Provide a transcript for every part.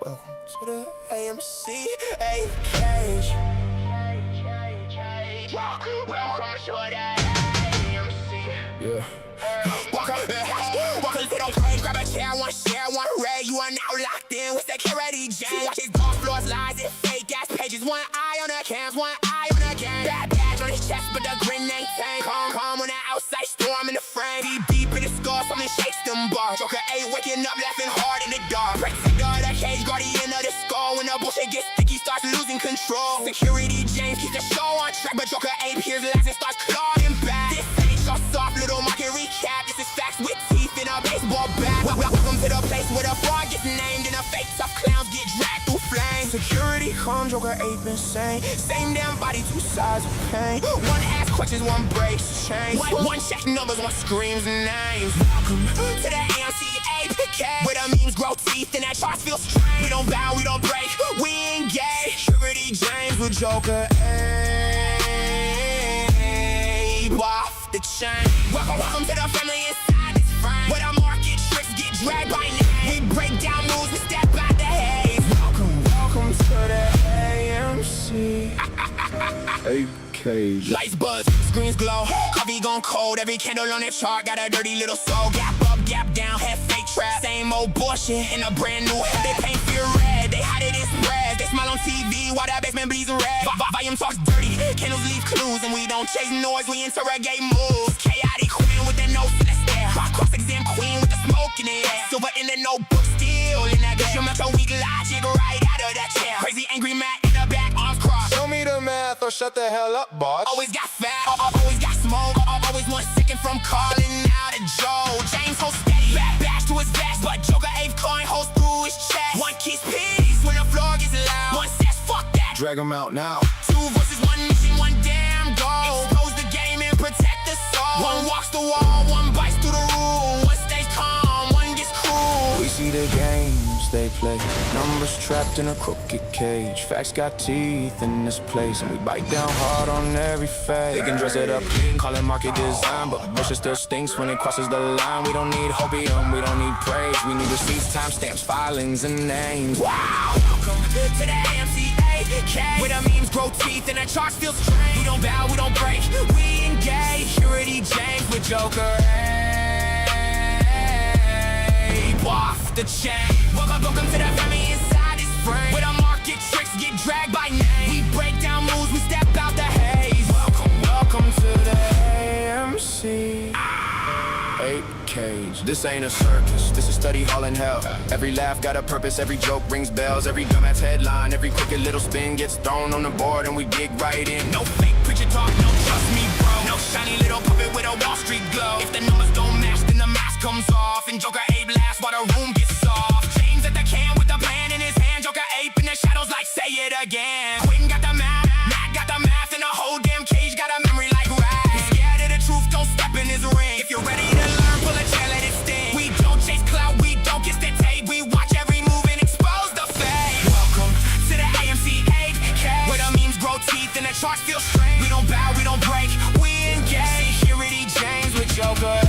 Welcome to the AMC Cage. Welcome to the AMC. Yeah. Welcome to the cage. Grab a chair, one share, one ray. You are now locked in with security jam. Watch his golf floors, lies, and fake ass pages. One eye on the cams, one eye on the game. Bad badge on his chest, but the grin ain't tame. Calm on the outside, storm in the frame. Deep in the skull, something shakes them bars. Joker 8 waking up, laughing hard in the dark. Protector of the cage, guardian of the skull. When the bullshit gets sticky, starts losing control. Security James keeps the show on track, but Joker 8 peers last and starts clawing back. This ain't your soft little market recap. This is facts with teeth in a baseball bat. Welcome to the place where the fraud gets named and the fake tough clowns get dragged through flames. Security come, Joker 8 insane. Same damn body, two sides of pain. One asks questions, one breaks chains. One checks numbers, one screams names. Welcome to the AMC Cage, where the memes grow teeth and that charts feel strange. We don't bow, we don't break, we engage. Security James with Joker 8 off the chain. Welcome to the family inside this frame, where the market tricks get dragged by name. We break down moves, we step out the haze. Welcome to the AMC Cage. Lights buzz, screens glow, coffee gone cold. Every candle on that chart got a dirty little soul. Gap up, gap down, head fake trap. Same old bullshit in a brand new head. They paint fear red, they hide it in spreads. They smile on TV while that basement bleeds red. Volume talks dirty, candles leave clues, and we don't chase noise, we interrogate moves. Chaotic queen with the nose to the stare. Cross-exam queen with the smoke in the air. Silver in the notebook, steel in that glare. You make your weak logic right out of that chair. Crazy angry Matt in the back, arms crossed. Show me the math or shut the hell up, boss. Always got fat, always got smoke. Always one second from calling out a Joe. James holds steady, bash to his vest, but Joker 8 coin holds through his chest. One kiss peace when the floor gets loud. One says fuck that, Drag him out now. two versus one mission, one damn goal. Expose the game and protect the soul. One walks the wall, one bites through the rule. One stays calm, one gets cruel. We see the games they play. Numbers trapped in a crooked cage. Facts got teeth in this place, and we bite down hard on every fake. They can dress it up, call it market design, but bullshit still stinks when it crosses the line. We don't need hopium, we don't need praise. We need receipts, timestamps, filings, and names. Wow, welcome to the AMC Cage, where the memes grow teeth and the charts feel strange. We don't bow, we don't break, we engage. Security James with Joker 8 off the chain. Welcome to the family inside this frame, where the market tricks get dragged by name. We break down moves, we step out the haze. Welcome to the AMC Cage. This ain't a circus, this is study hall in hell. Every laugh got a purpose, every joke rings bells. Every dumbass headline, every crooked little spin gets thrown on the board, and we dig right in. No fake preacher talk, no trust me bro. No shiny little puppet with a Wall Street glow. If the numbers don't match, then the mask comes off, and Joker 8 laughs while the room gets soft. James at the can with the plan in his hand. Joker 8 in the shadows like say it again. Quinn got the math, Matt got the math, and the whole damn cage got a memory like rap. He's scared of the truth, don't step in his ring. If you're ready to learn, pull a chair, let it sting. We don't chase clout, we don't kiss the tape. We watch every move and expose the fake. Welcome to the AMC Cage, where the memes grow teeth and the charts feel strange. We don't bow, we don't break, we engage. Security James with Joker 8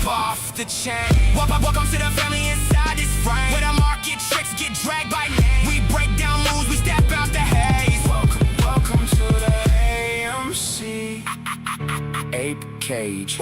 off the chain. Welcome to the family inside this frame, where the market tricks get dragged by name. We break down moves, we step out the haze. Welcome to the AMC Cage.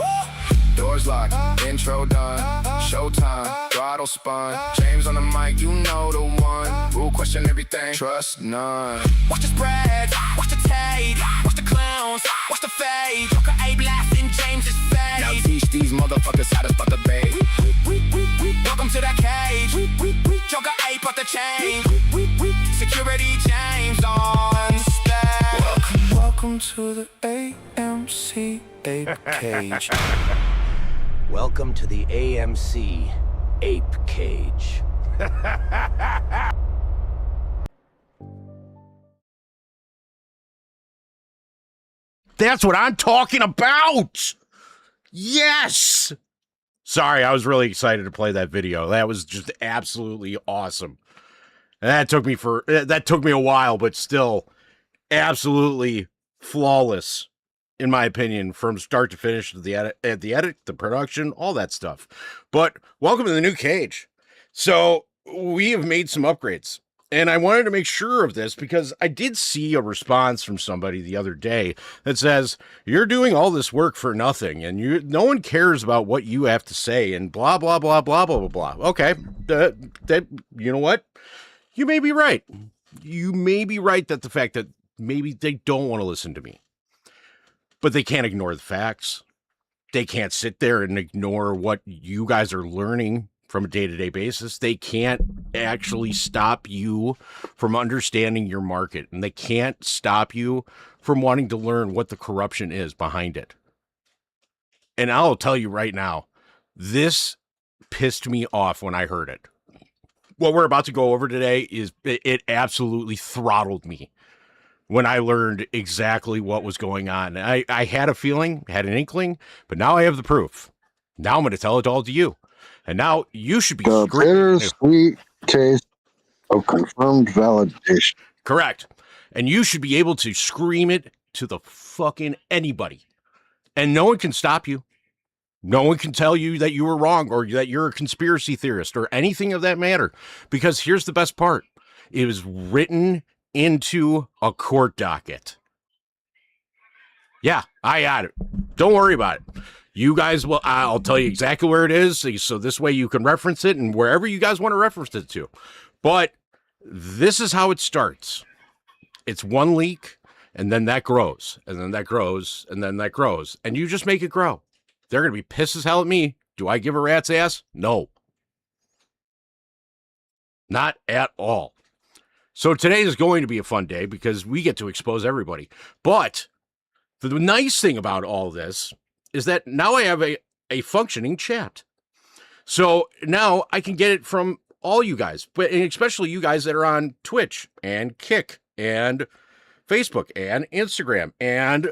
Doors locked, intro done, showtime, throttle spun. James on the mic, you know the one. Rule question everything, trust none. Watch the spreads, watch the tape, watch the clowns, watch the fade. Joker 8 laughing, James is fade. Now teach these motherfuckers how to spot the bait. Welcome to the cage, Joker 8 put the chain. Security James on stage. Welcome to the AMC Cage. Welcome to the AMC Ape Cage. That's what I'm talking about! Yes! Sorry, I was really excited to play that video. That was just absolutely awesome. And that took me a while, but still absolutely flawless, in my opinion, from start to finish, the edit, the production, all that stuff. But welcome to the new Cage. So we have made some upgrades. And I wanted to make sure of this because I did see a response from somebody the other day that says, you're doing all this work for nothing and no one cares about what you have to say and blah, blah, blah, blah, blah, blah, blah. Okay. That you know what? You may be right. You may be right that the fact that maybe they don't want to listen to me, but they can't ignore the facts. They can't sit there and ignore what you guys are learning from a day-to-day basis. They can't actually stop you from understanding your market, and they can't stop you from wanting to learn what the corruption is behind it. And I'll tell you right now, this pissed me off when I heard it. What we're about to go over today it absolutely throttled me when I learned exactly what was going on. I had a feeling, had an inkling, but now I have the proof. Now I'm going to tell it all to you. And now you should be the bittersweet taste of confirmed validation. Correct. And you should be able to scream it to the fucking anybody. And no one can stop you. No one can tell you that you were wrong or that you're a conspiracy theorist or anything of that matter. Because here's the best part. It was written into a court docket. Yeah, I got it. Don't worry about it. You guys will, I'll tell you exactly where it is. So this way you can reference it and wherever you guys want to reference it to. But this is how it starts. It's one leak and then that grows and then that grows and then that grows. And you just make it grow. They're going to be pissed as hell at me. Do I give a rat's ass? No. Not at all. So today is going to be a fun day because we get to expose everybody. But the nice thing about all this is that now I have a functioning chat. So now I can get it from all you guys, but especially you guys that are on Twitch and Kick and Facebook and Instagram and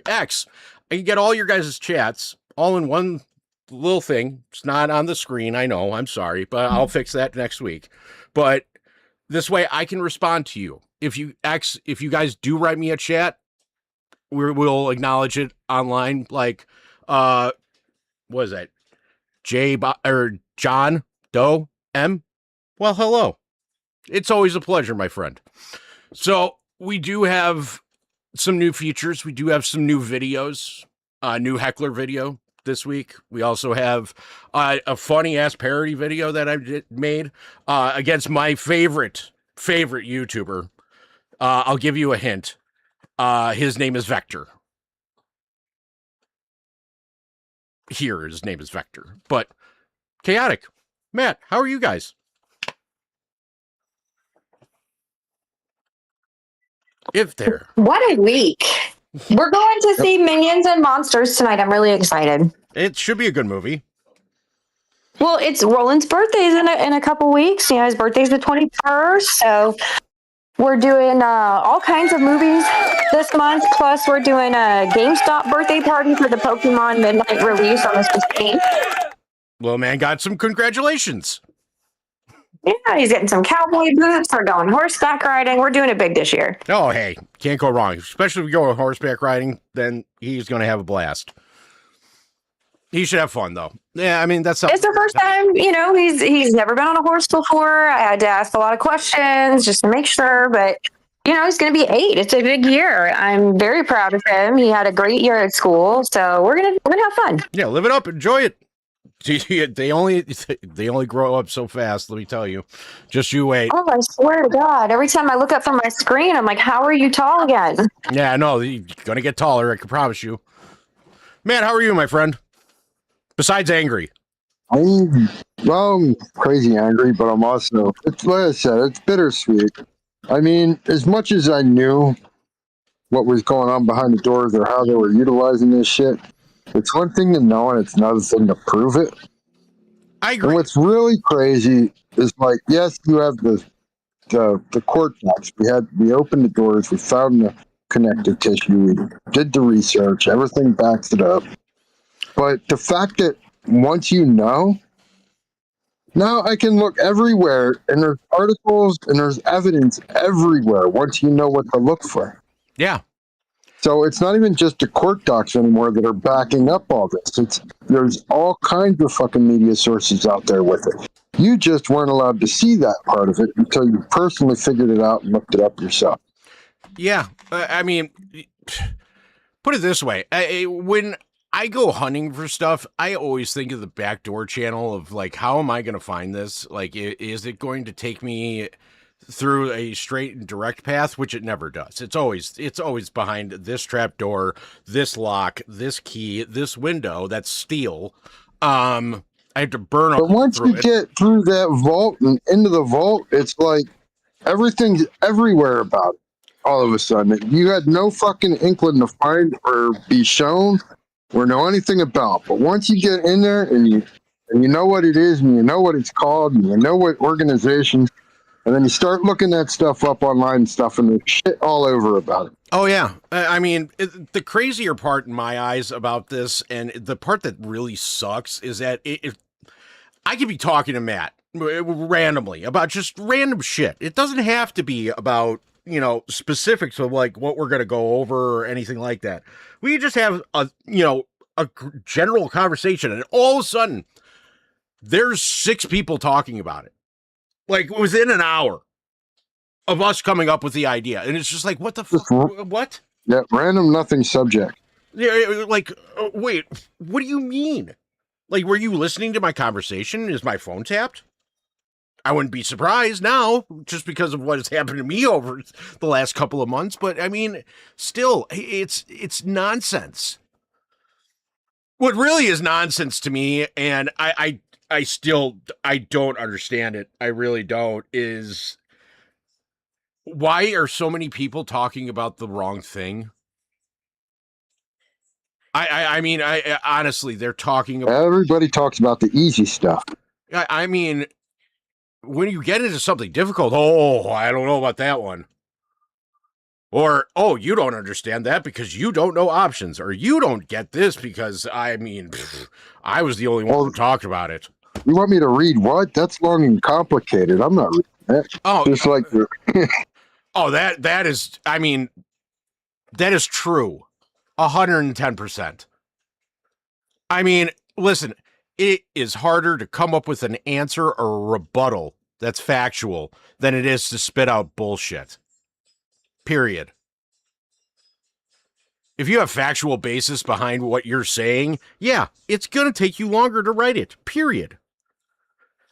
X. I can get all your guys' chats all in one little thing. It's not on the screen. I know. I'm sorry, but I'll fix that next week. But this way I can respond to you. If you guys do write me a chat, we'll acknowledge it online. Like, what is that? John Doe M. Well, hello. It's always a pleasure, my friend. So we do have some new features. We do have some new videos, new heckler video this week. We also have a funny ass parody video that I made against my favorite YouTuber. I'll give you a hint. His name is Vector. Here, his name is Vector. But Chaotic, Matt, how are you guys? If there. What a week. We're going to see Minions and Monsters tonight. I'm really excited. It should be a good movie. Well, it's Roland's birthday in a couple weeks. You know, his birthday's the 21st. So we're doing all kinds of movies this month. Plus, we're doing a GameStop birthday party for the Pokemon Midnight release on the 16th. Well, man, got some congratulations. Yeah, he's getting some cowboy boots. We're going horseback riding. We're doing it big this year. Oh, hey, can't go wrong. Especially if we go horseback riding, then he's going to have a blast. He should have fun, though. Yeah, I mean, that's something. It's the first time, you know, he's never been on a horse before. I had to ask a lot of questions just to make sure, but, you know, he's going to be 8. It's a big year. I'm very proud of him. He had a great year at school, so we're gonna have fun. Yeah, live it up, enjoy it. They only grow up so fast, let me tell you. Just you wait. Oh, I swear to God. Every time I look up from my screen, I'm like, how are you tall again? Yeah, I know. You're going to get taller, I can promise you. Man, how are you, my friend? Besides angry. I'm crazy angry, but I'm also, it's like I said, it's bittersweet. I mean, as much as I knew what was going on behind the doors or how they were utilizing this shit, it's one thing to know and it's another thing to prove it. I agree. And what's really crazy is, like, yes, you have the court docs. We opened the doors, we found the connective tissue, we did the research, everything backs it up. But the fact that once you know, now I can look everywhere and there's articles and there's evidence everywhere once you know what to look for. Yeah. So it's not even just the court docs anymore that are backing up all this. There's all kinds of fucking media sources out there with it. You just weren't allowed to see that part of it until you personally figured it out and looked it up yourself. Yeah, I mean, put it this way: when I go hunting for stuff, I always think of the backdoor channel of like, how am I going to find this? Like, is it going to take me through a straight and direct path? Which it never does. It's always behind this trap door, this lock, this key, this window that's steel. I have to burn But once you it. get through that vault and into the vault, it's like everything's everywhere about it. All of a sudden, you had no fucking inkling to find or be shown or know anything about. But once you get in there and you know what it is and you know what it's called and you know what organization, and then you start looking that stuff up online and stuff, and there's shit all over about it. Oh, yeah. I mean, the crazier part in my eyes about this, and the part that really sucks, is that I could be talking to Matt randomly about just random shit. It doesn't have to be about, you know, specifics of like what we're going to go over or anything like that. We just have a general conversation, and all of a sudden there's 6 people talking about it. Like within an hour of us coming up with the idea. And it's just like, what the fuck? What? Yeah, random nothing subject. Yeah, like, wait, what do you mean? Like, were you listening to my conversation? Is my phone tapped? I wouldn't be surprised now, just because of what has happened to me over the last couple of months. But I mean, still, it's nonsense. What really is nonsense to me, and I don't understand it. I really don't. Is why are so many people talking about the wrong thing? I mean, honestly, they're talking about. Everybody talks about the easy stuff. I mean, when you get into something difficult, oh, I don't know about that one. Or, oh, you don't understand that because you don't know options. Or you don't get this because, I mean, I was the only one who talked about it. You want me to read what? That's long and complicated. I'm not reading that. Oh, just like oh, that is, I mean, that is true. 110%. I mean, listen, it is harder to come up with an answer or a rebuttal that's factual than it is to spit out bullshit. Period. If you have factual basis behind what you're saying, yeah, it's going to take you longer to write it. Period.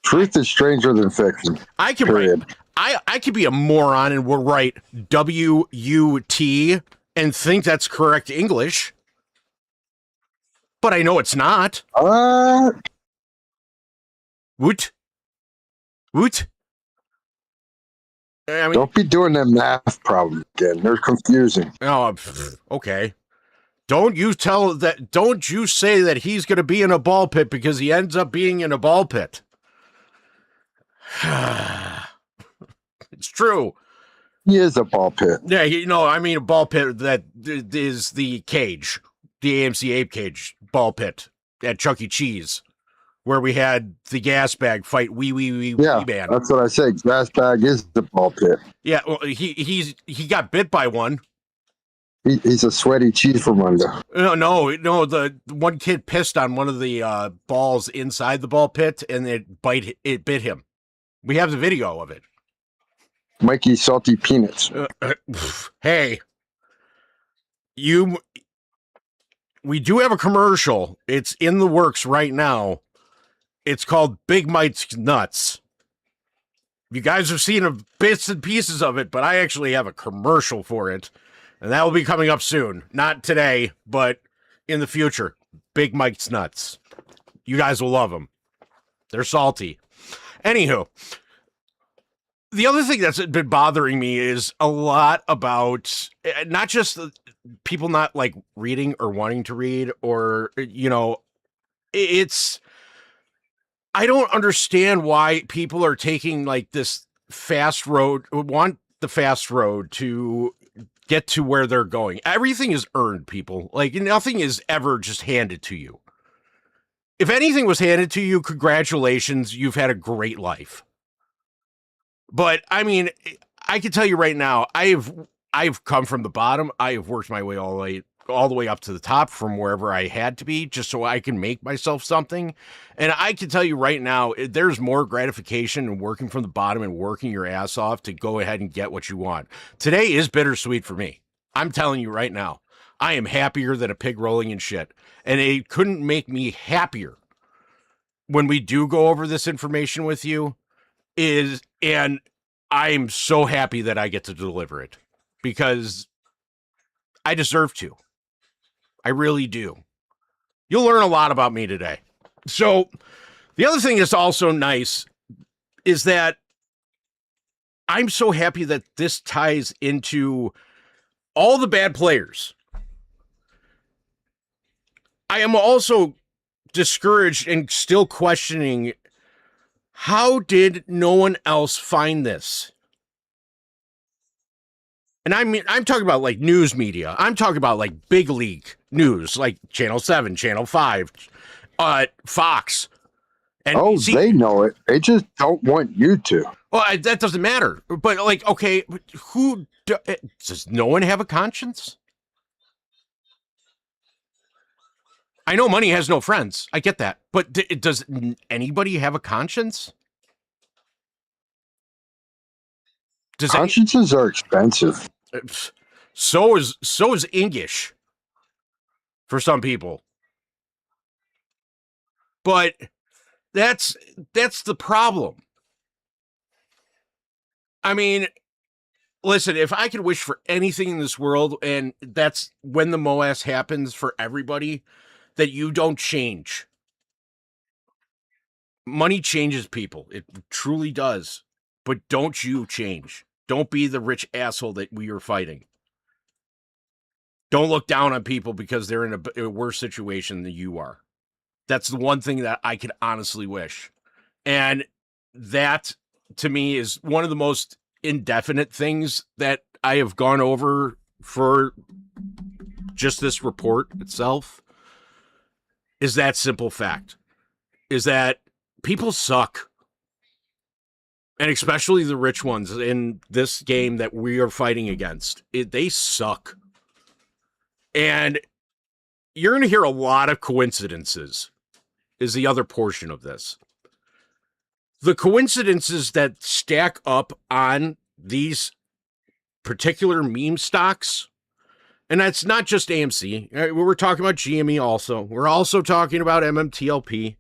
Truth is stranger than fiction. I can write. I could be a moron and will write W-U-T and think that's correct English, but I know it's not. Woot. I mean, don't be doing that math problem again. They're confusing. Oh, okay. Don't you say that he's going to be in a ball pit because he ends up being in a ball pit. It's true. He is a ball pit. Yeah, I mean a ball pit that is the cage, the AMC Ape Cage ball pit at Chuck E. Cheese, where we had the gas bag fight Wee Man. That's what I say. Gas bag is the ball pit. Yeah, well, he got bit by one. He's a sweaty cheesemonger. No. The one kid pissed on one of the balls inside the ball pit, and it bit him. We have the video of it. Mikey Salty Peanuts. Hey, we do have a commercial. It's in the works right now. It's called Big Mike's Nuts. You guys have seen bits and pieces of it, but I actually have a commercial for it. And that will be coming up soon. Not today, but in the future. Big Mike's Nuts. You guys will love them. They're salty. Anywho, the other thing that's been bothering me is a lot about not just people not like reading or wanting to read or, it's, I don't understand why people are taking like this want the fast road to get to where they're going. Everything is earned, people. Like nothing is ever just handed to you. If anything was handed to you, congratulations, you've had a great life. But I mean, I can tell you right now, I've come from the bottom. I have worked my way all the way all the way up to the top from wherever I had to be just so I can make myself something. And I can tell you right now, there's more gratification in working from the bottom and working your ass off to go ahead and get what you want. Today is bittersweet for me. I'm telling you right now, I am happier than a pig rolling in shit. And it couldn't make me happier when we do go over this information with you and I'm so happy that I get to deliver it because I deserve to. I really do. You'll learn a lot about me today. So the other thing that's also nice is that I'm so happy that this ties into all the bad players. I am also discouraged and still questioning, how did no one else find this? And I mean, I'm talking about like news media. I'm talking about like big league news, like Channel 7, Channel 5, Fox. Oh, they know it. They just don't want you to. Well, that doesn't matter. But like, okay, does no one have a conscience? I know money has no friends. I get that. But does anybody have a conscience? Consciences are expensive. So is English for some people. But that's the problem. I mean, listen, if I could wish for anything in this world, and that's when the MOAS happens for everybody, that you don't change. Money changes people. It truly does. But don't you change. Don't be the rich asshole that we are fighting. Don't look down on people because they're in a worse situation than you are. That's the one thing that I could honestly wish. And that, to me, is one of the most indefinite things that I have gone over for just this report itself. Is that simple fact. Is that people suck. And especially the rich ones in this game that we are fighting against. They suck. And you're going to hear a lot of coincidences is the other portion of this. The coincidences that stack up on these particular meme stocks, and that's not just AMC. We're talking about GME also. We're also talking about MMTLP.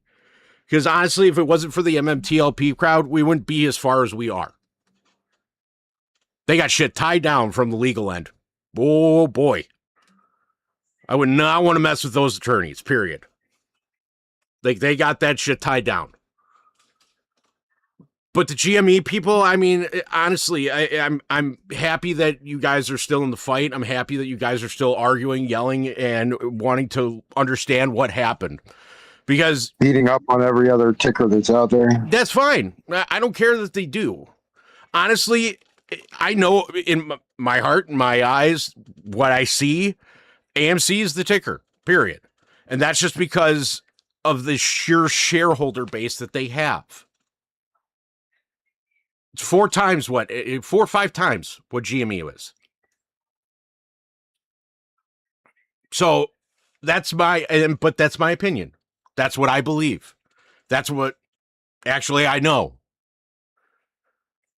Because honestly, if it wasn't for the MMTLP crowd, we wouldn't be as far as we are. They got shit tied down from the legal end. Oh, boy. I would not want to mess with those attorneys, period. They got that shit tied down. But the GME people, I mean, honestly, I'm happy that you guys are still in the fight. I'm happy that you guys are still arguing, yelling, and wanting to understand what happened. Because beating up on every other ticker that's out there. That's fine. I don't care that they do. Honestly, I know in my heart and my eyes, what I see, AMC is the ticker, period. And that's just because of the sheer shareholder base that they have. It's 4 or 5 times what GME is. So that's my opinion. That's what I believe. That's what actually I know.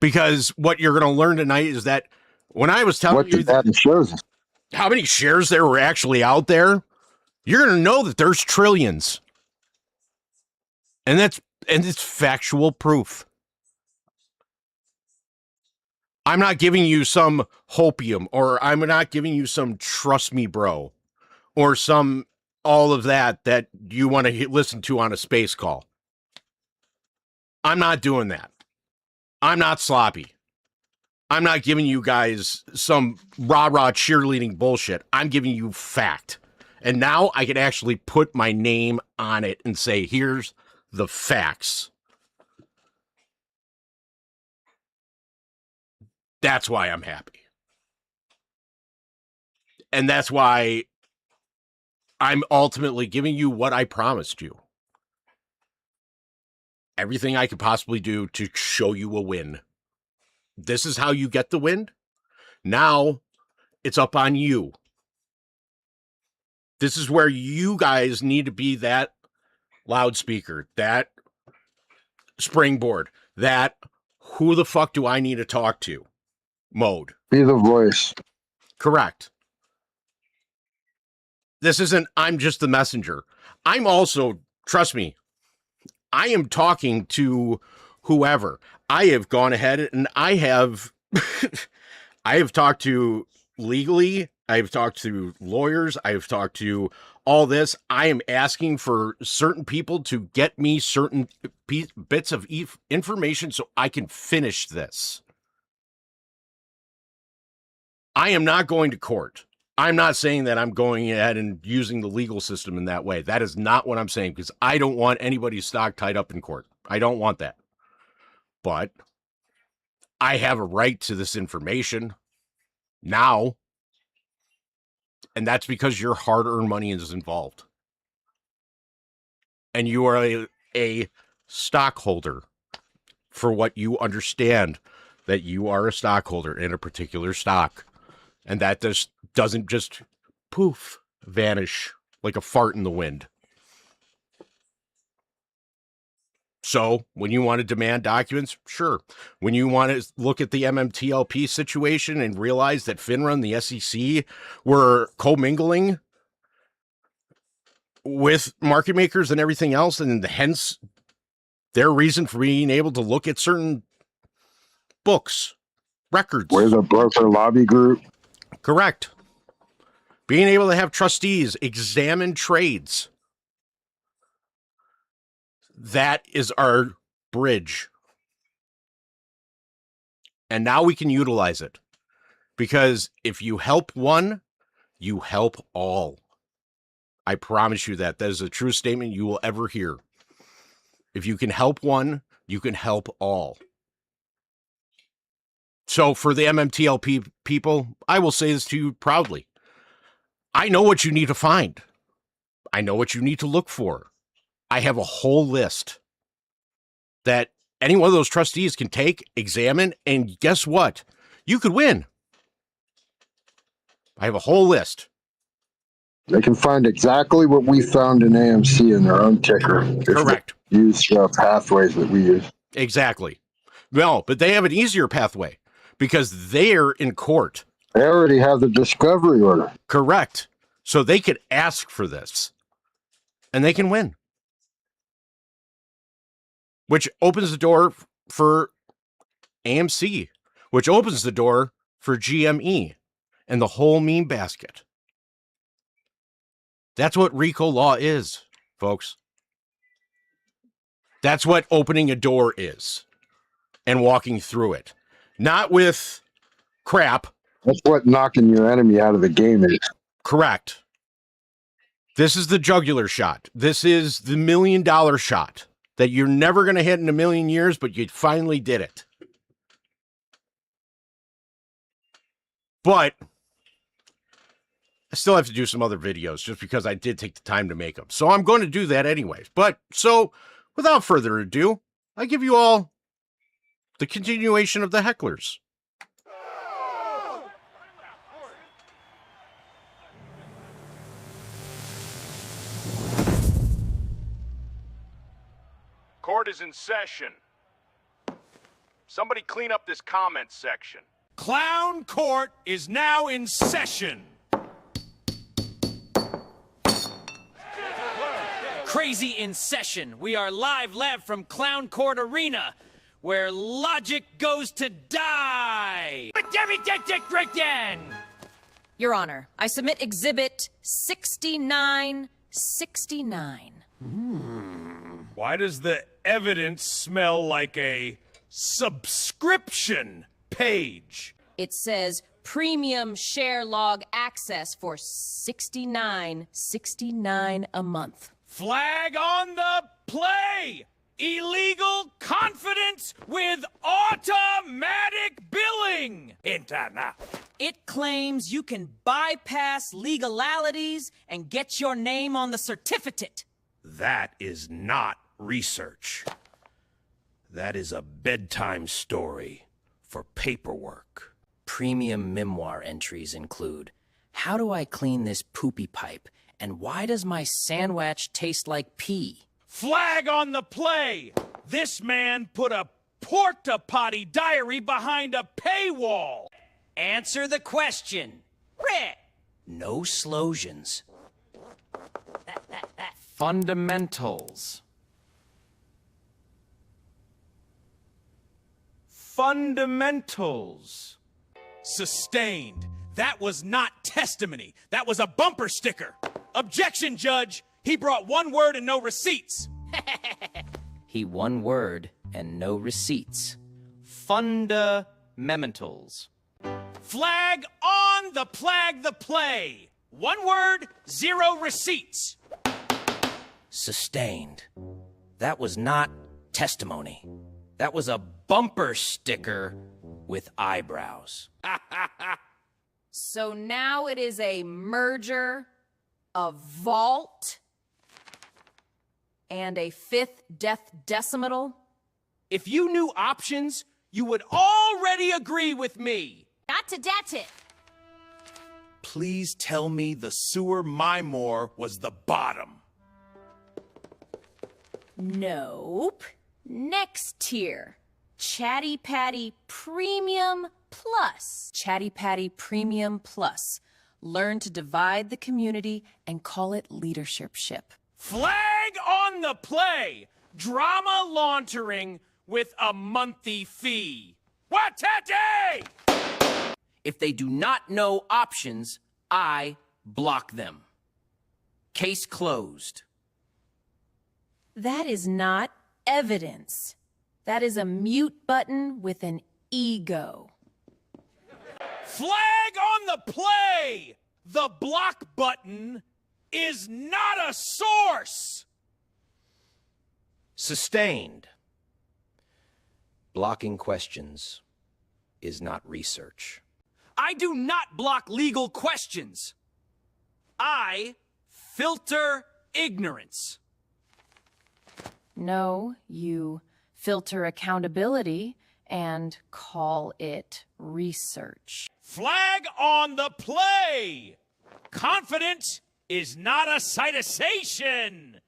Because what you're going to learn tonight is that when I was telling you that shows us how many shares there were actually out there, you're going to know that there's trillions. And it's factual proof. I'm not giving you some hopium, or I'm not giving you some trust me bro, or some all of that you want to listen to on a space call. I'm not doing that. I'm not sloppy. I'm not giving you guys some rah-rah cheerleading bullshit. I'm giving you fact. And now I can actually put my name on it and say, here's the facts. That's why I'm happy. And that's why I'm ultimately giving you what I promised you. Everything I could possibly do to show you a win. This is how you get the win. Now it's up on you. This is where you guys need to be that loudspeaker, that springboard, that who the fuck do I need to talk to mode. Be the voice. Correct. This isn't, I'm just the messenger. I'm also, trust me, I am talking to whoever. I have gone ahead and I have, I have talked to legally, I've talked to lawyers, I've talked to all this. I am asking for certain people to get me certain bits of information so I can finish this. I am not going to court. I'm not saying that I'm going ahead and using the legal system in that way. That is not what I'm saying, because I don't want anybody's stock tied up in court. I don't want that. But I have a right to this information now. And that's because your hard-earned money is involved. And you are a stockholder for what you understand that you are a stockholder in a particular stock. And that just doesn't just poof, vanish like a fart in the wind. So when you want to demand documents, sure. When you want to look at the MMTLP situation and realize that FINRA and the SEC were commingling with market makers and everything else, and hence their reason for being able to look at certain books, records. We're the broker lobby group. Correct. Being able to have trustees examine trades. That is our bridge. And now we can utilize it. Because if you help one, you help all. I promise you that. That is the truest statement you will ever hear. If you can help one, you can help all. So for the MMTLP people, I will say this to you proudly. I know what you need to find. I know what you need to look for. I have a whole list that any one of those trustees can take, examine, and guess what? You could win. I have a whole list. They can find exactly what we found in AMC in their own ticker. Correct. Use pathways that we use. Exactly. Well, but they have an easier pathway because they're in court. They already have the discovery order. Correct. So they could ask for this and they can win. Which opens the door for AMC, which opens the door for GME and the whole meme basket. That's what RICO law is, folks. That's what opening a door is and walking through it. Not with crap. That's what knocking your enemy out of the game is. Correct. This is the jugular shot. This is the $1 million shot that you're never going to hit in a million years, but you finally did it. But I still have to do some other videos just because I did take the time to make them. So I'm going to do that anyways. But so without further ado, I give you all the continuation of the hecklers. Court is in session. Somebody clean up this comment section. Clown Court is now in session. Crazy in session. We are live from Clown Court Arena, where logic goes to die. Your Honor, I submit Exhibit 6969. Why does the evidence smell like a subscription page? It says premium share log access for $69.69 a month. Flag on the play! Illegal confidence with automatic billing! Enter now. It claims you can bypass legalities and get your name on the certificate. That is not research. That is a bedtime story for paperwork. Premium memoir entries include: how do I clean this poopy pipe And why does my sandwich taste like pee? Flag on the play! This man put a porta-potty diary behind a paywall! Answer the question. Rick! No slosions. Fundamentals. Fundamentals. Sustained. That was not testimony. That was a bumper sticker. Objection, Judge. He brought one word and no receipts. He one word and no receipts. Fundamentals. Flag on the Plag the Play. One word, 0 receipts. Sustained. That was not testimony. That was a bumper sticker with eyebrows. So now it is a merger, a vault, and a 5th death decimal? If you knew options, you would already agree with me. Not to dat it. Please tell me the sewer Mymore was the bottom. Nope. Next tier. Chatty Patty Premium Plus. Chatty Patty Premium Plus. Learn to divide the community and call it leadership ship. Flag on the Play. Drama laundering with a monthly fee. Watete! If they do not know options, I block them. Case closed. That is not evidence. That is a mute button with an ego. Flag on the Play! The block button is not a source! Sustained. Blocking questions is not research. I do not block legal questions. I filter ignorance. No, you filter accountability and call it research. Flag on the Play! Confident is not a citation.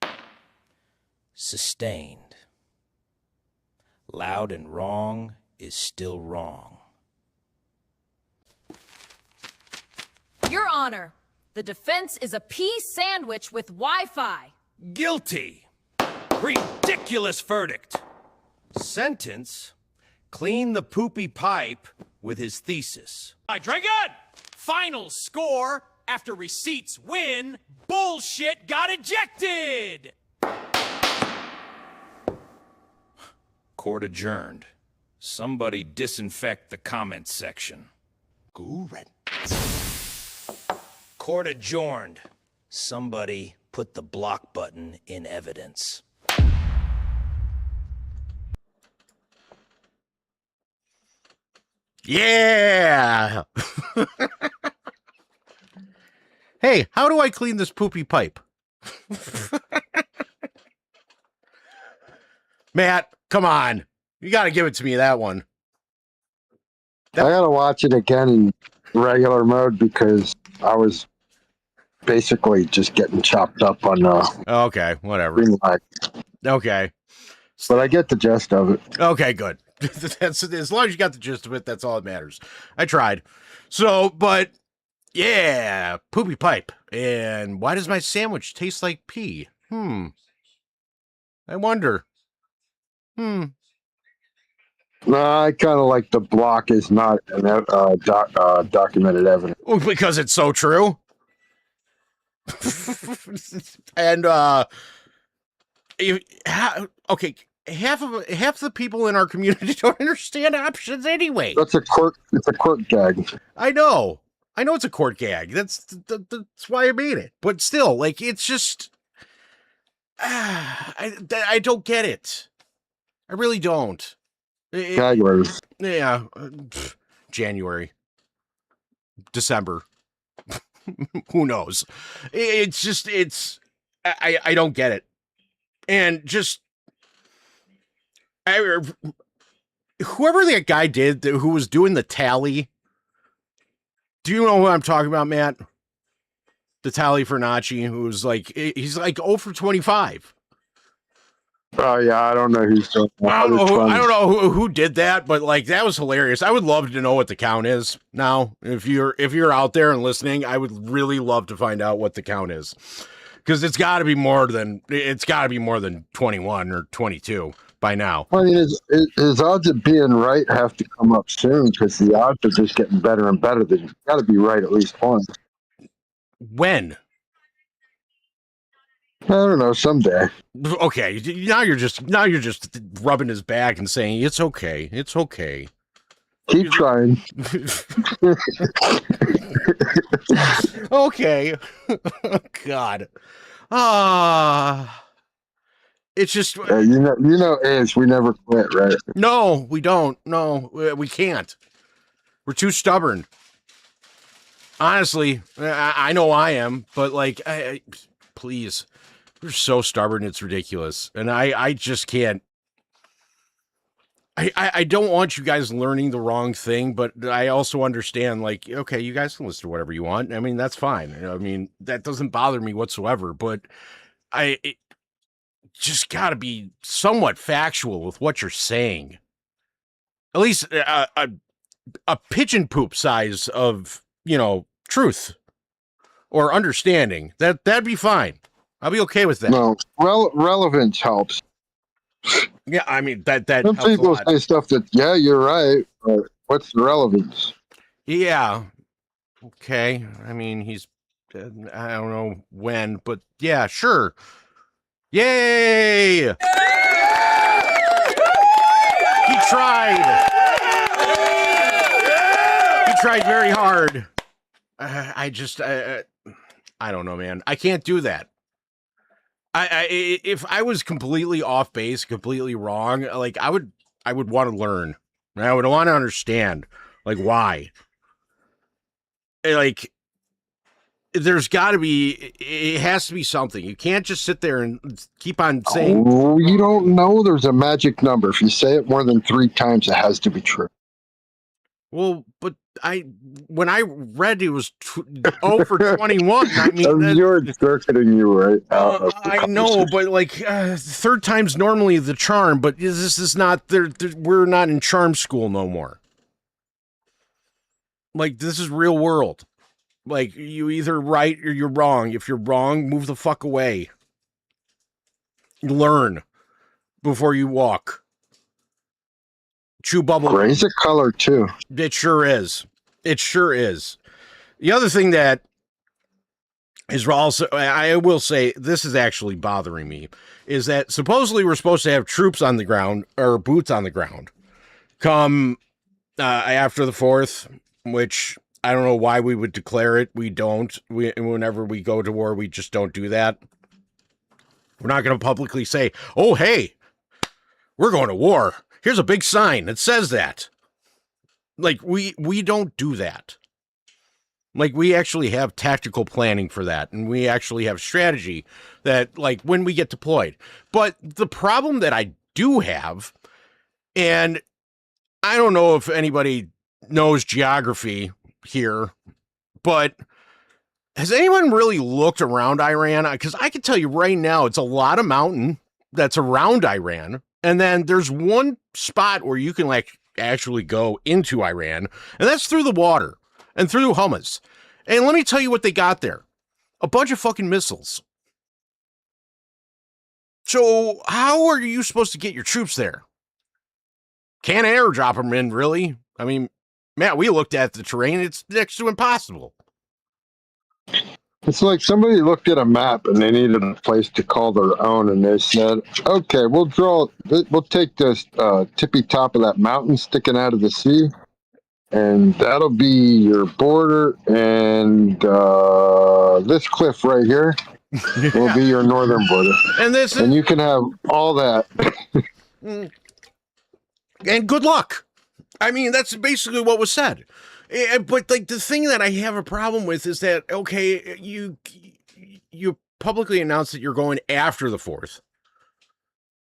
Sustained. Loud and wrong is still wrong. Your Honor, the defense is a pea sandwich with Wi-Fi. Guilty. Ridiculous verdict. Sentence: clean the poopy pipe with his thesis. I drank it! Final score, after receipts win, bullshit got ejected! Court adjourned. Somebody disinfect the comments section. Court adjourned. Somebody put the block button in evidence. Yeah! Hey, how do I clean this poopy pipe? Matt, come on. You got to give it to me, that one. I gotta watch it again in regular mode because I was basically just getting chopped up on Okay, whatever. green light. Okay. But I get the gist of it. Okay, good. That's, as long as you got the gist of it, that's all that matters. I tried. So, but yeah, poopy pipe. And why does my sandwich taste like pee? I wonder. No, I kind of like the block is not an documented evidence. Well, because it's so true. And okay, half the people in our community don't understand options anyway. That's a court. It's a court gag. I know it's a court gag. That's why I made it. But still, like, it's just I don't get it. I really don't. Gag orders. Yeah, January, December. Who knows? It's just, I don't get it. And just, whoever that guy did who was doing the tally, do you know who I'm talking about, Matt? the Tally Fernacci, who's like, he's like 0 for 25. Oh yeah, I don't know who's doing that. I don't know who did that, but like that was hilarious. I would love to know what the count is now. If you're out there and listening, I would really love to find out what the count is, because it's got to be more than 21 or 22 by now. I mean, his odds of being right have to come up soon, because the odds are just getting better and better. That you've got to be right at least once. When? I don't know. Someday. Okay, now you're just rubbing his back and saying it's okay. It's okay. Keep trying. Okay. God. It's just you know, Ace, we never quit, right? no, we don't. No, we can't. We're too stubborn. Honestly, I know I am, but like, please, we're so stubborn. It's ridiculous, and I just can't. I don't want you guys learning the wrong thing, but I also understand, like, okay, you guys can listen to whatever you want. I mean, that's fine. I mean, that doesn't bother me whatsoever, but it just got to be somewhat factual with what you're saying. At least a pigeon poop size of, truth or understanding. That'd be fine. I'll be okay with that. No, relevance helps. Yeah, I mean that Some helps people a lot. say stuff that, yeah, you're right, but what's the relevance? Yeah. Okay. I mean, he's I don't know when, but yeah, sure. Yay! He tried. He tried very hard. I don't know, man. I can't do that. If I was completely off base, completely wrong, like I would want to learn. I would want to understand, like, why. Like, there's got to be, it has to be something. You can't just sit there and keep on saying. Oh, you don't know there's a magic number. If you say it more than 3 times, it has to be true. Well, but when I read it was 0 for 21. I mean, you're circuiting you right out. I know, but like third time's normally the charm. But this is not. We're not in charm school no more. Like, this is real world. Like, you either right or you're wrong. If you're wrong, move the fuck away. Learn before you walk. Chew bubble. Gray's a color too. It sure is. It sure is. The other thing that is also, I will say, this is actually bothering me, is that supposedly we're supposed to have troops on the ground, or boots on the ground, come after the 4th, which I don't know why we would declare it. We don't. Whenever we go to war, we just don't do that. We're not going to publicly say, oh, hey, we're going to war. Here's a big sign that says that. Like, we don't do that. Like, we actually have tactical planning for that, and we actually have strategy that, like, when we get deployed. But the problem that I do have, and I don't know if anybody knows geography here, but has anyone really looked around Iran? Because I can tell you right now, it's a lot of mountain that's around Iran. And then there's one spot where you can, like, actually go into Iran, and that's through the water and through Hummus. And let me tell you what they got there. A bunch of fucking missiles. So how are you supposed to get your troops there? Can't airdrop them in, really. I mean, man, we looked at the terrain. It's next to impossible. It's like somebody looked at a map and they needed a place to call their own, and they said, okay, we'll take this tippy top of that mountain sticking out of the sea, and that'll be your border, and this cliff right here will be your northern border. And you can have all that. And good luck. I mean, that's basically what was said. But like, the thing that I have a problem with is that, okay, you publicly announced that you're going after the 4th.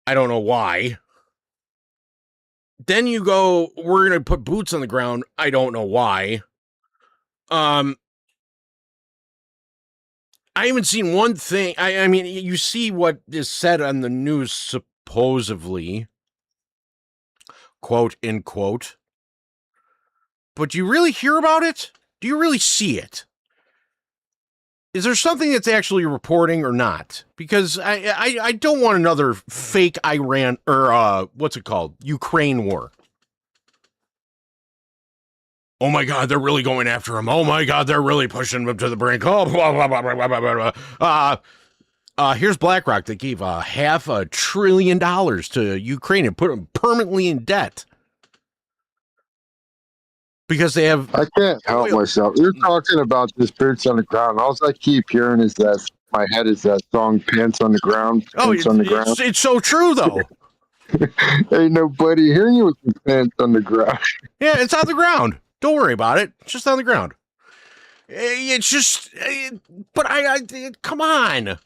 I don't know why. Then you go, we're going to put boots on the ground. I don't know why. I haven't seen one thing. I mean, you see what is said on the news, supposedly, quote unquote. But do you really hear about it? Do you really see it? Is there something that's actually reporting or not? Because I don't want another fake Iran or what's it called? Ukraine war. Oh my God, they're really going after him. Oh my God, they're really pushing him to the brink. Oh, blah, blah, blah, blah, blah, blah. Here's BlackRock that gave $500 billion to Ukraine and put them permanently in debt. Because they have... I can't help myself. You're talking about this boots on the ground. All I keep hearing is that my head is that song "Pants on the Ground." Pants on the ground. It's so true, though. Ain't nobody hearing you with your pants on the ground. Yeah, it's on the ground. Don't worry about it. It's just on the ground. It's just... But I come on.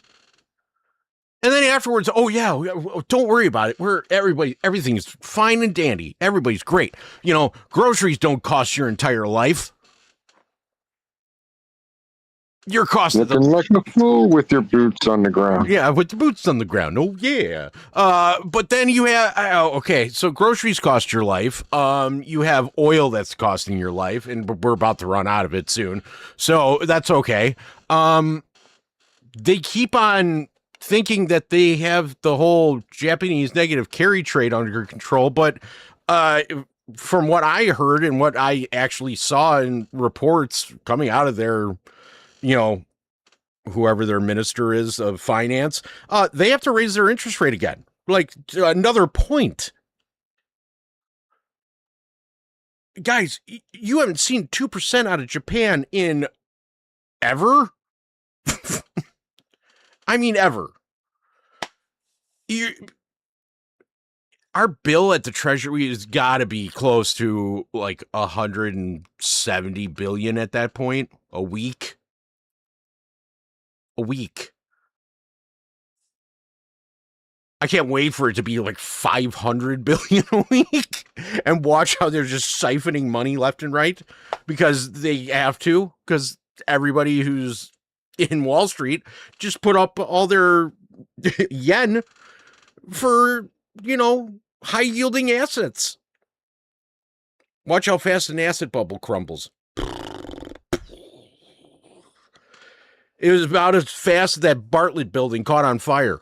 And then afterwards, oh yeah, don't worry about it. Everything's fine and dandy. Everybody's great. You know, groceries don't cost your entire life. You're costing looking like a fool with your boots on the ground. Yeah, with the boots on the ground. Oh yeah. But then you have okay. So groceries cost your life. You have oil that's costing your life, and we're about to run out of it soon. So that's okay. They keep on thinking that they have the whole Japanese negative carry trade under control, but from what I heard and what I actually saw in reports coming out of their, you know, whoever their minister is of finance, they have to raise their interest rate again, like another point. Guys, you haven't seen 2% out of Japan in ever. I mean, ever. Our bill at the Treasury has got to be close to like 170 billion at that point a week. A week. I can't wait for it to be like 500 billion a week and watch how they're just siphoning money left and right because they have to, because everybody who's in Wall Street just put up all their yen for, you know, high yielding assets. Watch how fast an asset bubble crumbles. It was about as fast as that Bartlett building caught on fire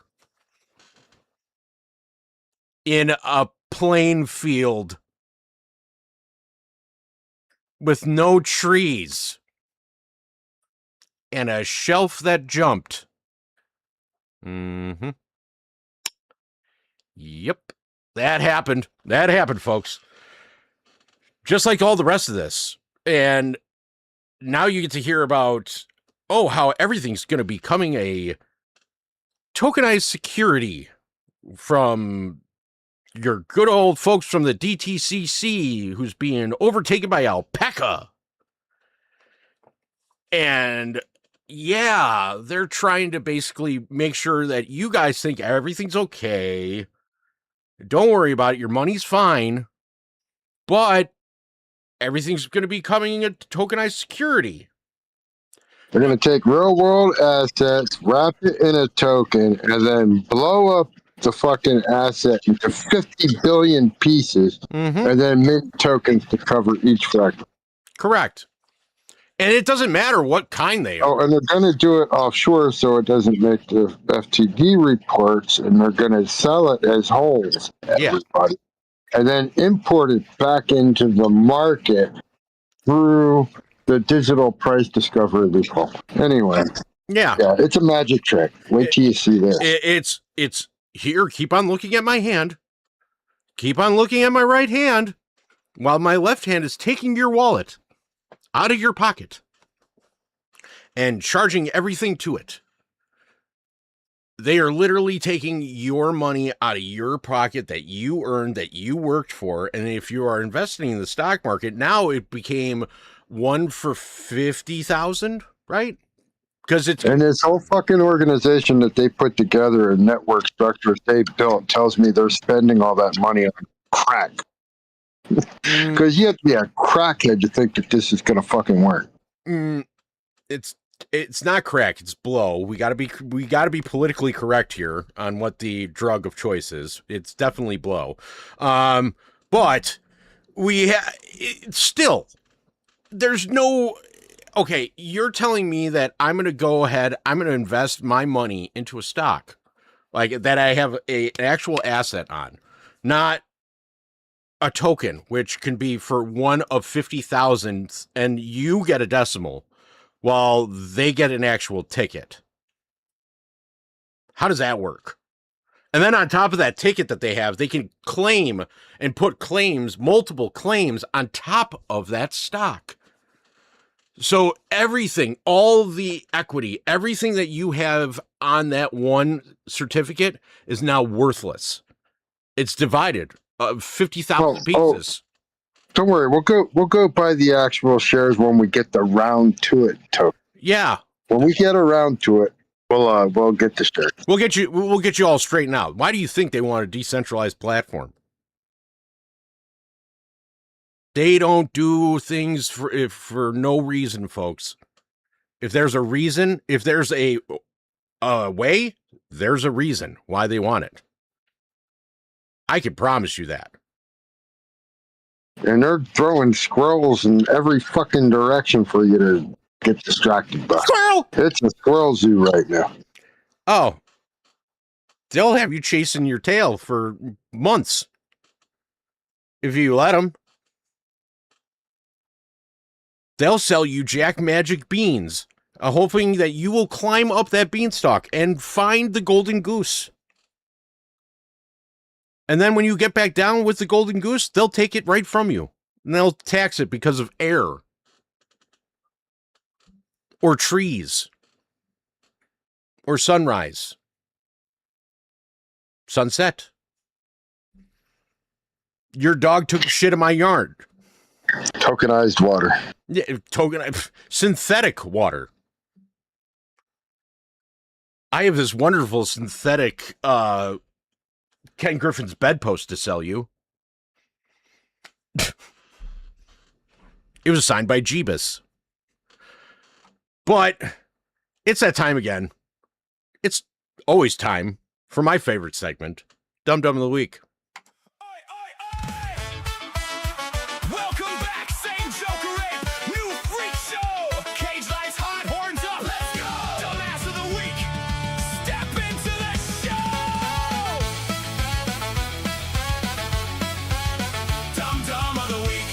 in a plain field with no trees and a shelf that jumped. Mm-hmm. Yep. That happened. That happened, folks. Just like all the rest of this. And now you get to hear about, oh, how everything's going to be becoming a tokenized security from your good old folks from the DTCC who's being overtaken by alpaca. And yeah, they're trying to basically make sure that you guys think everything's okay. Don't worry about it. Your money's fine. But everything's going to be coming a tokenized security. They're going to take real world assets, wrap it in a token, and then blow up the fucking asset into 50 billion pieces, and then mint tokens to cover each fractal. Correct. And it doesn't matter what kind they are. Oh, and they're going to do it offshore so it doesn't make the FTD reports, and they're going to sell it as wholes. Everybody. And then import it back into the market through the digital price discovery loophole. Anyway. Yeah, it's a magic trick. Wait till you see this. It's here. Keep on looking at my hand. Keep on looking at my right hand while my left hand is taking your wallet out of your pocket and charging everything to it. They are literally taking your money out of your pocket that you earned, that you worked for. And if you are investing in the stock market, now it became 1 for 50,000, right? Because it's and this whole fucking organization that they put together and network structures they built tells me they're spending all that money on crack. Because you have to be a crackhead to think that this is going to fucking work. It's it's not crack, it's blow. We gotta be politically correct here on what the drug of choice is. It's definitely blow. But still, there's no. Okay, you're telling me that I'm going to go ahead, I'm going to invest my money into a stock, like that I have an actual asset on, not a token, which can be for one of 50,000, and you get a decimal while they get an actual ticket. How does that work? And then on top of that ticket that they have, they can claim and put claims, multiple claims on top of that stock. So everything, all the equity, everything that you have on that one certificate is now worthless. It's divided 50,000 pieces. Don't worry, we'll go buy the actual shares when we get the round to it token. Yeah. When we get around to it, we'll get the shares. We'll get you all straightened out. Why do you think they want a decentralized platform? They don't do things for no reason, folks. If there's a reason, if there's a way, there's a reason why they want it. I can promise you that. And they're throwing squirrels in every fucking direction for you to get distracted by. Squirrel! It's a squirrel zoo right now. Oh. They'll have you chasing your tail for months. If you let them. They'll sell you Jack Magic beans, hoping that you will climb up that beanstalk and find the golden goose. And then when you get back down with the golden goose, they'll take it right from you. And they'll tax it because of air. Or trees. Or sunrise. Sunset. Your dog took a shit in my yard. Tokenized water. Yeah, synthetic water. I have this wonderful synthetic Ken Griffin's bedpost to sell you. It was signed by Jeebus. But it's that time again. It's always time for my favorite segment, Dum Dum of the Week. Welcome back, same Joker Ape, new freak show. Cage lights, hot horns up, let's go. Dumbass of the week, step into the show. Dum Dum of the week.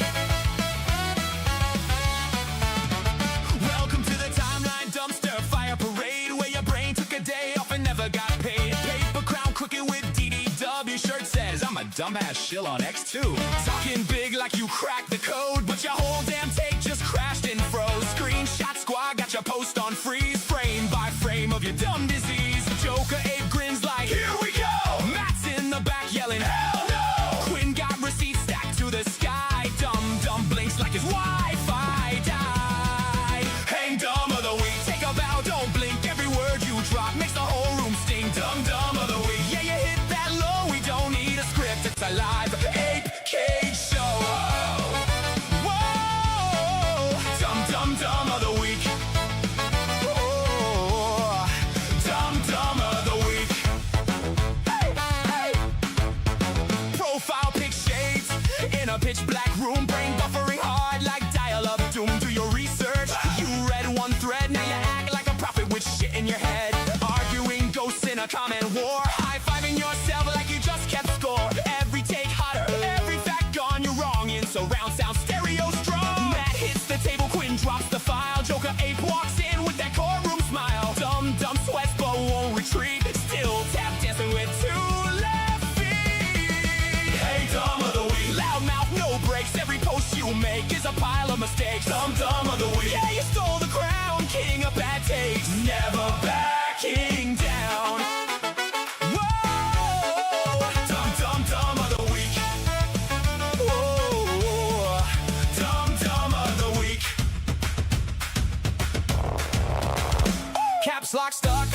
Welcome to the timeline dumpster fire parade, where your brain took a day off and never got paid. Paper crown crooked with DDW shirt says I'm a dumbass shill on X2. Talking big like you cracked the code, but your whole damn take just crashed and froze. Screenshot squad got your post on freeze, frame by frame of your dumb disease. Joker Ape grins like, here we go. Matt's in the back yelling, hell no. Quinn got receipts stacked to the sky. Dumb blinks like his Wi-Fi died. Hang dumb of the week, take a bow, don't blink. Every word you drop makes the whole room stink. Dumb of the week, yeah, you hit that low. We don't need a script, it's a live Ape Cage show. Whoa, dumb of the week. Whoa, dumb of the week. Hey. Profile pic shades in a pitch black room, brain buffering hard like dial-up doom. Do your research, you read one thread, now you act like a prophet with shit in your head. Arguing ghosts in a comment war, high-fiving yourself like you just kept score. Every take hotter, every fact gone, you're wrong in surround sound stereo strong. Matt hits the table, Quinn drops the file, Joker Ape walks in with that courtroom smile. Dumb sweats but won't retreat, still tap dancing with two left feet. Hey, dumb of the week, loud mouth, no breaks. Every post you make is a pile of mistakes. Dumb of the week, yeah, you stole the crown, king of bad takes, never backing down. Whoa, dumb of the week. Whoa, dumb of the week. Caps lock stuck,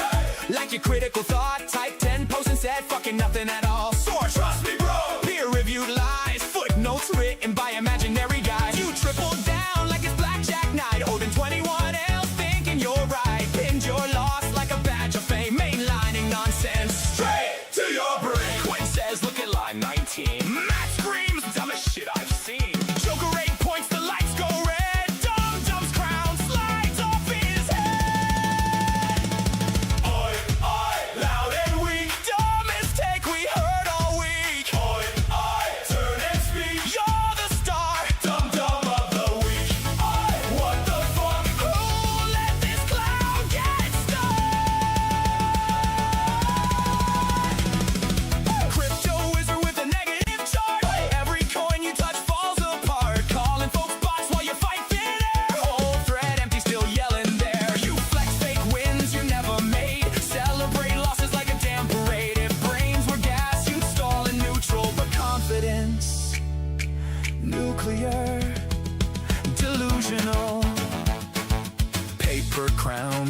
like your critical thought. Type 10 post and said fucking nothing at all. Sore, trust me, bro. Peer reviewed lies, footnotes written by imaginary guys. You triple down like it's blackjack night, holding 21 L's, thinking you're right.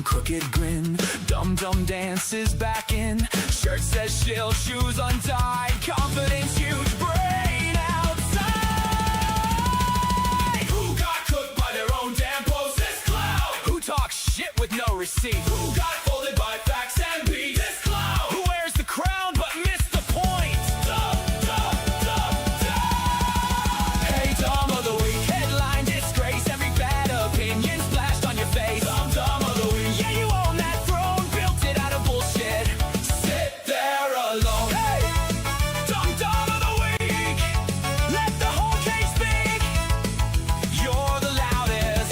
crooked grin. Dum Dum dances back in. Shirt says shill, shoes untied. Confidence huge, brain outside. Who got cooked by their own damn post? This clown. Who talks shit with no receipt? Who got folded by facts and beats? This clown. Who wears the crown but missed the point? Dumb, dumb, dumb, dumb. Hey, Dumb of the Week. Headline disgrace. Every bad opinion splashed on your face. Dumb, dumb of the Week. Yeah, you own that throne. Built it out of bullshit. Sit there alone. Hey, Dumb, dumb of the Week. Let the whole case speak. You're the loudest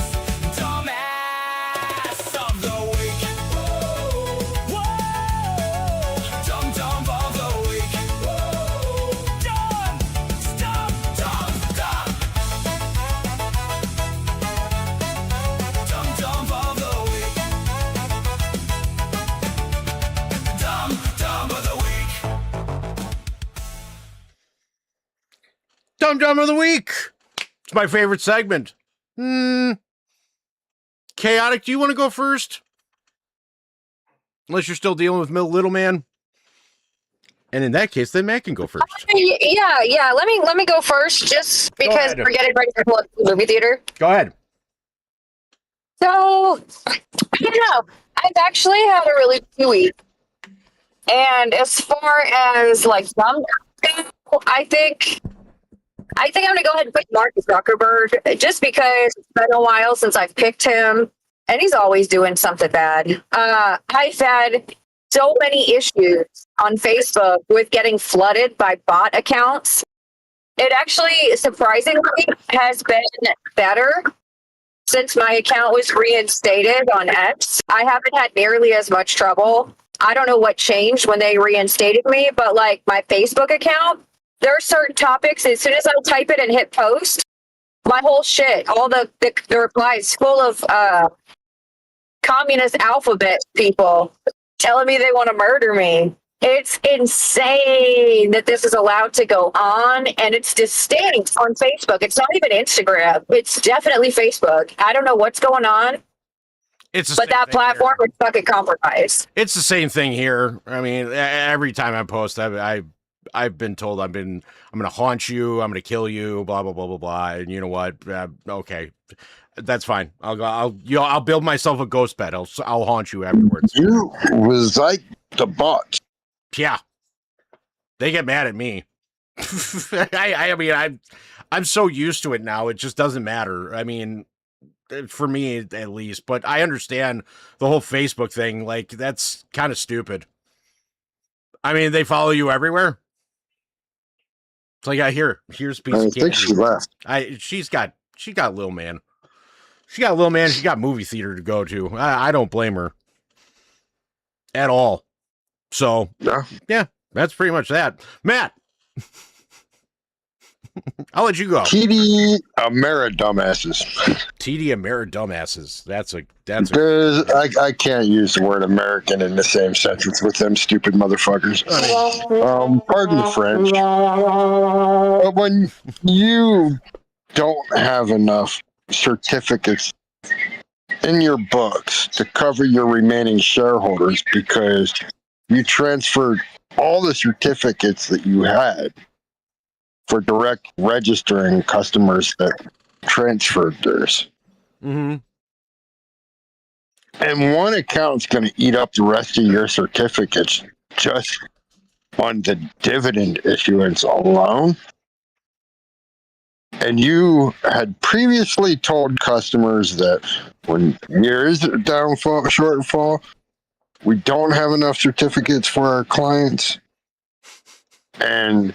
dumbass of the week. Whoa, whoa. Dumb, dumb of the week. Whoa, dumb, dumb, dumb, dumb. Dumb, dumb of the week. Dumb, dumb of the week. Dumb Dumb of the Week. It's my favorite segment. Chaotic, do you want to go first? Unless you're still dealing with Little Man. And in that case, then Matt can go first. Yeah. Let me go first, just because ahead. we're getting ready to pull up the movie theater. Go ahead. So, I don't know. I've actually had a really good week. And as far as like some, I think I'm gonna go ahead and pick Mark Zuckerberg just because it's been a while since I've picked him, and he's always doing something bad. I've had so many issues on Facebook with getting flooded by bot accounts. It actually surprisingly has been better since my account was reinstated on X. I haven't had nearly as much trouble. I don't know what changed when they reinstated me, but like my Facebook account, there are certain topics, as soon as I type it and hit post, my whole shit, all the replies full of communist alphabet people telling me they want to murder me. It's insane that this is allowed to go on, and it's distinct on Facebook. It's not even Instagram. It's definitely Facebook. I don't know what's going on, but that platform is fucking compromised. It's the same thing here. I mean, every time I post, I've been told I'm going to haunt you, I'm going to kill you, blah blah blah blah blah. And you know what? Okay, that's fine. I'll build myself a ghost bed. I'll haunt you afterwards. You was like the bots. Yeah, they get mad at me. I mean, I'm so used to it now. It just doesn't matter. I mean, for me at least. But I understand the whole Facebook thing. Like, that's kind of stupid. I mean, they follow you everywhere. It's like, here's a piece of I think she left. She got Lil Man. She got Lil Man. She got movie theater to go to. I don't blame her at all. So yeah, that's pretty much that. Matt, I'll let you go. TD Ameri dumbasses. TD Ameri dumbasses. That's because I can't use the word American in the same sentence with them stupid motherfuckers. Pardon the French. But when you don't have enough certificates in your books to cover your remaining shareholders because you transferred all the certificates that you had for direct registering customers that transferred theirs. Mm-hmm. And one account's going to eat up the rest of your certificates just on the dividend issuance alone. And you had previously told customers that when there is a shortfall, we don't have enough certificates for our clients, and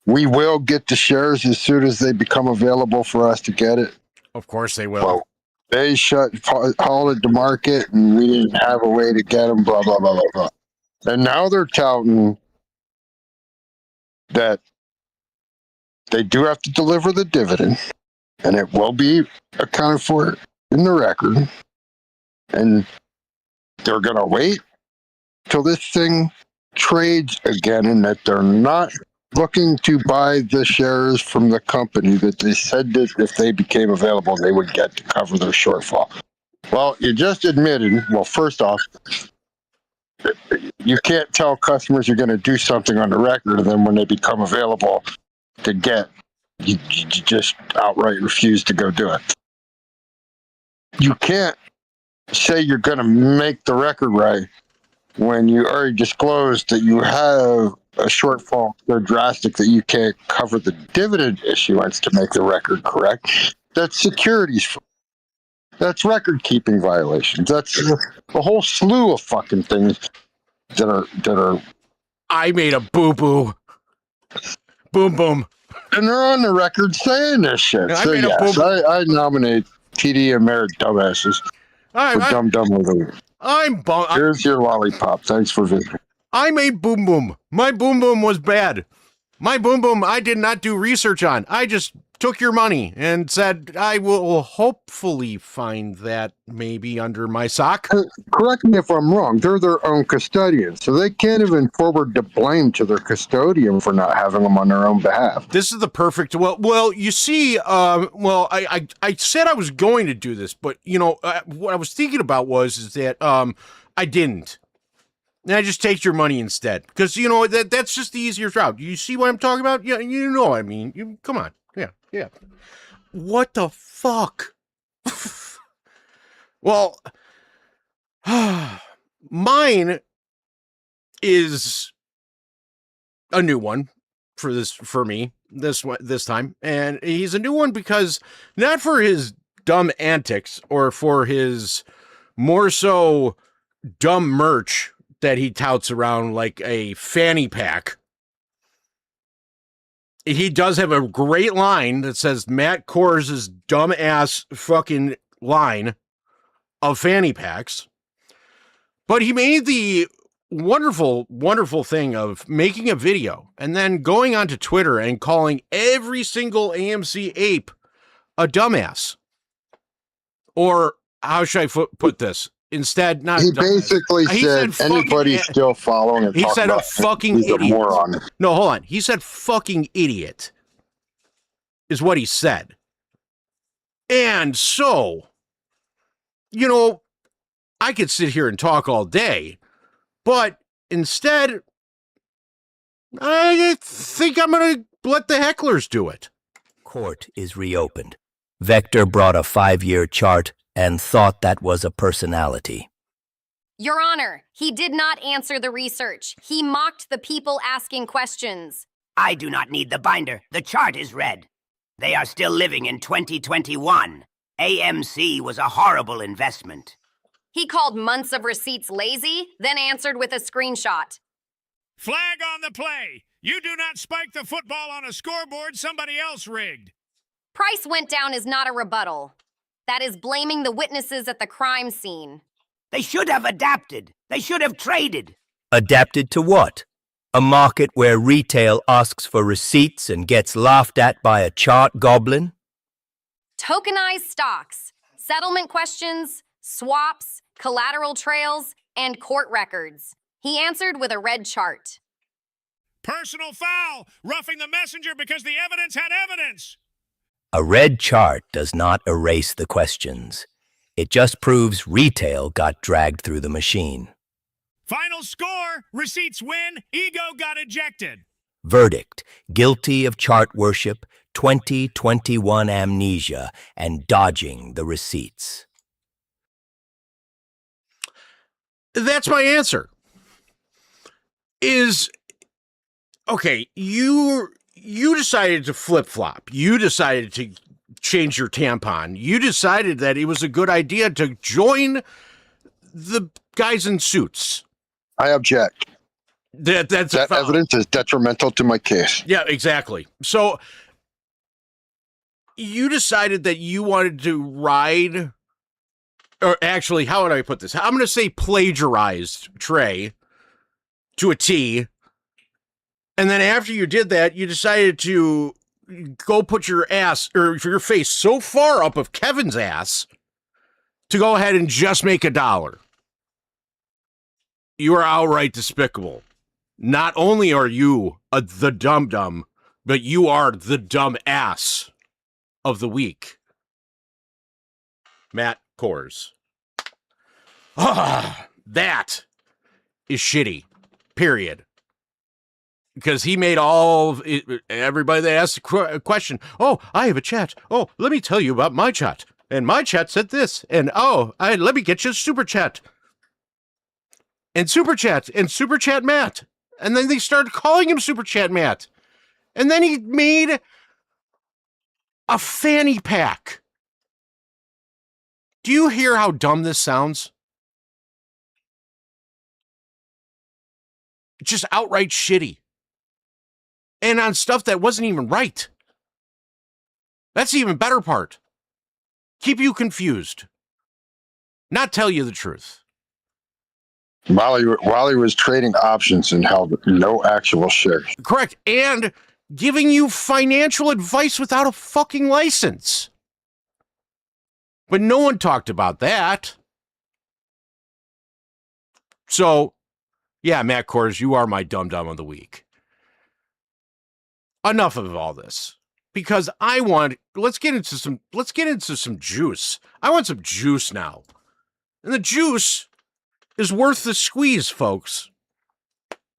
we will get the shares as soon as they become available for us to get it. Of course they will. Well, they halted the market, and we didn't have a way to get them, blah, blah, blah, blah, blah. And now they're touting that they do have to deliver the dividend, and it will be accounted for in the record. And they're going to wait till this thing trades again, and that they're not looking to buy the shares from the company that they said that if they became available, they would get to cover their shortfall. Well, you just admitted, well, first off, you can't tell customers you're going to do something on the record, and then when they become available to get, you just outright refuse to go do it. You can't say you're going to make the record right when you already disclosed that you have a shortfall so drastic that you can't cover the dividend issuance to make the record correct. That's securities fraud. That's record-keeping violations. That's a whole slew of fucking things that are. I made a boo-boo. Boom, boom. And they're on the record saying this shit. I So made a yes, boo-boo. I nominate TD and Merritt dumbasses for Dumb Dumb of the Week. Here's your lollipop. Thanks for visiting. I made boom boom. My boom boom was bad. My boom boom I did not do research on. I just took your money and said I will hopefully find that maybe under my sock. Correct me if I'm wrong. They're their own custodian, so they can't even forward the blame to their custodian for not having them on their own behalf. This is the perfect. Well, you see, I said I was going to do this, but you know, what I was thinking about is that I didn't. And I just take your money instead, because you know that's just the easier route. You see what I'm talking about? Yeah, you know what I mean. Come on, yeah. What the fuck? Well, mine is a new one for me this time, and he's a new one because not for his dumb antics or for his more so dumb merch that he touts around like a fanny pack. He does have a great line that says Matt Kors' dumb ass fucking line of fanny packs. But he made the wonderful, wonderful thing of making a video and then going onto Twitter and calling every single AMC ape a dumbass. Or how should I put this? Instead, not he basically said anybody still following and he said a fucking he's idiot. A moron. No, hold on. He said fucking idiot is what he said. And so, you know, I could sit here and talk all day, but instead, I think I'm going to let the hecklers do it. Court is reopened. Vector brought a 5-year chart and thought that was a personality. Your Honor, he did not answer the research. He mocked the people asking questions. I do not need the binder. The chart is read. They are still living in 2021. AMC was a horrible investment. He called months of receipts lazy, then answered with a screenshot. Flag on the play. You do not spike the football on a scoreboard somebody else rigged. Price went down is not a rebuttal. That is blaming the witnesses at the crime scene. They should have adapted. They should have traded. Adapted to what? A market where retail asks for receipts and gets laughed at by a chart goblin? Tokenized stocks, settlement questions, swaps, collateral trails, and court records. He answered with a red chart. Personal foul, roughing the messenger because the evidence had evidence. A red chart does not erase the questions. It just proves retail got dragged through the machine. Final score, receipts win, ego got ejected. Verdict, guilty of chart worship, 2021 amnesia, and dodging the receipts. That's my answer. Okay, you decided to flip-flop. You decided to change your tampon. You decided that it was a good idea to join the guys in suits. I object. That evidence is detrimental to my case. Yeah, exactly. So you decided that you wanted to ride, or actually, how would I put this? I'm going to say plagiarized Trey to a T. And then after you did that, you decided to go put your ass or your face so far up of Kevin's ass to go ahead and just make $1. You are outright despicable. Not only are you the dum-dum, but you are the dumb ass of the week. Matt Kors. That is shitty, period. Because he made all of it, everybody that asked a question, oh, I have a chat. Oh, let me tell you about my chat. And my chat said this. And let me get you a super chat. And super chat Matt. And then they started calling him Super Chat Matt. And then he made a fanny pack. Do you hear how dumb this sounds? Just outright shitty. And on stuff that wasn't even right. That's the even better part. Keep you confused. Not tell you the truth. While he was trading options and held no actual shares. Correct. And giving you financial advice without a fucking license. But no one talked about that. So, yeah, Matt Kors, you are my dum-dum of the week. Enough of all this. Because let's get into some juice. I want some juice now. And the juice is worth the squeeze, folks.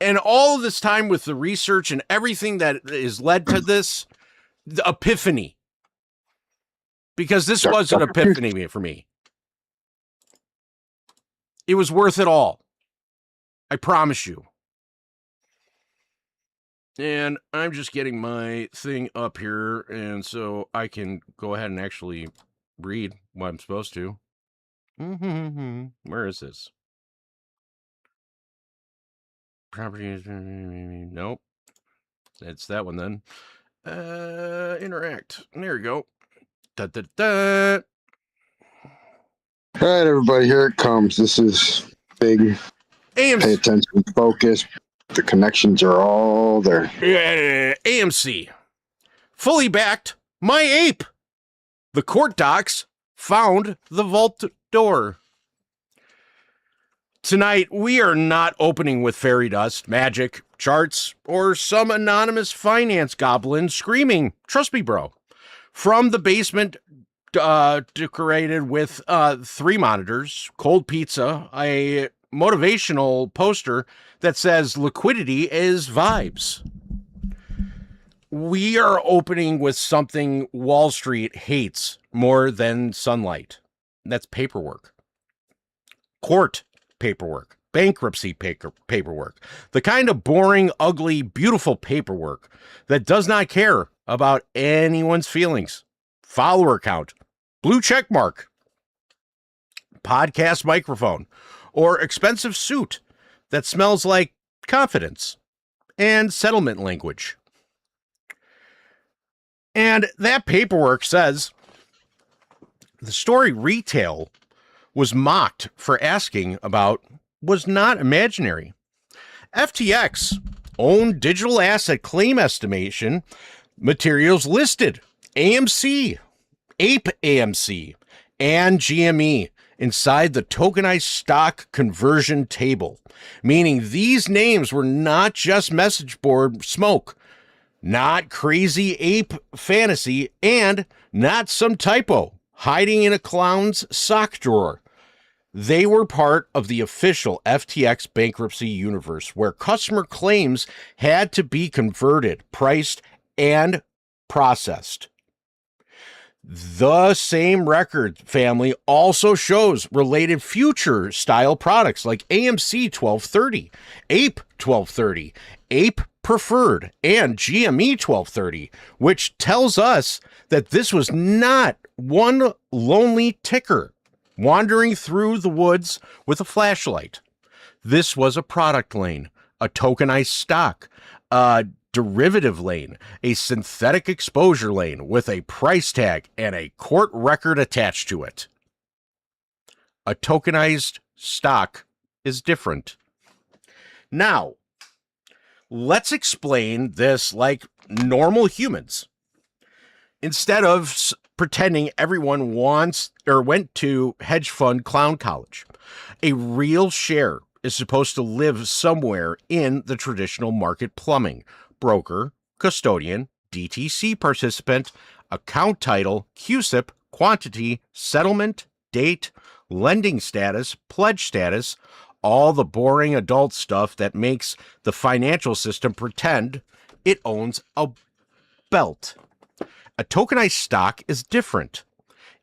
And all of this time with the research and everything that is led to this, the epiphany. Because this was an epiphany for me. It was worth it all. I promise you. And I'm just getting my thing up here, and so I can go ahead and actually read what I'm supposed to. Where is this? Properties. Nope. It's that one then. Interact. There we go. Da, da, da. All right, everybody, here it comes. This is big. AMC. Pay attention, focus. The connections are all there. AMC. Fully backed my ape. The court docs found the vault door. Tonight, we are not opening with fairy dust, magic, charts, or some anonymous finance goblin screaming, "Trust me, bro." From the basement, decorated with 3 monitors, cold pizza, a motivational poster that says liquidity is vibes. We are opening with something Wall Street hates more than sunlight. That's paperwork. Court paperwork. Bankruptcy paperwork. The kind of boring, ugly, beautiful paperwork that does not care about anyone's feelings. Follower count. Blue check mark. Podcast microphone. Or expensive suit that smells like confidence and settlement language. And that paperwork says the story retail was mocked for asking about was not imaginary. FTX owned digital asset claim estimation materials listed AMC, Ape AMC, and GME inside the tokenized stock conversion table, meaning these names were not just message board smoke, not crazy ape fantasy, and not some typo hiding in a clown's sock drawer. They were part of the official FTX bankruptcy universe where customer claims had to be converted, priced, and processed. The same record family also shows related future style products like AMC 1230, Ape 1230, Ape Preferred, and GME 1230, which tells us that this was not one lonely ticker wandering through the woods with a flashlight. This was a product lane, a tokenized stock, a derivative lane, a synthetic exposure lane with a price tag and a court record attached to it. A tokenized stock is different. Now, let's explain this like normal humans. Instead of pretending everyone wants or went to hedge fund clown college, a real share is supposed to live somewhere in the traditional market plumbing. Broker, custodian, DTC participant, account title, CUSIP, quantity, settlement, date, lending status, pledge status, all the boring adult stuff that makes the financial system pretend it owns a belt. A tokenized stock is different.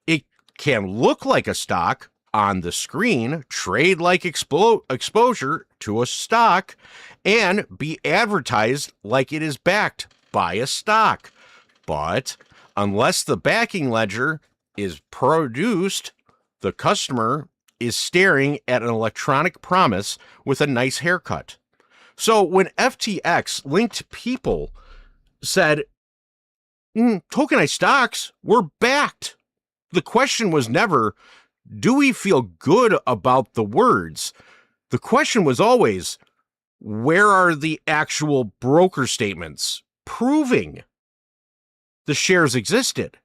It can look like a stock on the screen, trade like exposure to a stock, and be advertised like it is backed by a stock. But unless the backing ledger is produced, the customer is staring at an electronic promise with a nice haircut. So when FTX linked people said, tokenized stocks were backed, the question was never, do we feel good about the words? The question was always, where are the actual broker statements proving the shares existed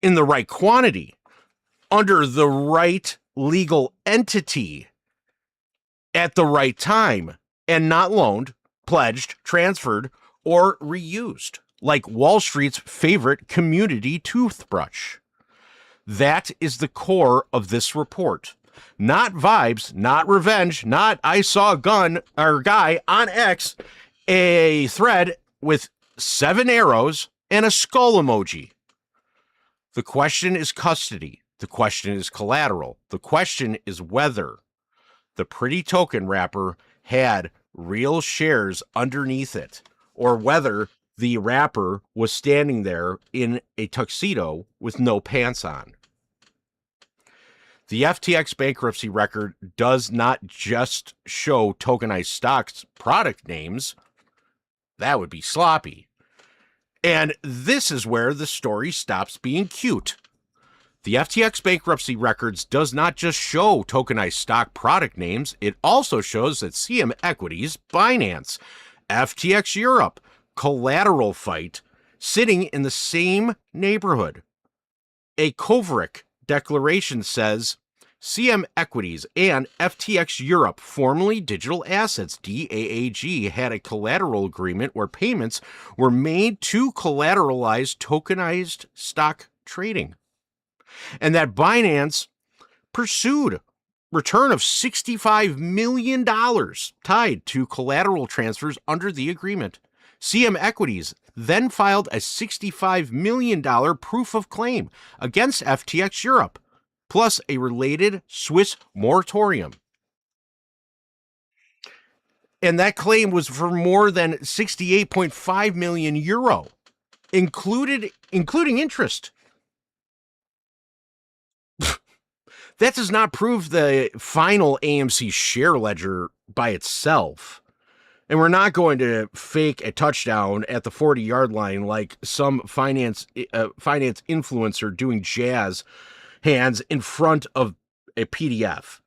in the right quantity, under the right legal entity, at the right time, and not loaned, pledged, transferred, or reused, like Wall Street's favorite community toothbrush? That is the core of this report. Not vibes, not revenge, not I saw a gun or guy on X, a thread with 7 arrows and a skull emoji. The question is custody. The question is collateral. The question is whether the pretty token wrapper had real shares underneath it, or whether the wrapper was standing there in a tuxedo with no pants on. The FTX bankruptcy record does not just show tokenized stocks product names. That would be sloppy. And this is where the story stops being cute. The FTX bankruptcy records does not just show tokenized stock product names, it also shows that CM Equities, Binance, FTX Europe, Collateral Fight, sitting in the same neighborhood. A Kovaric declaration says CM Equities and FTX Europe, formerly Digital Assets, DAAG, had a collateral agreement where payments were made to collateralize tokenized stock trading, and that Binance pursued return of $65 million tied to collateral transfers under the agreement. CM Equities then filed a $65 million proof of claim against FTX Europe, plus a related Swiss moratorium. And that claim was for more than 68.5 million euro, including interest. That does not prove the final AMC share ledger by itself. And we're not going to fake a touchdown at the 40-yard line like some finance influencer doing jazz hands in front of a PDF.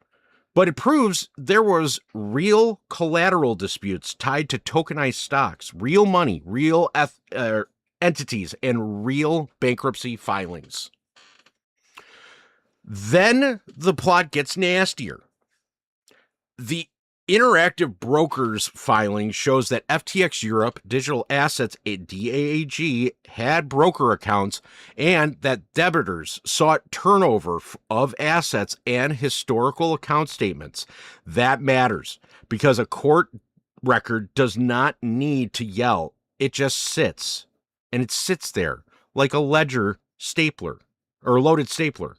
But it proves there was real collateral disputes tied to tokenized stocks, real money, real entities, and real bankruptcy filings. Then the plot gets nastier. The Interactive Brokers filing shows that FTX Europe, Digital Assets, DAAG, had broker accounts and that debitors sought turnover of assets and historical account statements. That matters because a court record does not need to yell. It just sits, and it sits there like a ledger stapler or loaded stapler.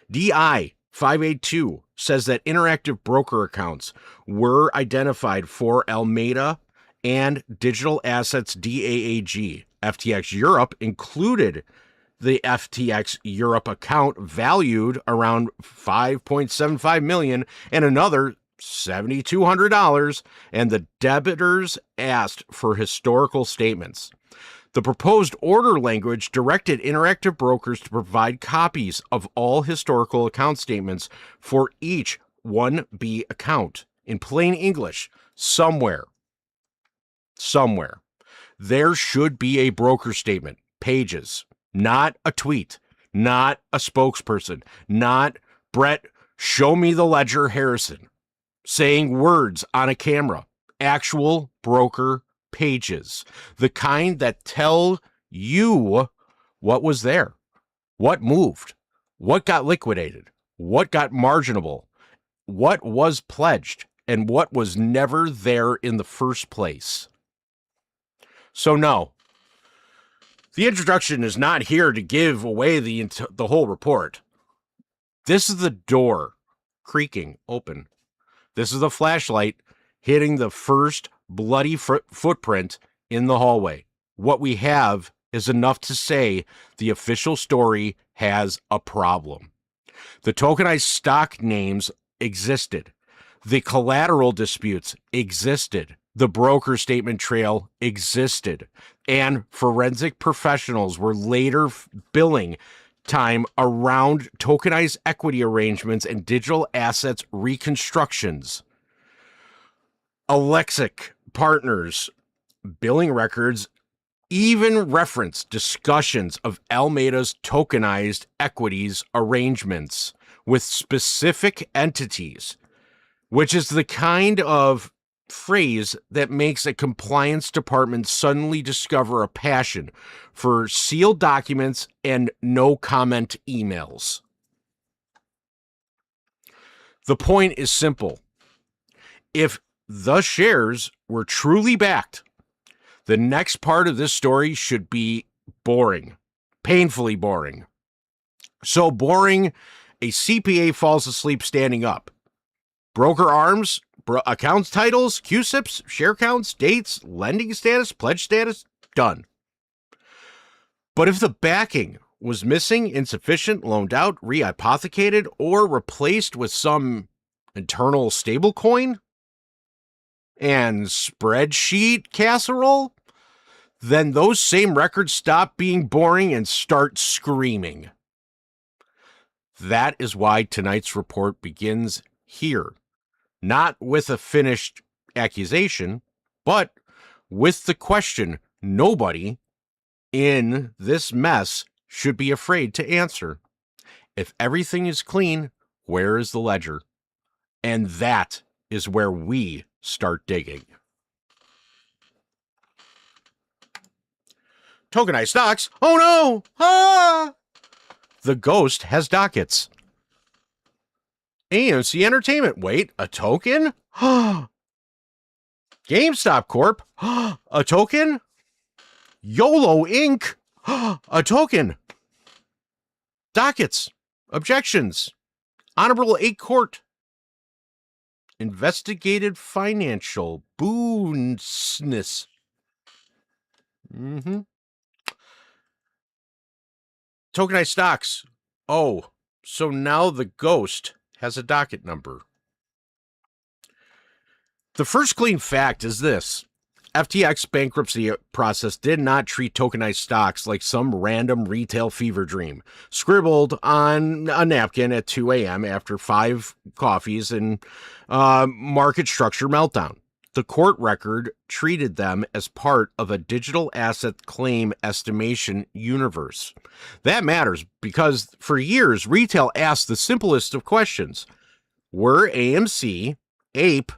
DI 582 says that Interactive Broker accounts were identified for Alameda and Digital Assets DAAG. FTX Europe included the FTX Europe account valued around $5.75 million and another $7,200, and the debitors asked for historical statements. The proposed order language directed Interactive Brokers to provide copies of all historical account statements for each 1B account. In plain English, somewhere, there should be a broker statement, pages, not a tweet, not a spokesperson, not Brett, show me the ledger Harrison, saying words on a camera, actual broker pages, the kind that tell you what was there, what moved, what got liquidated, what got marginable, what was pledged, and what was never there in the first place. So no, the introduction is not here to give away the whole report. This is the door creaking open. This is the flashlight hitting the first bloody footprint in the hallway. What we have is enough to say the official story has a problem. The tokenized stock names existed. The collateral disputes existed. The broker statement trail existed. And forensic professionals were later billing time around tokenized equity arrangements and digital assets reconstructions. Alexic Partners billing records even reference discussions of Almeida's tokenized equities arrangements with specific entities, which is the kind of phrase that makes a compliance department suddenly discover a passion for sealed documents and no comment emails. The point is simple. If the shares were truly backed, the next part of this story should be boring, painfully boring. So boring, a CPA falls asleep standing up. Broker arms, accounts titles, QSIPs, share counts, dates, lending status, pledge status, done. But if the backing was missing, insufficient, loaned out, rehypothecated, or replaced with some internal stablecoin and spreadsheet casserole, then those same records stop being boring and start screaming. That is why tonight's report begins here. Not with a finished accusation, but with the question nobody in this mess should be afraid to answer. If everything is clean, where is the ledger? And that is where we start digging. Tokenized stocks? Oh no! Ah! The ghost has dockets. AMC Entertainment. Wait, a token? GameStop Corp. A token? YOLO Inc. A token. Dockets. Objections. Honorable 8 Court. Investigated financial boonsness. Tokenized stocks. Oh, so now the ghost has a docket number. The first clean fact is this. FTX bankruptcy process did not treat tokenized stocks like some random retail fever dream, scribbled on a napkin at 2 a.m. after 5 coffees and market structure meltdown. The court record treated them as part of a digital asset claim estimation universe. That matters because for years, retail asked the simplest of questions. Were AMC, APE,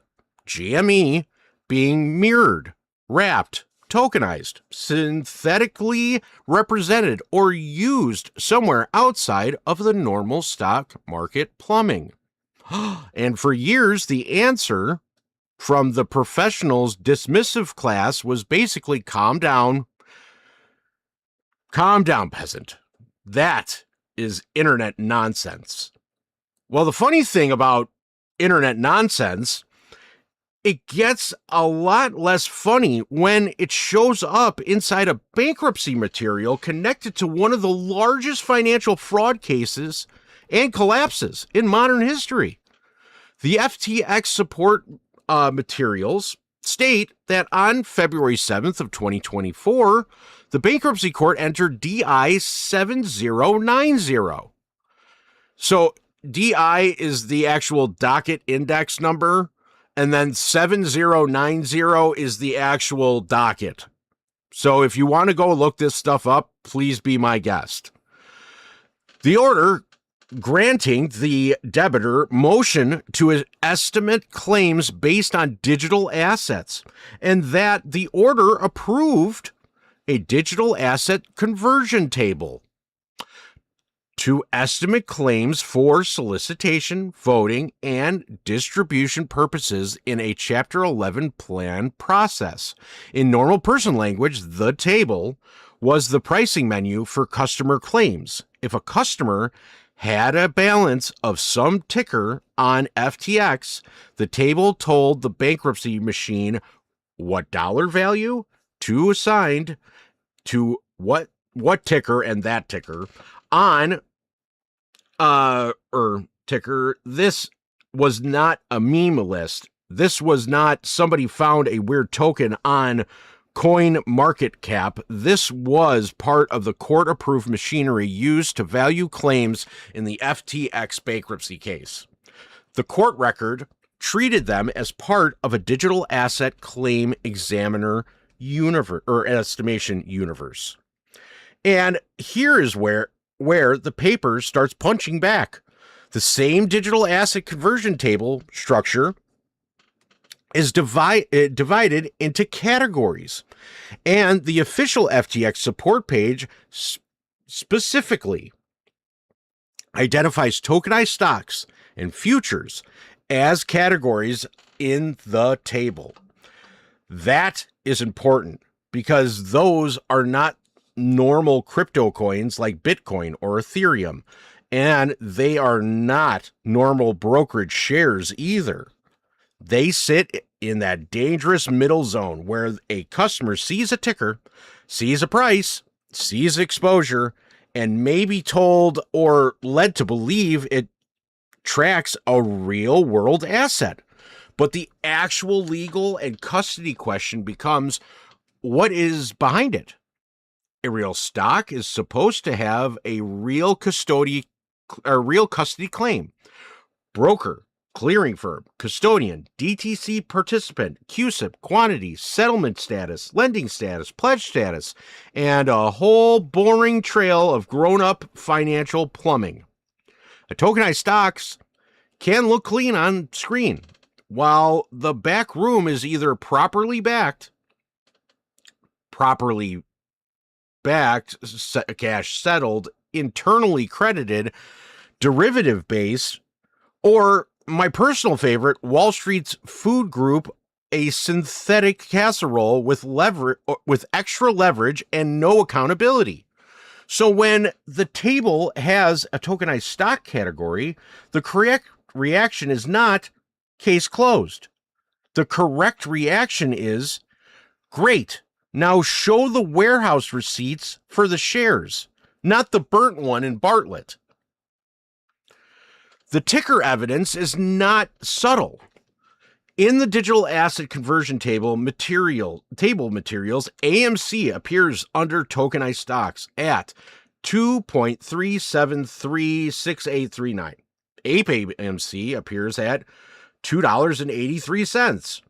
GME being mirrored, wrapped, tokenized, synthetically represented, or used somewhere outside of the normal stock market plumbing? And for years, the answer from the professionals' dismissive class was basically calm down, peasant. That is internet nonsense. Well, the funny thing about internet nonsense, it gets a lot less funny when it shows up inside a bankruptcy material connected to one of the largest financial fraud cases and collapses in modern history. The FTX support materials state that on February 7th of 2024, the bankruptcy court entered DI 7090. So DI is the actual docket index number, and then 7090 is the actual docket. So if you want to go look this stuff up, please be my guest. The order granting the debtor motion to estimate claims based on digital assets, and that the order approved a digital asset conversion table. to estimate claims for solicitation, voting, and distribution purposes in a Chapter 11 plan process. In normal person language, the table was the pricing menu for customer claims. If a customer had a balance of some ticker on FTX, the table told the bankruptcy machine what dollar value to assign to what ticker and that ticker on ticker. This was not a meme list. This was not somebody found a weird token on Coin Market Cap. This was part of the court-approved machinery used to value claims in the FTX bankruptcy case. The court record treated them as part of a digital asset claim examiner universe or estimation universe. And here is where the paper starts punching back. The same digital asset conversion table structure is divided into categories. And the official FTX support page specifically identifies tokenized stocks and futures as categories in the table. That is important because those are not normal crypto coins like Bitcoin or Ethereum, and they are not normal brokerage shares either. They sit in that dangerous middle zone where a customer sees a ticker, sees a price, sees exposure, and may be told or led to believe it tracks a real world asset. But the actual legal and custody question becomes, what is behind it? A real stock is supposed to have a real custody claim. Broker, clearing firm, custodian, DTC participant, CUSIP, quantity, settlement status, lending status, pledge status, and a whole boring trail of grown-up financial plumbing. A tokenized stocks can look clean on screen, while the back room is either properly backed, cash settled, internally credited, derivative-based, or my personal favorite, Wall Street's Food Group, a synthetic casserole with extra leverage and no accountability. So when the table has a tokenized stock category, the correct reaction is not case closed. The correct reaction is, great, now show the warehouse receipts for the shares, not the burnt one in Bartlett. The ticker evidence is not subtle. In the digital asset conversion table materials, AMC appears under tokenized stocks at 2.3736839. Ape AMC appears at $2.83.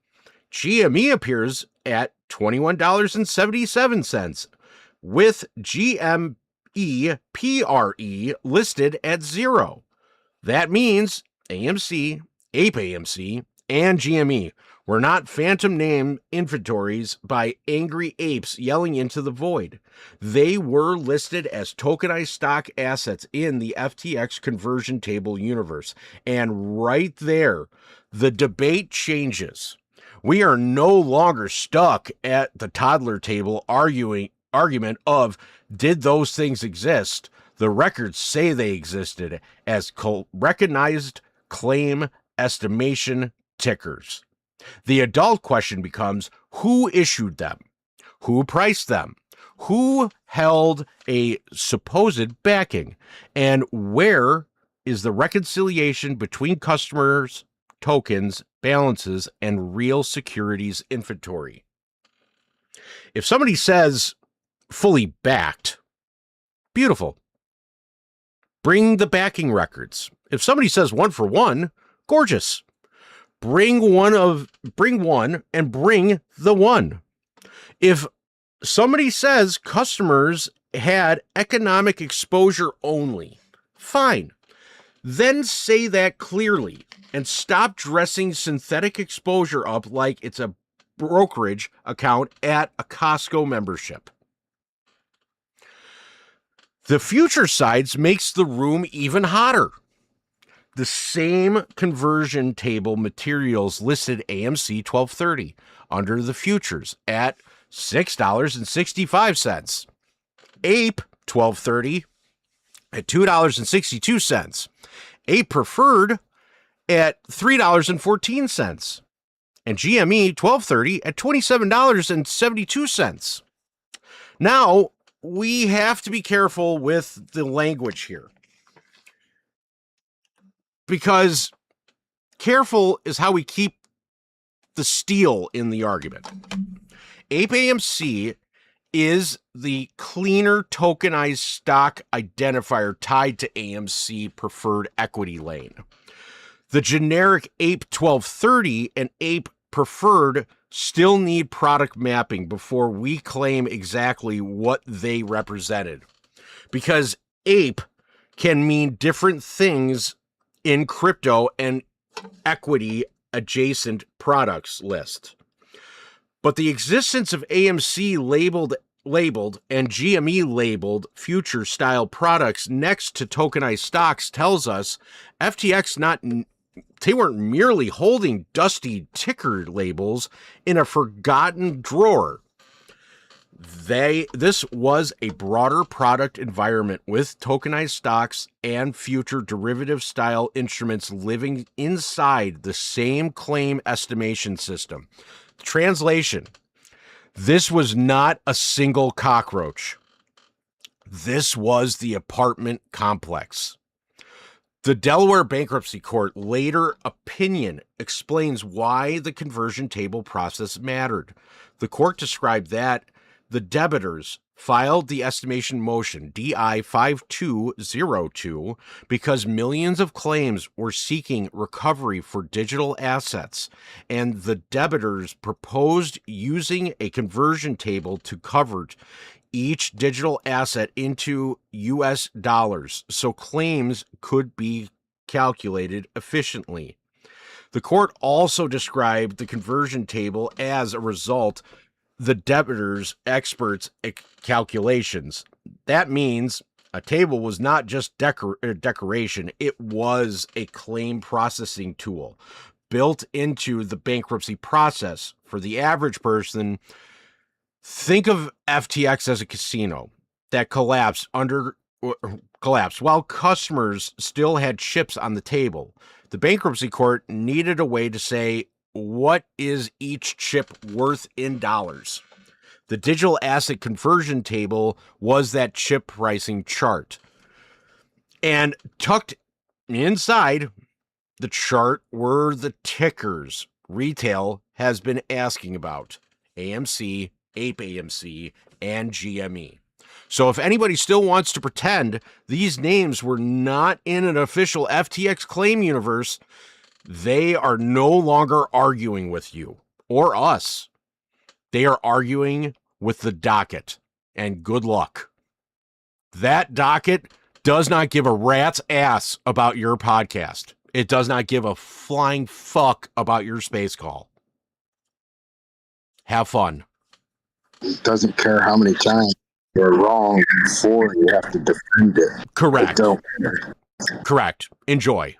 GME appears at $21.77, with GME PRE listed at 0. That means AMC, Ape AMC, and GME were not phantom name inventories by angry apes yelling into the void. They were listed as tokenized stock assets in the FTX conversion table universe. And right there, the debate changes. We are no longer stuck at the toddler table argument of, did those things exist? The records say they existed as recognized claim estimation tickers. The adult question becomes, who issued them? Who priced them? Who held a supposed backing? And where is the reconciliation between customers, tokens, balances, and real securities inventory? If somebody says fully backed, beautiful. Bring the backing records. If somebody says 1 for 1, gorgeous. Bring one and bring the one. If somebody says customers had economic exposure only, fine. Then say that clearly and stop dressing synthetic exposure up like it's a brokerage account at a Costco membership. The future sides makes the room even hotter. The same conversion table materials listed AMC 1230 under the futures at $6.65. APE 1230 at $2.62. APE preferred at $3.14. And GME 1230 at $27.72. Now, we have to be careful with the language here, because careful is how we keep the steel in the argument. APE AMC is the cleaner tokenized stock identifier tied to AMC preferred equity lane. The generic APE 1230 and APE preferred still need product mapping before we claim exactly what they represented, because APE can mean different things in crypto and equity adjacent products list. But the existence of AMC labeled and GME labeled future style products next to tokenized stocks tells us FTX they weren't merely holding dusty ticker labels in a forgotten drawer. This was a broader product environment with tokenized stocks and future derivative style instruments living inside the same claim estimation system. Translation: this was not a single cockroach. This was the apartment complex. The Delaware Bankruptcy Court later opinion explains why the conversion table process mattered. The court described that the debitors filed the estimation motion DI 5202 because millions of claims were seeking recovery for digital assets, and the debitors proposed using a conversion table to convert each digital asset into US dollars so claims could be calculated efficiently. The court also described the conversion table as a result the debtors' experts' calculations. That means a table was not just decoration, it was a claim processing tool built into the bankruptcy process. For the average person, think of FTX as a casino that collapsed while customers still had chips on the table. The bankruptcy court needed a way to say, what is each chip worth in dollars? The digital asset conversion table was that chip pricing chart. And tucked inside the chart were the tickers retail has been asking about: AMC, APE AMC, and GME. So if anybody still wants to pretend these names were not in an official FTX claim universe, they are no longer arguing with you or us. They are arguing with the docket, and good luck. That docket does not give a rat's ass about your podcast. It does not give a flying fuck about your space call. Have fun. It doesn't care how many times you're wrong before you have to defend it. Correct. It don't care. Correct. Enjoy.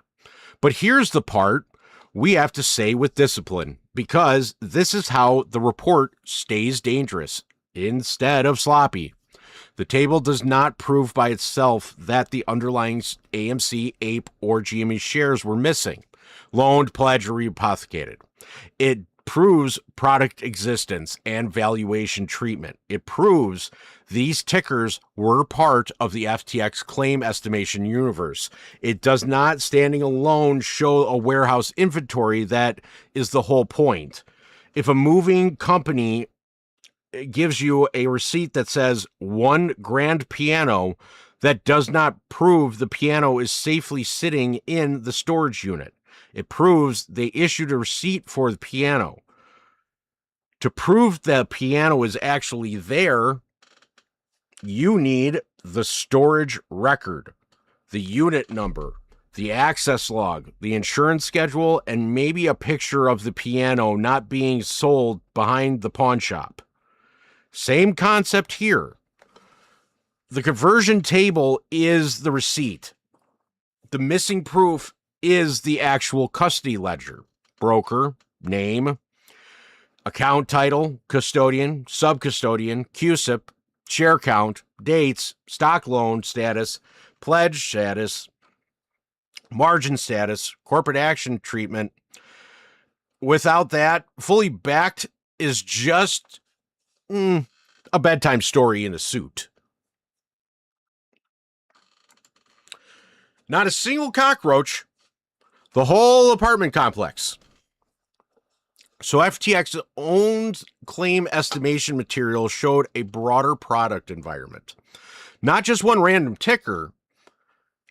But here's the part we have to say with discipline, because this is how the report stays dangerous instead of sloppy. The table does not prove by itself that the underlying AMC, APE, or GME shares were missing, loaned, pledged, or rehypothecated. It proves product existence and valuation treatment. It proves these tickers were part of the FTX claim estimation universe. It does not, standing alone, show a warehouse inventory. That is the whole point. If a moving company gives you a receipt that says one grand piano, that does not prove the piano is safely sitting in the storage unit. It proves they issued a receipt for the piano. To prove the piano is actually there, you need the storage record, the unit number, the access log, the insurance schedule, and maybe a picture of the piano not being sold behind the pawn shop. Same concept here. The conversion table is the receipt. The missing proof is the actual custody ledger. Broker, name, account title, custodian, sub-custodian, CUSIP, share count, dates, stock loan status, pledge status, margin status, corporate action treatment. Without that, fully backed is just a bedtime story in a suit. Not a single cockroach, the whole apartment complex. So FTX's own claim estimation material showed a broader product environment. Not just one random ticker.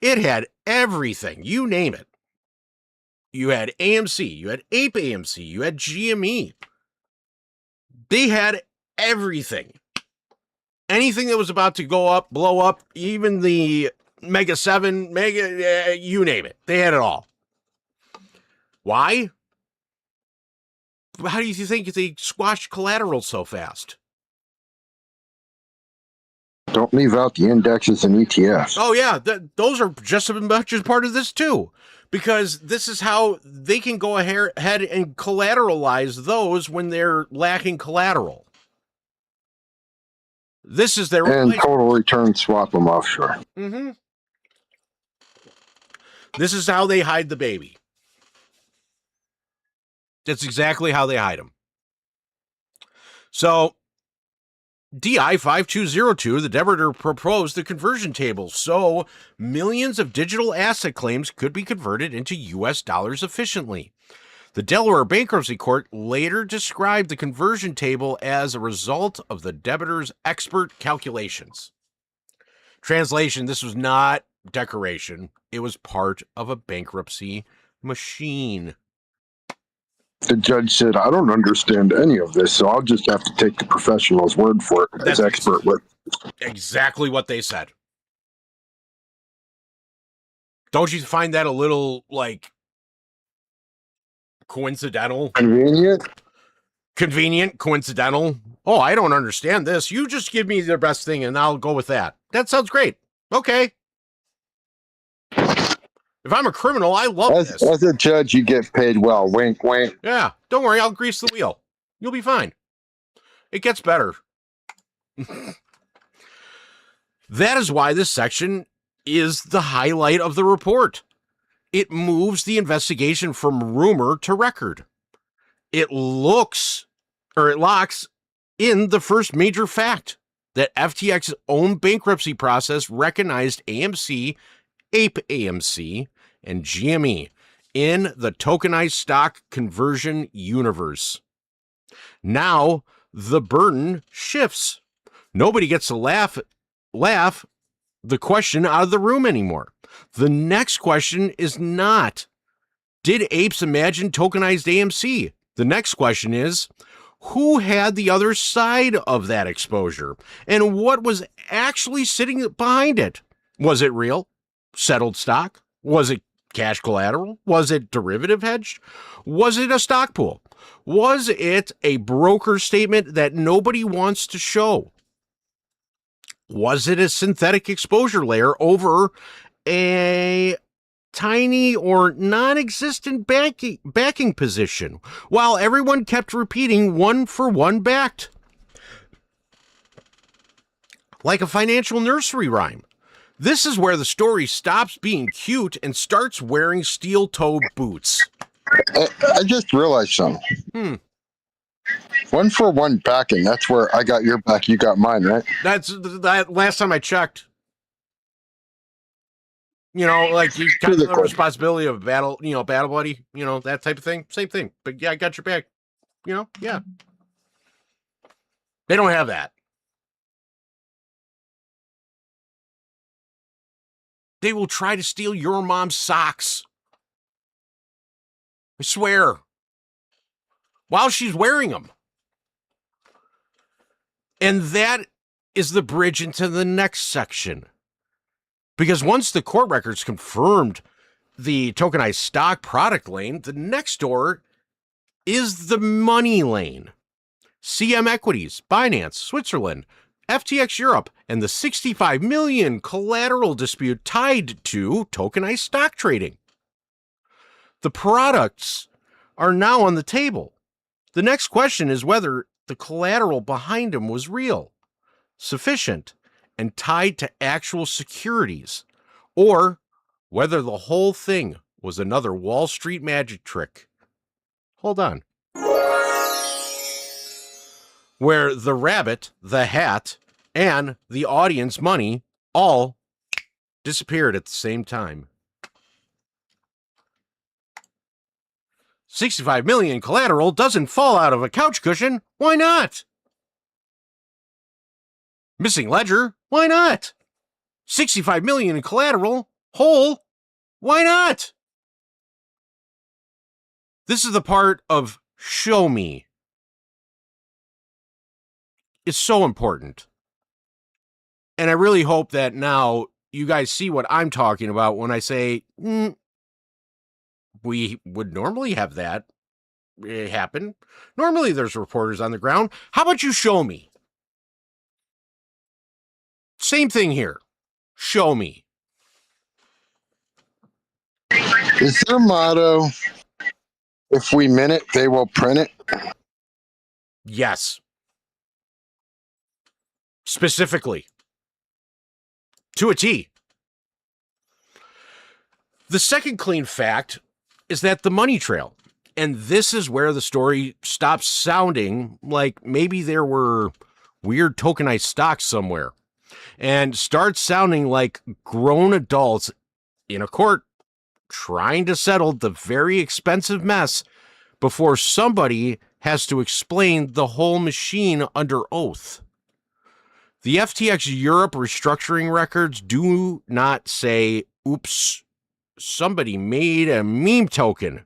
It had everything. You name it. You had AMC. You had Ape AMC. You had GME. They had everything. Anything that was about to go up, blow up, even the Mega 7, you name it. They had it all. Why? How do you think they squashed collateral so fast? Don't leave out the indexes and ETFs. Oh, yeah. Those are just as much as part of this, too. Because this is how they can go ahead and collateralize those when they're lacking collateral. This is their and total return swap them offshore. Mm-hmm. This is how they hide the baby. That's exactly how they hide them. So, DI 5202, the debtor proposed the conversion table so millions of digital asset claims could be converted into U.S. dollars efficiently. The Delaware Bankruptcy Court later described the conversion table as a result of the debtor's expert calculations. Translation, this was not decoration. It was part of a bankruptcy machine. The judge said, I don't understand any of this, so I'll just have to take the professional's word for it as expert with. Exactly what they said. Don't you find that a little, like, coincidental? Convenient, coincidental. Oh, I don't understand this. You just give me the best thing and I'll go with that. That sounds great. Okay. If I'm a criminal, I love this. As a judge, you get paid well. Wink, wink. Yeah, don't worry. I'll grease the wheel. You'll be fine. It gets better. That is why this section is the highlight of the report. It moves the investigation from rumor to record. It locks in the first major fact that FTX's own bankruptcy process recognized AMC, Ape AMC, and GME in the tokenized stock conversion universe. Now, the burden shifts. Nobody gets to laugh the question out of the room anymore. The next question is not, did apes imagine tokenized AMC? The next question is, who had the other side of that exposure? And what was actually sitting behind it? Was it real? Settled stock? Was it cash collateral? Was it derivative hedged? Was it a stock pool? Was it a broker statement that nobody wants to show? Was it a synthetic exposure layer over a tiny or non-existent backing position, while everyone kept repeating one for one backed? Like a financial nursery rhyme. This is where the story stops being cute and starts wearing steel-toed boots. I just realized something. One for one backing. That's where I got your back, you got mine, right? That's that last time I checked. You know, like you got the responsibility of battle buddy, that type of thing. Same thing. But yeah, I got your back. Yeah. They don't have that. They will try to steal your mom's socks. I swear. While she's wearing them. And that is the bridge into the next section. Because once the court records confirmed the tokenized stock product lane, the next door is the money lane. CM Equities, Binance, Switzerland, FTX Europe and the 65 million collateral dispute tied to tokenized stock trading. The products are now on the table. The next question is whether the collateral behind them was real, sufficient, and tied to actual securities, or whether the whole thing was another Wall Street magic trick. Hold on. Where the rabbit, the hat, and the audience money all disappeared at the same time. 65 million collateral doesn't fall out of a couch cushion. Why not? Missing ledger. Why not? 65 million in collateral whole. Why not? This is the part of show me. It's so important. And I really hope that now you guys see what I'm talking about when I say, we would normally have that happen. Normally there's reporters on the ground. How about you show me? Same thing here. Show me. Is their motto, if we mint it, they will print it? Yes. Specifically. To a T. The second clean fact is that the money trail, and this is where the story stops sounding like maybe there were weird tokenized stocks somewhere, and starts sounding like grown adults in a court trying to settle the very expensive mess before somebody has to explain the whole machine under oath. The FTX Europe restructuring records do not say, oops, somebody made a meme token.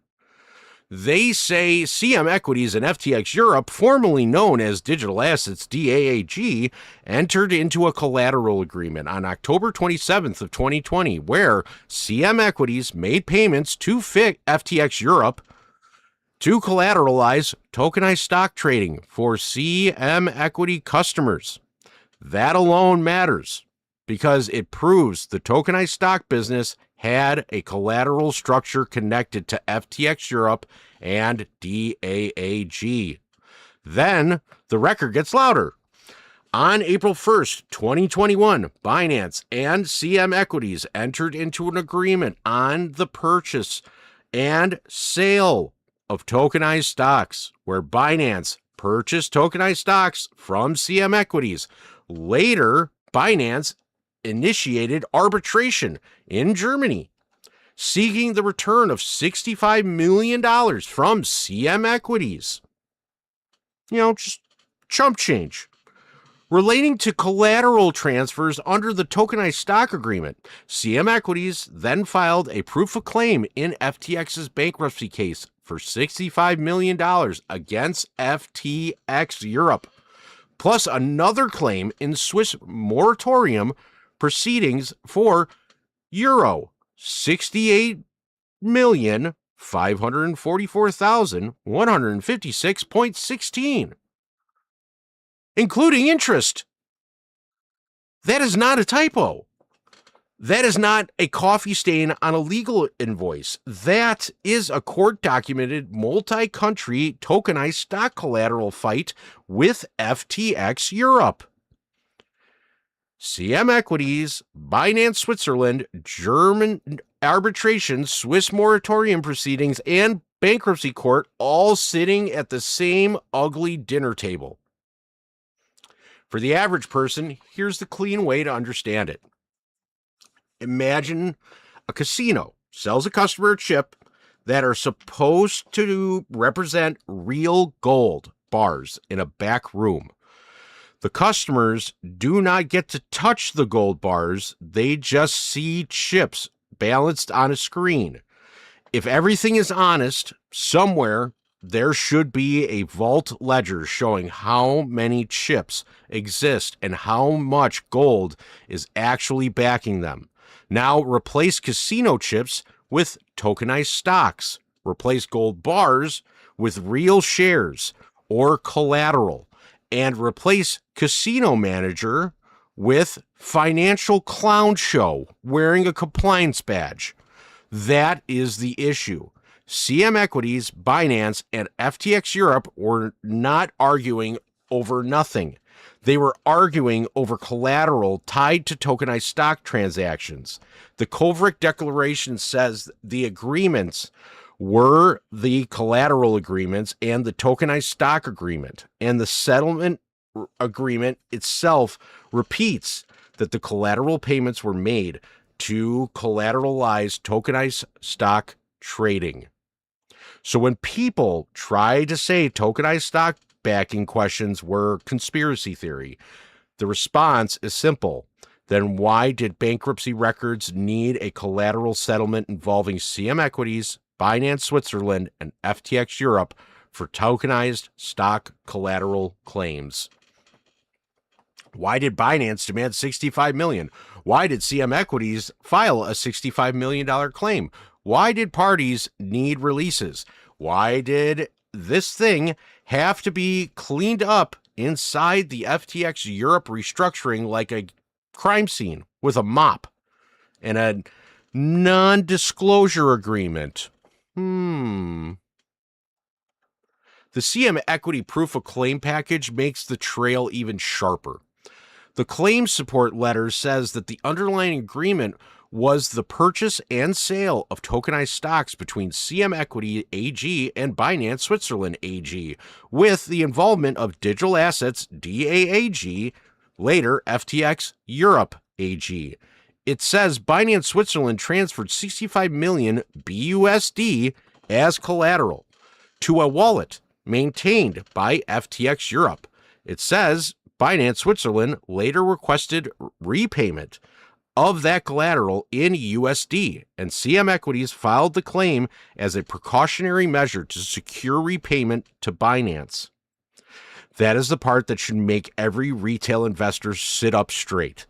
They say CM Equities and FTX Europe, formerly known as Digital Assets DAAG, entered into a collateral agreement on October 27th of 2020, where CM Equities made payments to FTX Europe to collateralize tokenized stock trading for CM Equity customers. That alone matters because it proves the tokenized stock business had a collateral structure connected to FTX Europe and DAAG. Then the record gets louder. On April 1st, 2021, Binance and CM Equities entered into an agreement on the purchase and sale of tokenized stocks, where Binance purchased tokenized stocks from CM Equities. Later, Binance initiated arbitration in Germany, seeking the return of $65 million from CM Equities. Just chump change. Relating to collateral transfers under the tokenized stock agreement, CM Equities then filed a proof of claim in FTX's bankruptcy case for $65 million against FTX Europe, plus another claim in Swiss moratorium proceedings for euro 68,544,156.16, including interest. That is not a typo. That is not a coffee stain on a legal invoice. That is a court-documented multi-country tokenized stock collateral fight with FTX Europe. CM Equities, Binance Switzerland, German arbitration, Swiss moratorium proceedings, and bankruptcy court all sitting at the same ugly dinner table. For the average person, here's the clean way to understand it. Imagine a casino sells a customer a chip that are supposed to represent real gold bars in a back room. The customers do not get to touch the gold bars. They just see chips balanced on a screen. If everything is honest, somewhere there should be a vault ledger showing how many chips exist and how much gold is actually backing them. Now replace casino chips with tokenized stocks. Replace gold bars with real shares or collateral. and replace casino manager with financial clown show wearing a compliance badge. That is the issue. CM Equities, Binance, and FTX Europe were not arguing over nothing. They were arguing over collateral tied to tokenized stock transactions. The Kovrig Declaration says the agreements were the collateral agreements and the tokenized stock agreement, and the settlement agreement itself repeats that the collateral payments were made to collateralize tokenized stock trading. So when people try to say tokenized stock backing questions were conspiracy theory, the response is simple. Then why did bankruptcy records need a collateral settlement involving CM Equities, Binance Switzerland, and FTX Europe for tokenized stock collateral claims? Why did Binance demand $65 million? Why did CM Equities file a $65 million claim? Why did parties need releases? Why did this thing have to be cleaned up inside the FTX Europe restructuring like a crime scene with a mop and a non-disclosure agreement? The CM Equity proof of claim package makes the trail even sharper. The claim support letter says that the underlying agreement was the purchase and sale of tokenized stocks between CM Equity AG and Binance Switzerland AG, with the involvement of Digital Assets DAAG, later FTX Europe AG. It says Binance Switzerland transferred 65 million BUSD as collateral to a wallet maintained by FTX Europe. It says Binance Switzerland later requested repayment of that collateral in USD, and CM Equities filed the claim as a precautionary measure to secure repayment to Binance. That is the part that should make every retail investor sit up straight.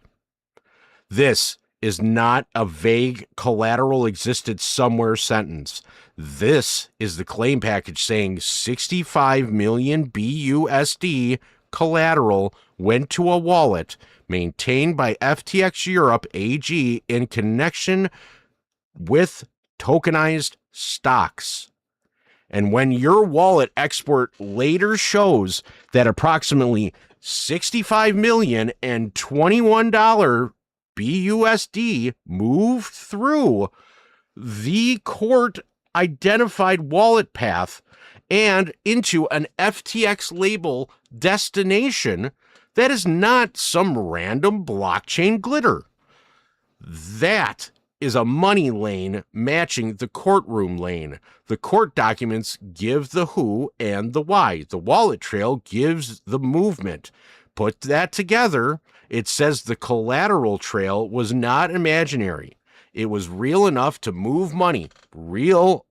This is not a vague collateral existed somewhere sentence. This is the claim package saying 65 million BUSD collateral went to a wallet maintained by FTX Europe AG in connection with tokenized stocks. And when your wallet export later shows that approximately $65 million and $21 BUSD moved through the court identified wallet path and into an FTX label destination, that is not some random blockchain glitter. That is a money lane matching the courtroom lane. The court documents give the who and the why. The wallet trail gives the movement. Put that together, it says the collateral trail was not imaginary. It was real enough to move money, real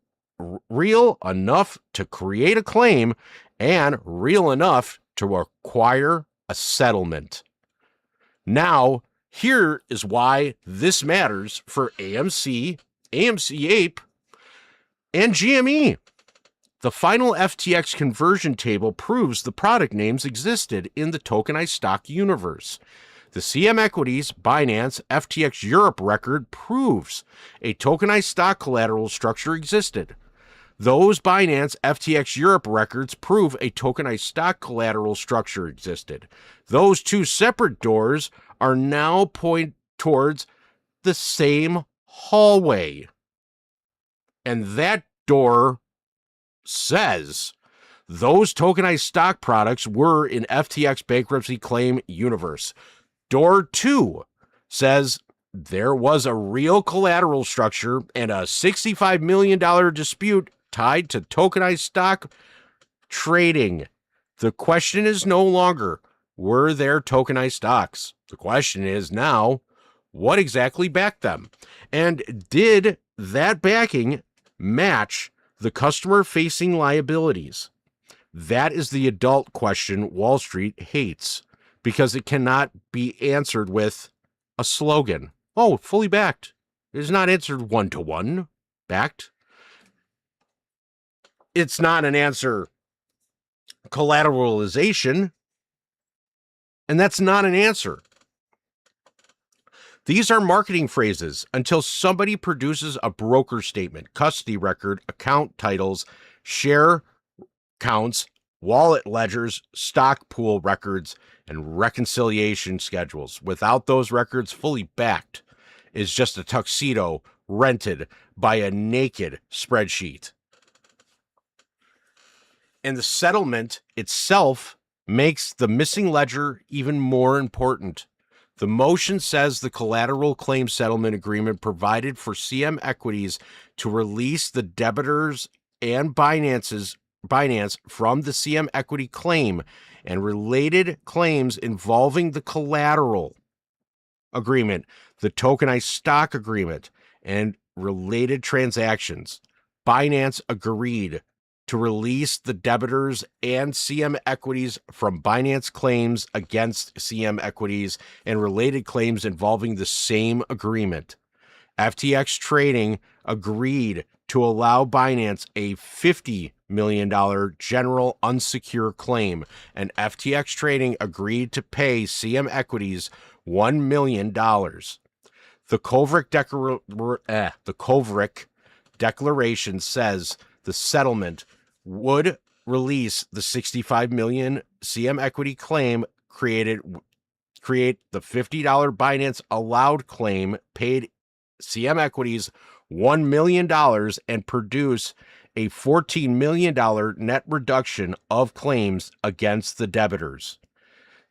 enough to create a claim, and real enough to acquire a settlement. Now, here is why this matters for AMC, AMC Ape, and GME. The final FTX conversion table proves the product names existed in the tokenized stock universe. The CM Equities, Binance, FTX Europe record proves a tokenized stock collateral structure existed. Those Binance FTX Europe records prove a tokenized stock collateral structure existed. Those two separate doors are now point towards the same hallway. And that door says those tokenized stock products were in FTX bankruptcy claim universe. Door 2 says there was a real collateral structure and a $65 million dispute tied to tokenized stock trading. The question is no longer, were there tokenized stocks? The question is now, what exactly backed them? And did that backing match the customer-facing liabilities? That is the adult question Wall Street hates, because it cannot be answered with a slogan. Oh, fully backed. It is not answered one-to-one backed. It's not an answer collateralization. And that's not an answer. These are marketing phrases until somebody produces a broker statement, custody record, account titles, share counts, wallet ledgers, stock pool records, and reconciliation schedules. Without those records fully backed is just a tuxedo rented by a naked spreadsheet. And the settlement itself makes the missing ledger even more important. The motion says the collateral claim settlement agreement provided for CM Equities to release the debtors and Binance from the CM Equity claim and related claims involving the collateral agreement, the tokenized stock agreement, and related transactions. Binance agreed to release the debtors and CM Equities from Binance claims against CM Equities and related claims involving the same agreement. FTX Trading agreed to allow Binance a $50 million general unsecured claim, and FTX Trading agreed to pay CM Equities $1 million. The Kovrig Declaration says the settlement would release the $65 million CM Equity claim, create the $50 Binance allowed claim, paid CM Equities $1 million, and produce a $14 million net reduction of claims against the debtors.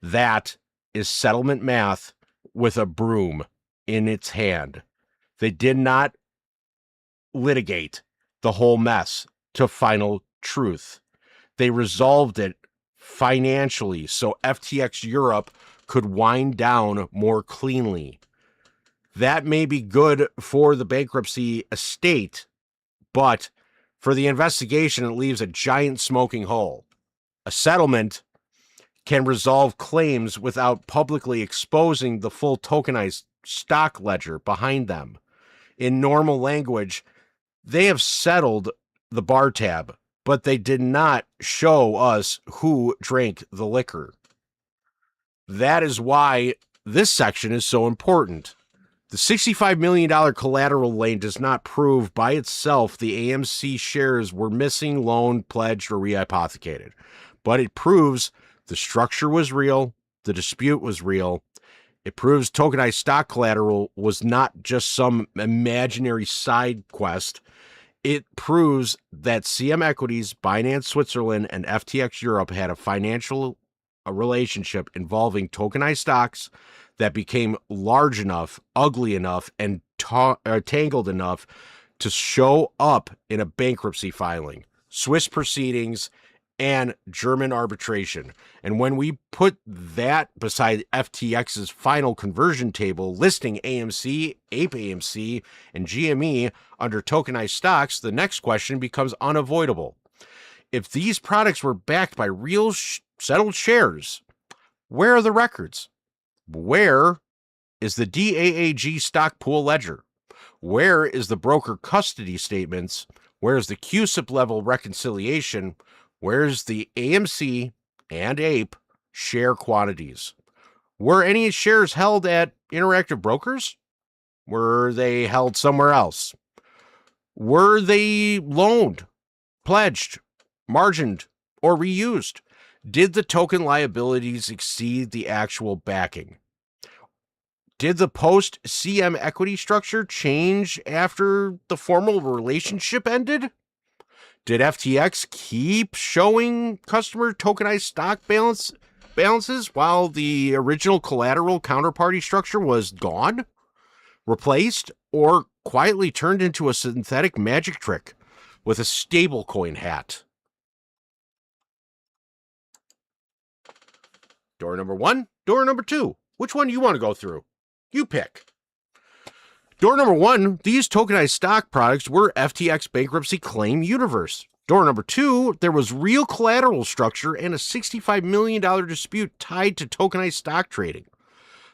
That is settlement math with a broom in its hand. They did not litigate the whole mess to final truth. They resolved it financially so FTX Europe could wind down more cleanly. That may be good for the bankruptcy estate, but for the investigation, it leaves a giant smoking hole. A settlement can resolve claims without publicly exposing the full tokenized stock ledger behind them. In normal language, they have settled the bar tab, but they did not show us who drank the liquor. That is why this section is so important. The $65 million collateral lane does not prove by itself the AMC shares were missing, loaned, pledged, or rehypothecated, but it proves the structure was real, the dispute was real. It proves tokenized stock collateral was not just some imaginary side quest. It proves that CM Equities, Binance Switzerland, and FTX Europe had a financial relationship involving tokenized stocks that became large enough, ugly enough, and tangled enough to show up in a bankruptcy filing, Swiss proceedings, and German arbitration. And when we put that beside FTX's final conversion table listing AMC, Ape AMC, and GME under tokenized stocks, the next question becomes unavoidable. If these products were backed by real settled shares, where are the records? Where is the DAAG stock pool ledger? Where is the broker custody statements? Where's the QSIP level reconciliation? Where's the AMC and Ape share quantities? Were any shares held at Interactive Brokers? Were they held somewhere else? Were they loaned, pledged, margined, or reused? Did the token liabilities exceed the actual backing? Did the post-CM equity structure change after the formal relationship ended? Did FTX keep showing customer tokenized stock balances while the original collateral counterparty structure was gone, replaced, or quietly turned into a synthetic magic trick with a stablecoin hat? Door number 1, door number 2. Which one do you want to go through? You pick. Door number 1, these tokenized stock products were FTX bankruptcy claim universe. Door number 2, there was real collateral structure and a $65 million dispute tied to tokenized stock trading.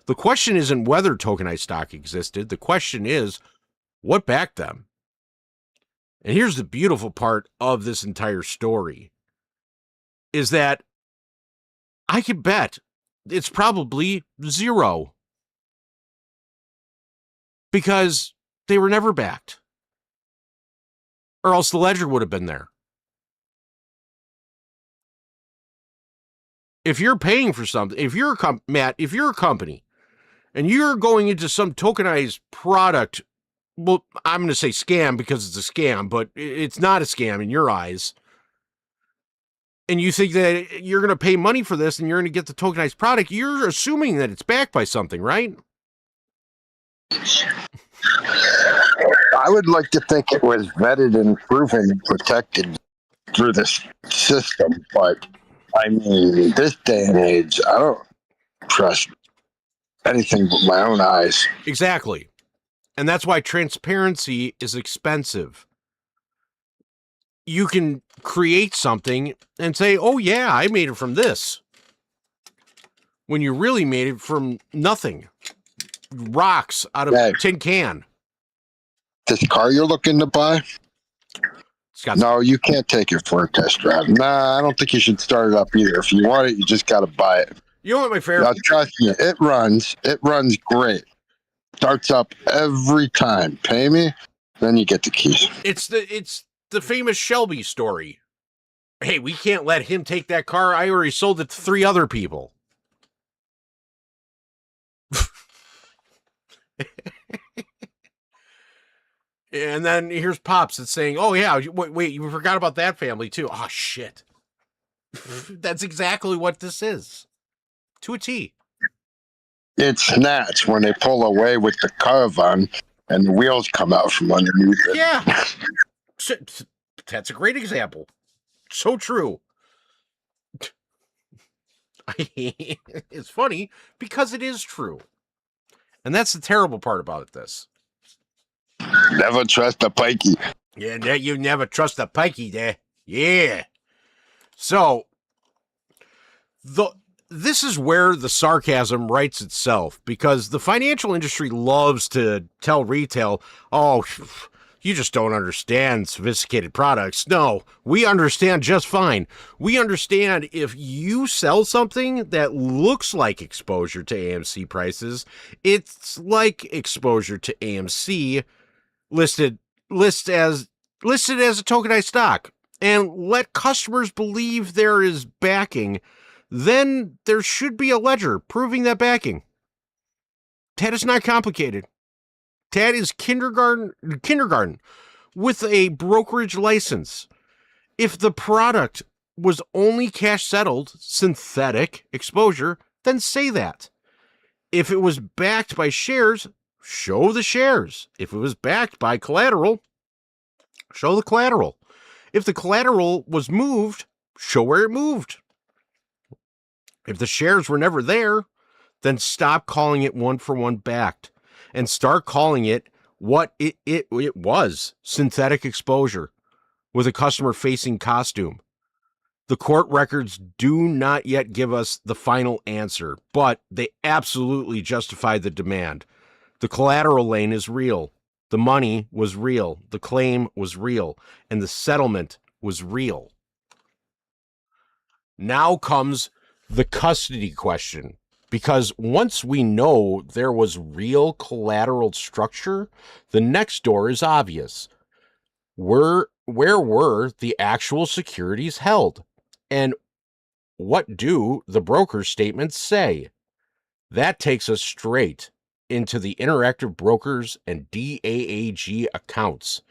The question isn't whether tokenized stock existed. The question is, what backed them? And here's the beautiful part of this entire story, is that I could bet it's probably 0. Because they were never backed. Or else the ledger would have been there. If you're paying for something, if you're Matt, if you're a company and you're going into some tokenized product, well, I'm going to say scam because it's a scam, but it's not a scam in your eyes. And you think that you're going to pay money for this and you're going to get the tokenized product, you're assuming that it's backed by something, right? I would like to think it was vetted and proven and protected through this system, but I mean, this day and age, I don't trust anything but my own eyes. Exactly. And that's why transparency is expensive. You can create something and say, oh yeah, I made it from this. When you really made it from nothing. Rocks out of a tin can. This car you're looking to buy? No, you can't take it for a test drive. Nah, I don't think you should start it up either. If you want it, you just got to buy it. You know what my favorite? Now, trust me, it runs great. Starts up every time. Pay me, then you get the keys. It's the famous Shelby story. Hey, we can't let him take that car. I already sold it to 3 other people. And then here's Pops that's saying, oh yeah, wait, you forgot about that family too. Oh shit. That's exactly what this is. To a T. It snaps when they pull away with the caravan and the wheels come out from underneath it. Yeah. That's a great example. So true. It's funny because it is true. And that's the terrible part about this. Never trust a pikey. Yeah, you never trust a pikey there. Yeah. So, this is where the sarcasm writes itself, because the financial industry loves to tell retail, oh, you just don't understand sophisticated products. No, we understand just fine. We understand if you sell something that looks like exposure to AMC prices, it's like exposure to AMC listed as a tokenized stock, and let customers believe there is backing, then there should be a ledger proving that backing. That is not complicated. That is kindergarten with a brokerage license. If the product was only cash settled, synthetic exposure, then say that. If it was backed by shares, show the shares. If it was backed by collateral, show the collateral. If the collateral was moved, show where it moved. If the shares were never there, then stop calling it one-for-one backed and start calling it what it was, synthetic exposure with a customer-facing costume. The court records do not yet give us the final answer, but they absolutely justify the demand. The collateral lane is real. The money was real. The claim was real. And the settlement was real. Now comes the custody question. Because once we know there was real collateral structure, the next door is obvious. Where were the actual securities held? And what do the broker's statements say? That takes us straight into the Interactive Brokers and DAAG accounts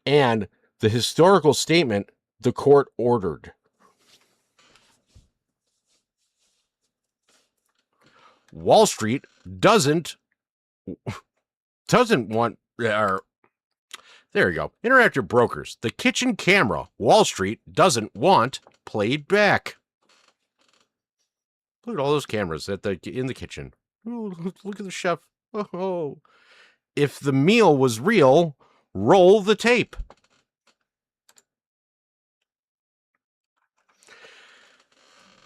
and the historical statement the court ordered. Wall Street doesn't want, there you go. Interactive Brokers, the kitchen camera Wall Street doesn't want played back. Look at all those cameras in the kitchen. Ooh, look at the chef. Oh, if the meal was real, roll the tape.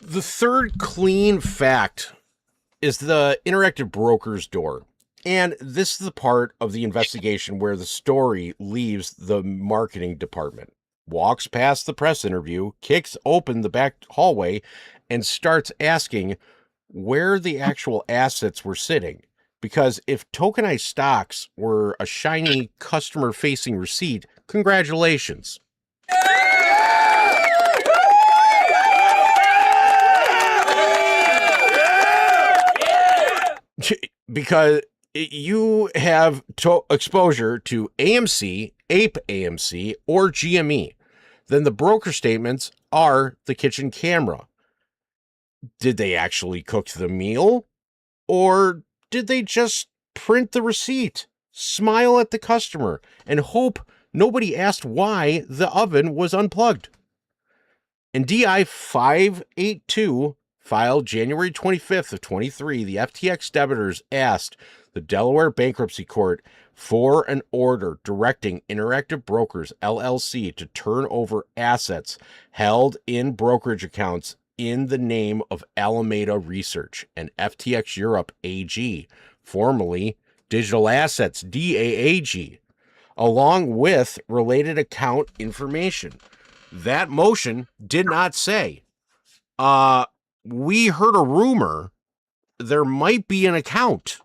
The third clean fact is the Interactive Brokers door. And this is the part of the investigation where the story leaves the marketing department, walks past the press interview, kicks open the back hallway, and starts asking, where the actual assets were sitting. Because if tokenized stocks were a shiny customer-facing receipt, congratulations. Because you have exposure to AMC, Ape AMC, or GME, then the broker statements are the kitchen camera. Did they actually cook the meal? Or did they just print the receipt, smile at the customer, and hope nobody asked why the oven was unplugged? In DI 582, filed January 25th of 23, the FTX debitors asked the Delaware Bankruptcy Court for an order directing Interactive Brokers, LLC, to turn over assets held in brokerage accounts in the name of Alameda Research and FTX Europe AG, formerly Digital Assets, DAAG, along with related account information. That motion did not say, we heard a rumor there might be an account.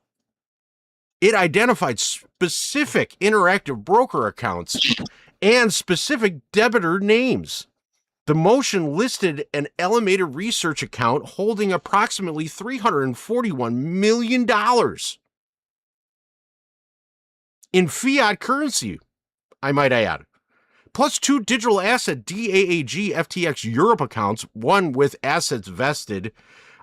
It identified specific Interactive Broker accounts and specific debtor names. The motion listed an Alameda Research account holding approximately $341 million in fiat currency, I might add, plus 2 digital asset DAAG FTX Europe accounts, one with assets vested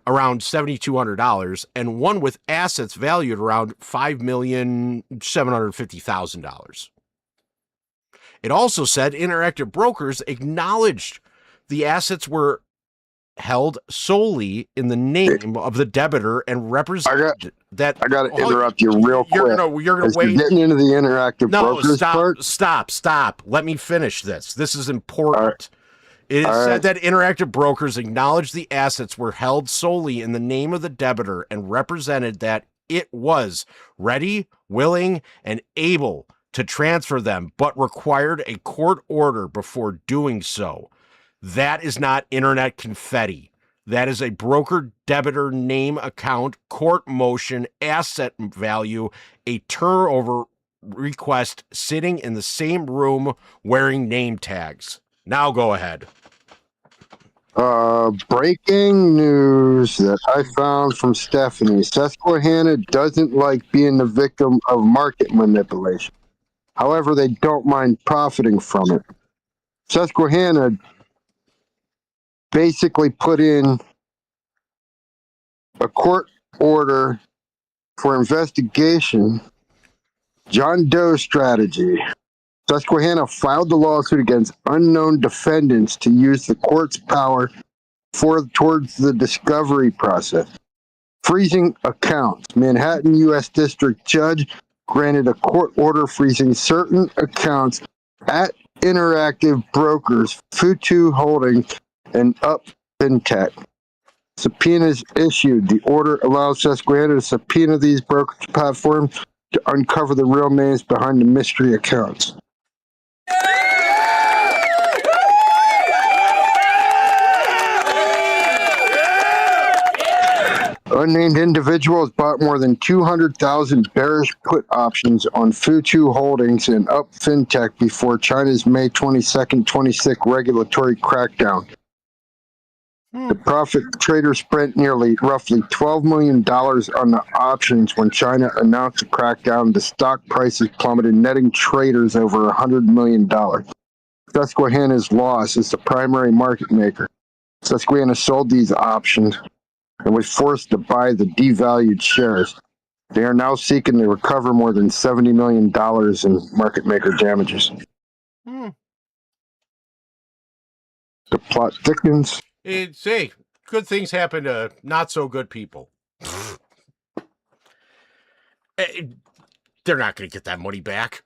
around $7,200 and one with assets valued around $5,750,000. It also said Interactive Brokers acknowledged the assets were held solely in the name of the debtor and represented that. I got to interrupt you real quick. You're gonna wait. Getting into the Interactive Brokers part? Stop. Let me finish this. This is important. It said that Interactive Brokers acknowledged the assets were held solely in the name of the debtor and represented that it was ready, willing, and able to transfer them, but required a court order before doing so. That is not internet confetti. That is a broker debtor name account, court motion, asset value, a turnover request sitting in the same room wearing name tags. Now go ahead. Breaking news that I found from Stephanie. Susquehanna doesn't like being the victim of market manipulation. However, they don't mind profiting from it. Susquehanna basically put in a court order for investigation. John Doe strategy. Susquehanna filed the lawsuit against unknown defendants to use the court's power towards the discovery process. Freezing accounts. Manhattan U.S. District Judge granted a court order freezing certain accounts at Interactive Brokers, Futu Holdings, and Up FinTech. Subpoenas issued. The order allows Susquehanna to subpoena these brokerage platforms to uncover the real names behind the mystery accounts. Unnamed individuals bought more than 200,000 bearish put options on Futu Holdings and Up FinTech before China's May 22nd, 26 regulatory crackdown. The profit traders spent roughly $12 million on the options when China announced the crackdown. The stock prices plummeted, netting traders over $100 million. Susquehanna's loss is the primary market maker. Susquehanna sold these options and was forced to buy the devalued shares. They are now seeking to recover more than $70 million in market maker damages. The plot thickens. Hey, good things happen to not so good people. They're not going to get that money back.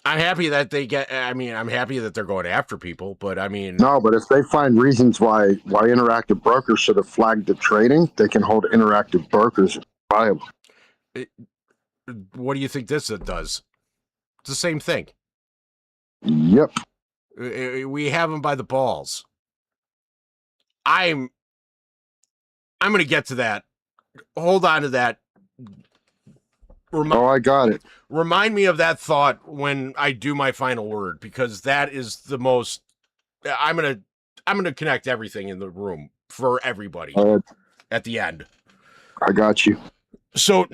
I'm happy that I'm happy that they're going after people, but I mean... No, but if they find reasons why Interactive Brokers should have flagged the trading, they can hold Interactive Brokers liable. What do you think this does? It's the same thing. Yep. We have them by the balls. I'm going to get to that. Hold on to that. I got it. Remind me of that thought when I do my final word, because that is the most. I'm gonna connect everything in the room for everybody at the end. I got you. So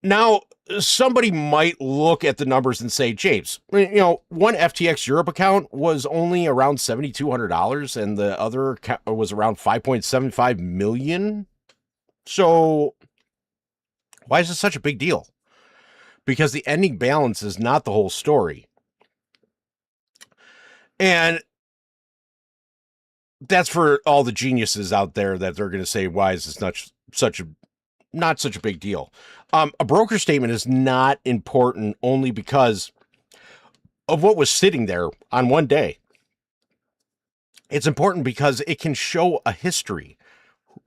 now somebody might look at the numbers and say, James, you know, one FTX Europe account was only around $7,200 and the other account was around 5.75 million. So why is this such a big deal? Because the ending balance is not the whole story. And that's for all the geniuses out there that they're going to say, why is this not such a big deal? A broker statement is not important only because of what was sitting there on one day. It's important because it can show a history.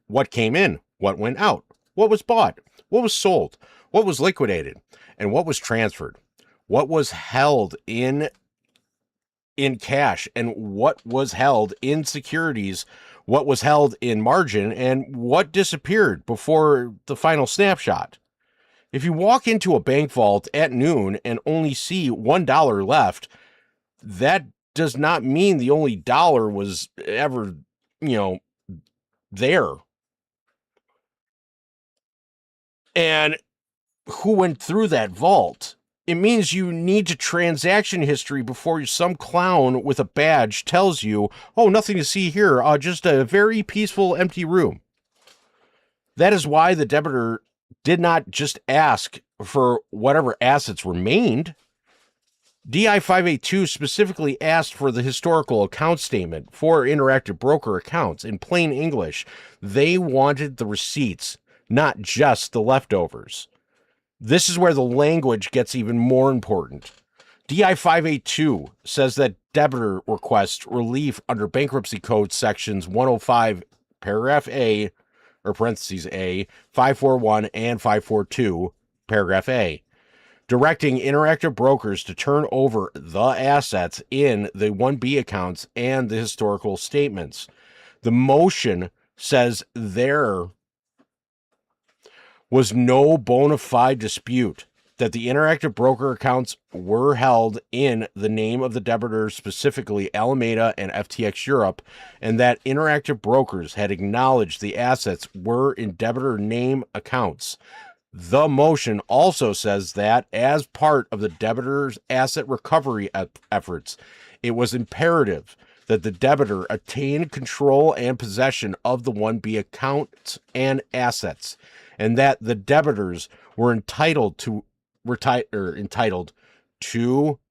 What came in, what went out, what was bought, what was sold, what was liquidated, and what was transferred, what was held in cash, and what was held in securities, what was held in margin, and what disappeared before the final snapshot. If you walk into a bank vault at noon and only see $1 left, that does not mean the only dollar was ever, there. And who went through that vault? It means you need to transaction history before some clown with a badge tells you, oh, nothing to see here, just a very peaceful, empty room. That is why the debitor did not just ask for whatever assets remained. DI 582 specifically asked for the historical account statement for Interactive Broker accounts. In plain English, they wanted the receipts, not just the leftovers. This is where the language gets even more important. DI 582 says that debitor requests relief under Bankruptcy Code sections 105, paragraph A, or parentheses A, 541 and 542, paragraph A, directing Interactive Brokers to turn over the assets in the 1B accounts and the historical statements. The motion says there was no bona fide dispute that the Interactive Broker accounts were held in the name of the debitors, specifically Alameda and FTX Europe, and that Interactive Brokers had acknowledged the assets were in debitor name accounts. The motion also says that as part of the debitor's asset recovery efforts, it was imperative that the debitor attain control and possession of the 1B accounts and assets, and that the debitors were entitled to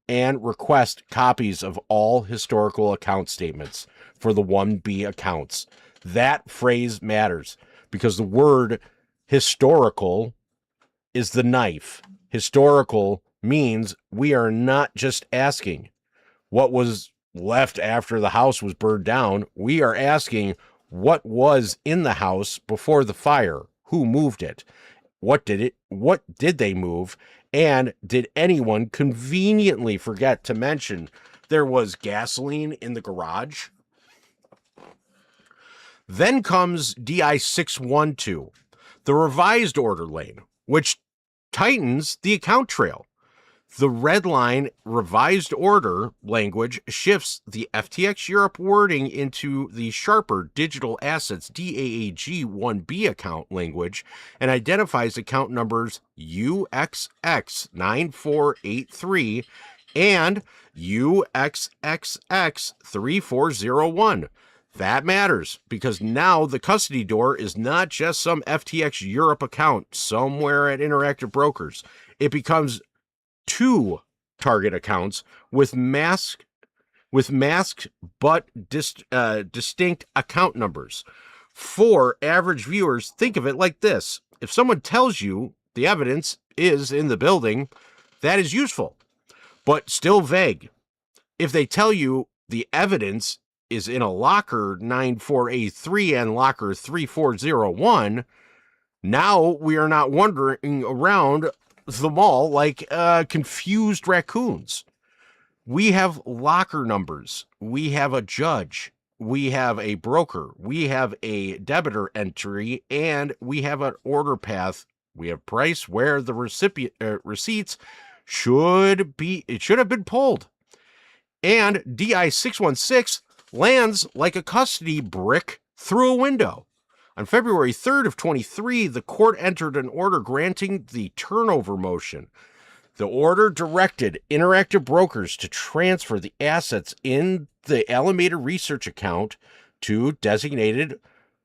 and request copies of all historical account statements for the 1B accounts. That phrase matters because the word historical is the knife. Historical means we are not just asking what was left after the house was burned down. We are asking what was in the house before the fire. Who moved it? What did they move? And did anyone conveniently forget to mention there was gasoline in the garage? Then comes DI 612, the revised order lane, which tightens the account trail. The red line revised order language shifts the FTX Europe wording into the sharper digital assets DAAG 1B account language and identifies account numbers UXX9483 and UXXX3401. That matters because now the custody door is not just some FTX Europe account somewhere at Interactive Brokers. It becomes two target accounts with masked but distinct account numbers. For average viewers, think of it like this. If someone tells you the evidence is in the building, that is useful, but still vague. If they tell you the evidence is in a locker 9483 and locker 3401, now we are not wandering around the mall like confused raccoons. We have locker numbers. We have a judge. We have a broker. We have a debitor entry, and we have an order path. We have price where the receipts should have been pulled. And DI 616 lands like a custody brick through a window. On February 3rd of 23, the court entered an order granting the turnover motion. The order directed Interactive Brokers to transfer the assets in the Alameda Research account to designated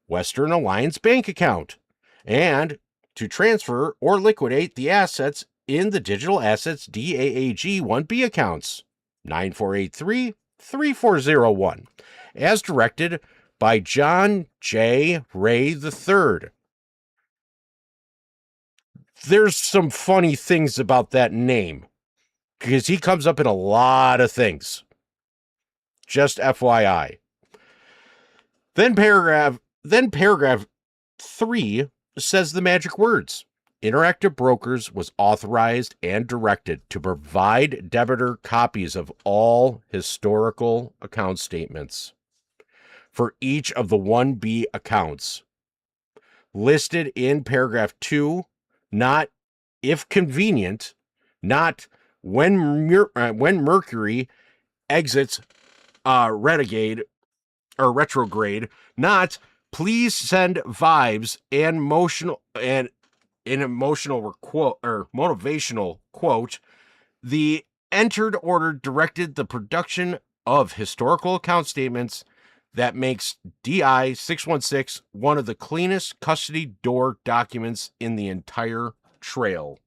Western Alliance Bank account, and to transfer or liquidate the assets in the Digital Assets DAAG 1B accounts 9483-3401, as directed by John J. Ray III. There's some funny things about that name, because he comes up in a lot of things. Just FYI. Then paragraph 3 says the magic words. Interactive Brokers was authorized and directed to provide debitor copies of all historical account statements for each of the 1B accounts listed in paragraph 2, not if convenient, not when Mercury exits retrograde, not please send vibes and motivational quote. The entered order directed the production of historical account statements that makes DI 616 one of the cleanest custody door documents in the entire trail.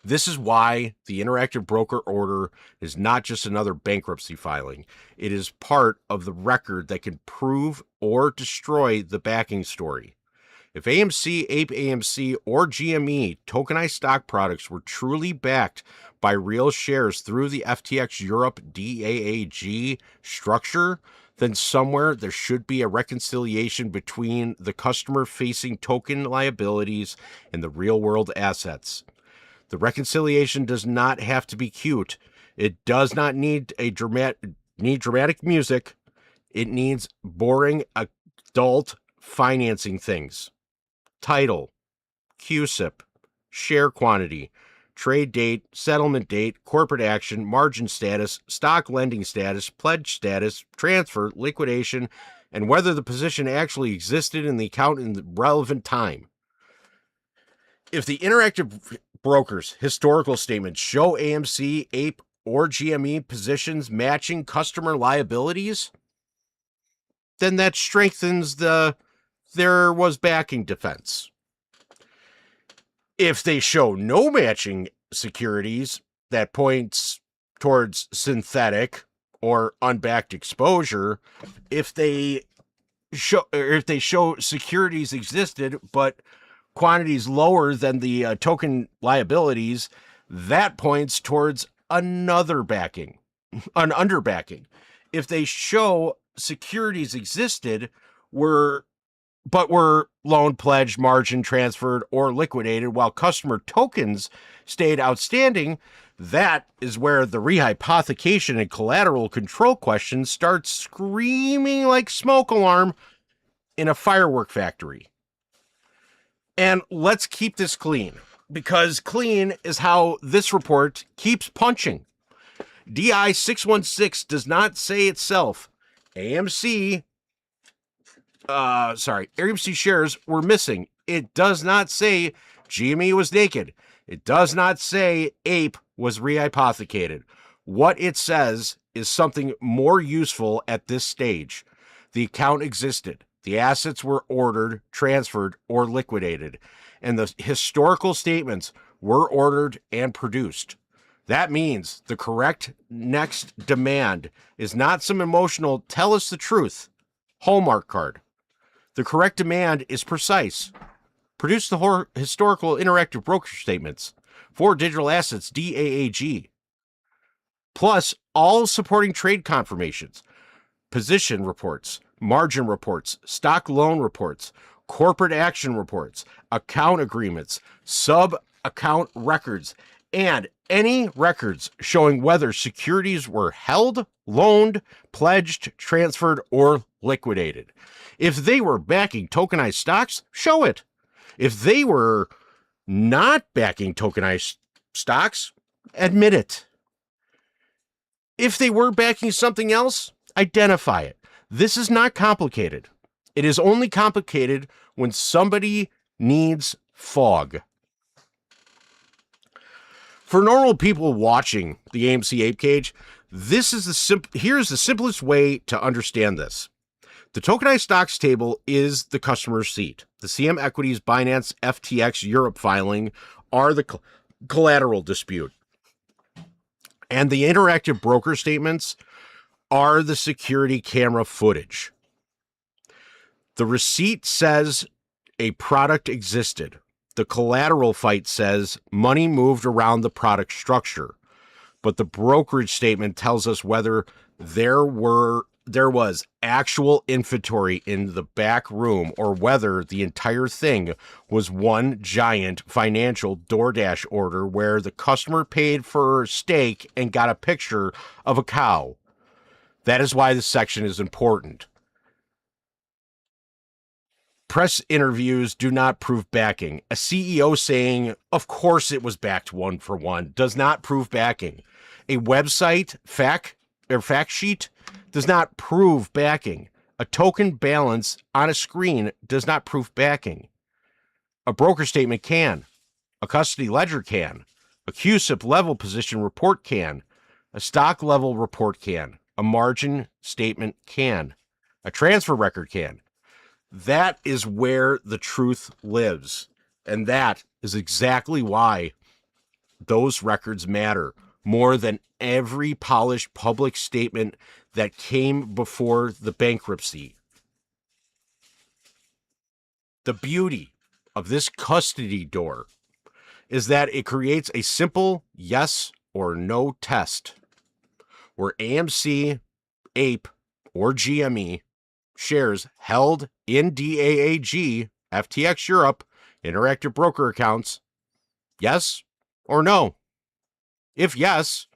This is why the Interactive Broker order is not just another bankruptcy filing. It is part of the record that can prove or destroy the backing story. If AMC, Ape AMC, or GME tokenized stock products were truly backed by real shares through the FTX Europe DAAG structure, then somewhere there should be a reconciliation between the customer-facing token liabilities and the real-world assets. The reconciliation does not have to be cute. It does not need dramatic music. It needs boring adult financing things. Title, QSIP, share quantity, trade date, settlement date, corporate action, margin status, stock lending status, pledge status, transfer, liquidation, and whether the position actually existed in the account in the relevant time. If the Interactive Brokers historical statements show AMC, Ape, or GME positions matching customer liabilities, then that strengthens the there was backing defense. If they show no matching securities that points towards synthetic or unbacked exposure, if they show securities existed but quantities lower than the token liabilities, that points towards another backing, an underbacking. If they show securities existed but were loan pledged, margin transferred, or liquidated while customer tokens stayed outstanding, that is where the rehypothecation and collateral control question starts screaming like smoke alarm in a firework factory. And let's keep this clean, because clean is how this report keeps punching. DI 616 does not say itself AMC shares were missing. It does not say GME was naked. It does not say Ape was rehypothecated. What it says is something more useful at this stage. The account existed. The assets were ordered, transferred, or liquidated, and the historical statements were ordered and produced. That means the correct next demand is not some emotional tell us the truth Hallmark card. The correct demand is precise. Produce the historical Interactive Broker statements for Digital Assets DAAG, plus all supporting trade confirmations, position reports, margin reports, stock loan reports, corporate action reports, account agreements, sub-account records, and any records showing whether securities were held, loaned, pledged, transferred, or liquidated. If they were backing tokenized stocks, show it. If they were not backing tokenized stocks, admit it. If they were backing something else, identify it. This is not complicated. It is only complicated when somebody needs fog. For normal people watching the AMC Ape Cage, here's the simplest way to understand this. The tokenized stocks table is the customer seat. The CM Equities Binance FTX Europe filing are the collateral dispute. And the interactive broker statements are the security camera footage. The receipt says a product existed. The collateral fight says money moved around the product structure. But the brokerage statement tells us whether there was actual inventory in the back room or whether the entire thing was one giant financial DoorDash order where the customer paid for steak and got a picture of a cow. That is why this section is important. Press interviews do not prove backing. A CEO saying, of course it was backed 1-for-1, does not prove backing. A website fact sheet does not prove backing. A token balance on a screen does not prove backing. A broker statement can. A custody ledger can. A CUSIP level position report can. A stock level report can. A margin statement can. A transfer record can. That is where the truth lives. And that is exactly why those records matter more than every polished public statement that came before the bankruptcy. The beauty of this custody door is that it creates a simple yes or no test where AMC, APE, or GME shares held in DAAG, FTX Europe, Interactive Broker accounts, yes or no? If yes,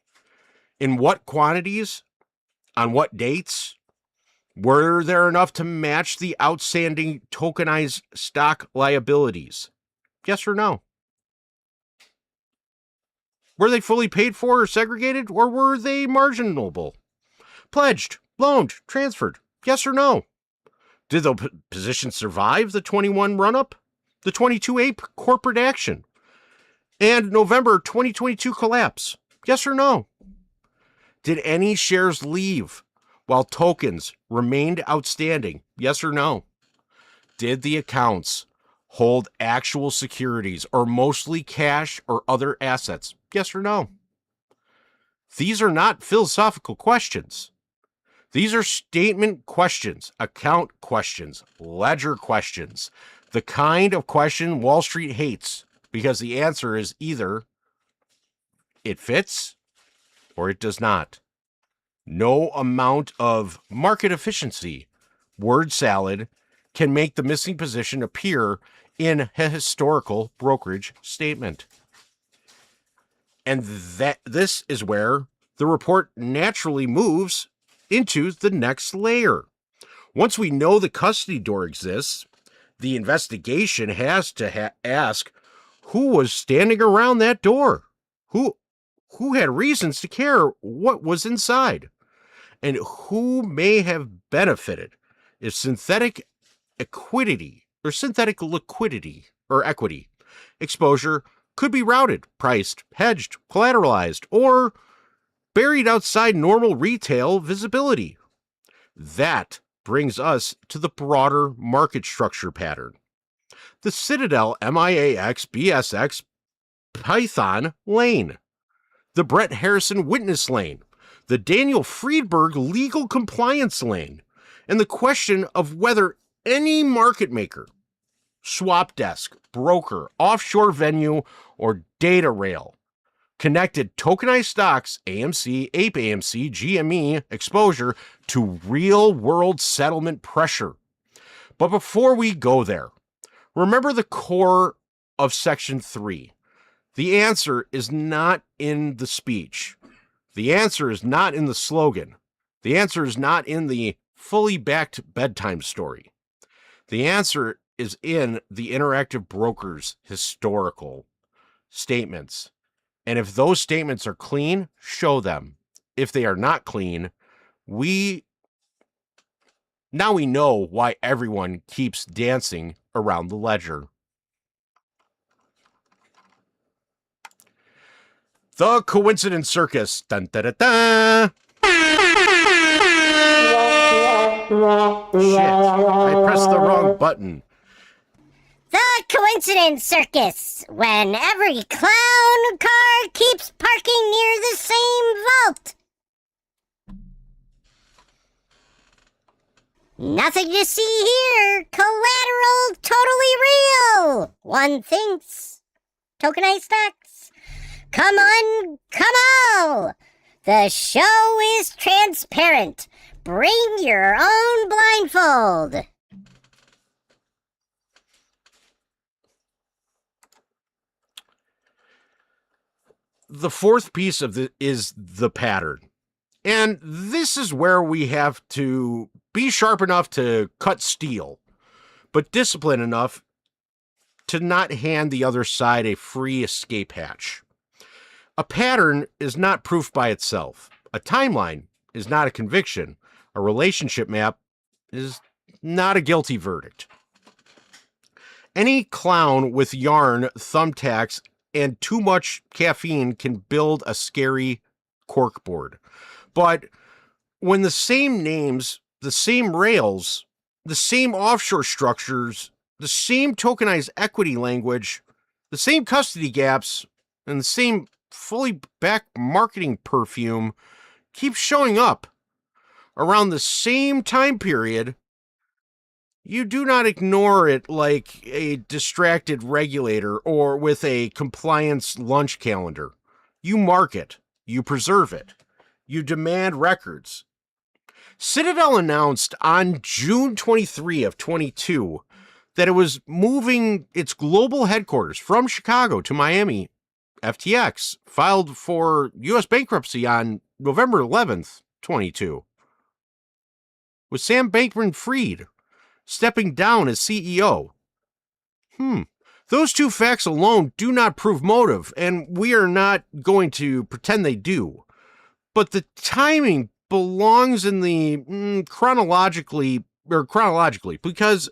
in what quantities, on what dates, were there enough to match the outstanding tokenized stock liabilities? Yes or no? Were they fully paid for or segregated, or were they marginable? Pledged, loaned, transferred, yes or no? Did the position survive the 21 run-up, the 22 Ape corporate action, and November 2022 collapse? Yes or no? Did any shares leave while tokens remained outstanding? Yes or no? Did the accounts hold actual securities or mostly cash or other assets? Yes or no? These are not philosophical questions. These are statement questions, account questions, ledger questions, the kind of question Wall Street hates because the answer is either it fits or it does not. No amount of market efficiency, word salad, can make the missing position appear in a historical brokerage statement. And this is where the report naturally moves into the next layer. Once we know the custody door exists, the investigation has to ask who was standing around that door, who had reasons to care what was inside, and who may have benefited if synthetic liquidity or equity exposure could be routed, priced, hedged, collateralized, or buried outside normal retail visibility. That brings us to the broader market structure pattern. The Citadel MIAX BSX Python lane, the Brett Harrison witness lane, the Daniel Friedberg legal compliance lane, and the question of whether any market maker, swap desk, broker, offshore venue, or data rail connected tokenized stocks, AMC, Ape AMC, GME exposure to real-world settlement pressure. But before we go there, remember the core of Section 3. The answer is not in the speech. The answer is not in the slogan. The answer is not in the fully backed bedtime story. The answer is in the Interactive Brokers' historical statements. And if those statements are clean, show them. If they are not clean, now we know why everyone keeps dancing around the ledger. The Coincidence Circus. Dun, da, da, da. Shit, I pressed the wrong button. The Coincidence Circus, when every clown car keeps parking near the same vault. Nothing to see here. Collateral totally real. One thinks. Tokenized stocks. Come on, come all. The show is transparent. Bring your own blindfold. The fourth piece of is the pattern. And this is where we have to be sharp enough to cut steel, but disciplined enough to not hand the other side a free escape hatch. A pattern is not proof by itself. A timeline is not a conviction. A relationship map is not a guilty verdict. Any clown with yarn, thumbtacks, and too much caffeine can build a scary corkboard. But when the same names, the same rails, the same offshore structures, the same tokenized equity language, the same custody gaps, and the same fully backed marketing perfume keep showing up around the same time period, you do not ignore it like a distracted regulator or with a compliance lunch calendar. You mark it. You preserve it. You demand records. Citadel announced on June 23 of 22 that it was moving its global headquarters from Chicago to Miami. FTX filed for U.S. bankruptcy on November 11th, 22. With Sam Bankman-Fried stepping down as CEO. Those two facts alone do not prove motive, and we are not going to pretend they do. But the timing belongs in the chronologically, because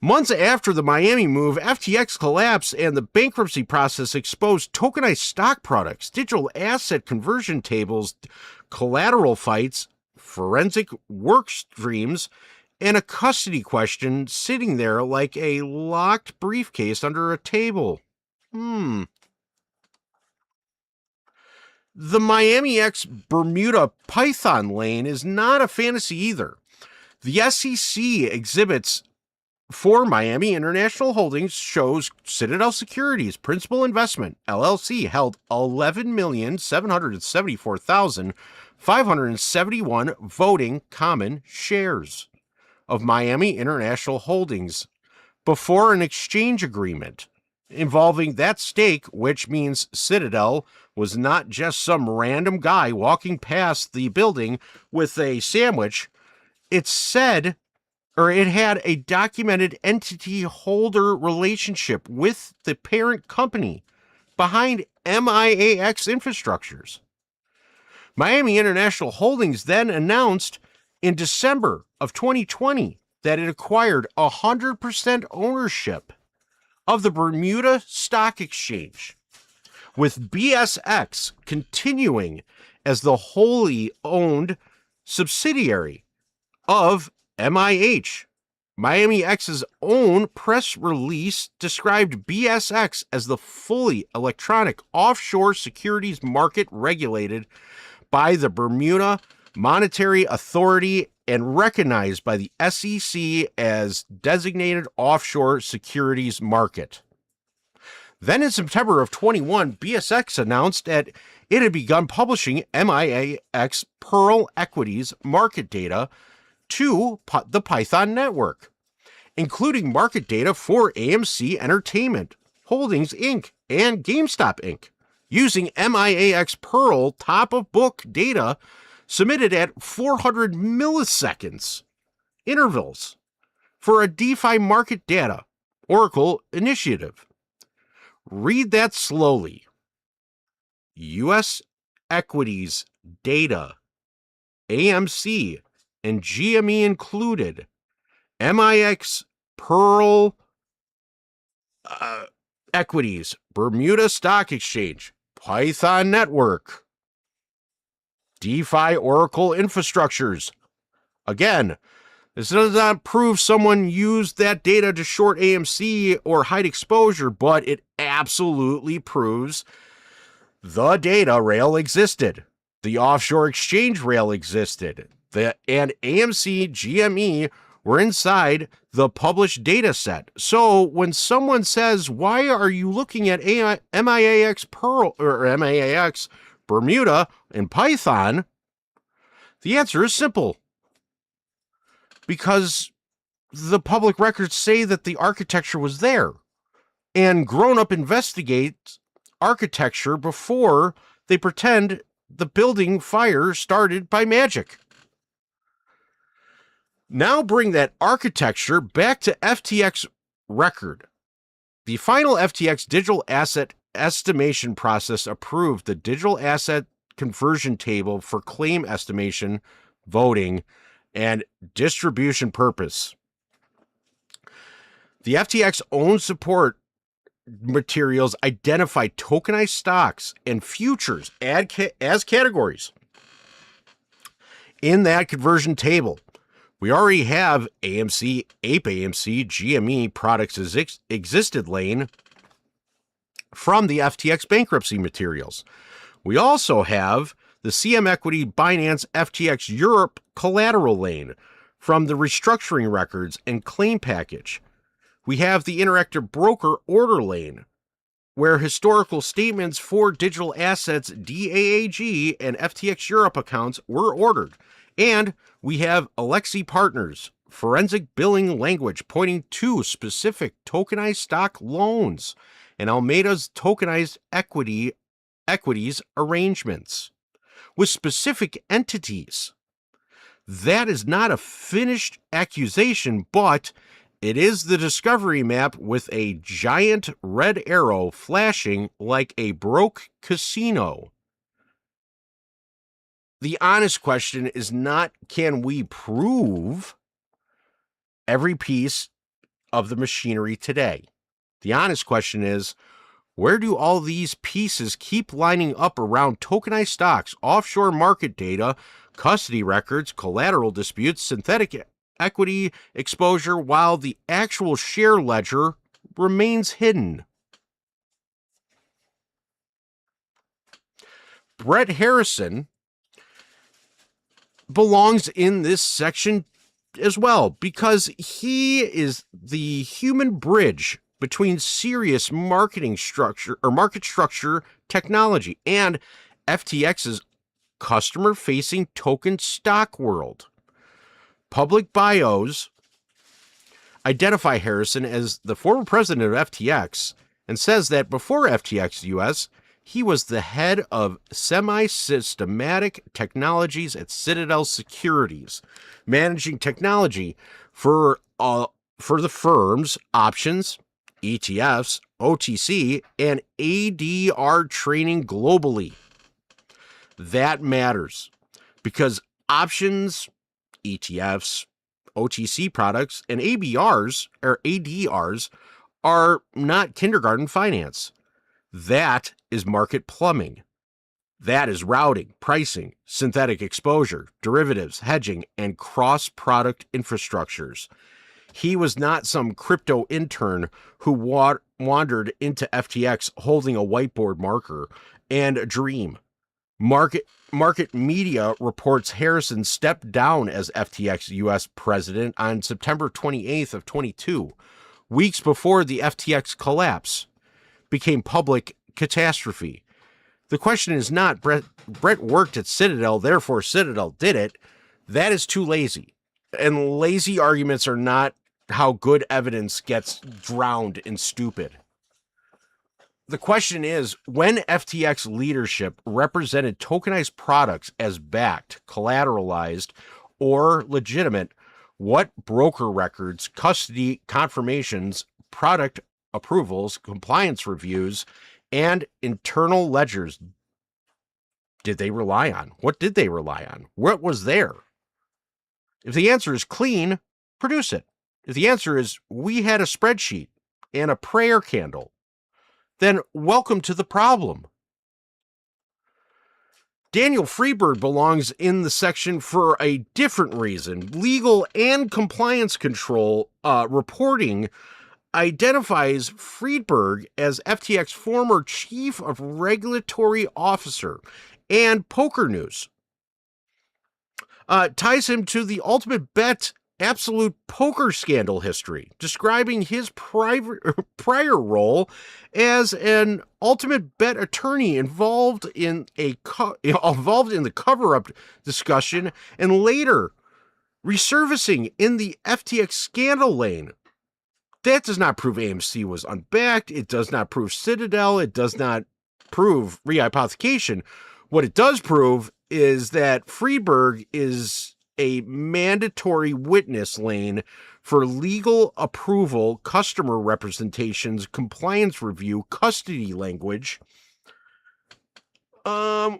months after the Miami move, FTX collapse and the bankruptcy process exposed tokenized stock products, digital asset conversion tables, collateral fights, forensic work streams, and a custody question sitting there like a locked briefcase under a table. The Miami X Bermuda Python lane is not a fantasy either. The SEC exhibits for Miami International Holdings shows Citadel Securities Principal Investment, LLC, held 11,774,571 voting common shares of Miami International Holdings before an exchange agreement involving that stake, which means Citadel was not just some random guy walking past the building with a sandwich. It said, or it had a documented entity holder relationship with the parent company behind MIAX Infrastructures. Miami International Holdings then announced in December of 2020 that it acquired 100% ownership of the Bermuda Stock Exchange, with BSX continuing as the wholly owned subsidiary of MIH. Miami X's own press release described BSX as the fully electronic offshore securities market regulated by the Bermuda Monetary Authority and recognized by the SEC as designated offshore securities market. Then in September of 21, BSX announced that it had begun publishing MIAX Pearl Equities market data to the Python network, including market data for AMC Entertainment, Holdings Inc. and GameStop Inc. using MIAX Pearl top-of-book data submitted at 400 milliseconds intervals for a DeFi market data Oracle initiative. Read that slowly. U.S. equities data, AMC and GME included, MIX Pearl equities, Bermuda Stock Exchange, Python Network, DeFi Oracle infrastructures. Again, this does not prove someone used that data to short AMC or hide exposure, but it absolutely proves the data rail existed. The offshore exchange rail existed. And AMC, GME were inside the published data set. So when someone says, why are you looking at MIAX Pearl or MIAX Bermuda and Python? The answer is simple. Because the public records say that the architecture was there. And grown-up investigates architecture before they pretend the building fire started by magic. Now bring that architecture back to FTX record. The final FTX digital asset estimation process approved the digital asset conversion table for claim estimation, voting, and distribution purpose. The FTX own support materials identify tokenized stocks and futures as categories. In that conversion table, we already have AMC, Ape AMC, GME products existed lane from the FTX bankruptcy materials. We also have the CM Equity Binance FTX Europe collateral lane from the restructuring records and claim package. We have the Interactive Broker order lane, where historical statements for digital assets DAAG and FTX Europe accounts were ordered. And we have Alexi Partners, forensic billing language pointing to specific tokenized stock loans and Almeida's tokenized equities arrangements with specific entities. That is not a finished accusation, but it is the discovery map with a giant red arrow flashing like a broke casino. The honest question is not, can we prove every piece of the machinery today? The honest question is, where do all these pieces keep lining up around tokenized stocks, offshore market data, custody records, collateral disputes, synthetic equity exposure, while the actual share ledger remains hidden? Brett Harrison belongs in this section as well, because he is the human bridge between serious marketing structure or market structure technology and FTX's customer-facing token stock world. Public bios identify Harrison as the former president of FTX and says that before FTX US, he was the head of semi-systematic technologies at Citadel Securities, managing technology for the firm's options, ETFs, OTC, and ADR training globally. That matters because options, ETFs, OTC products, and ADRs are not kindergarten finance. That is market plumbing. That is routing, pricing, synthetic exposure, derivatives, hedging, and cross-product infrastructures. He was not some crypto intern who wandered into FTX holding a whiteboard marker and a dream. Market media reports Harrison stepped down as FTX US president on September 28th of 22, weeks before the FTX collapse became public catastrophe. The question is not Brett worked at Citadel, therefore Citadel did it. That is too lazy. And lazy arguments are not how good evidence gets drowned in stupid. the question is, when FTX leadership represented tokenized products as backed, collateralized, or legitimate, what broker records, custody confirmations, product approvals, compliance reviews, and internal ledgers did they rely on? What did they rely on? What was there? If the answer is clean, produce it. If the answer is we had a spreadsheet and a prayer candle, then welcome to the problem. Daniel Freeberg belongs in the section for a different reason. Legal and compliance control reporting identifies Friedberg as FTX former chief of regulatory officer, and Poker News ties him to the Ultimate Bet absolute poker scandal history, describing his prior role as an ultimate bet attorney involved in the cover-up discussion and later resurfacing in the FTX scandal lane. That does not prove AMC was unbacked. It does not prove Citadel. It does not prove rehypothecation. What it does prove is that Freeberg is a mandatory witness lane for legal approval, customer representations, compliance review, custody language, and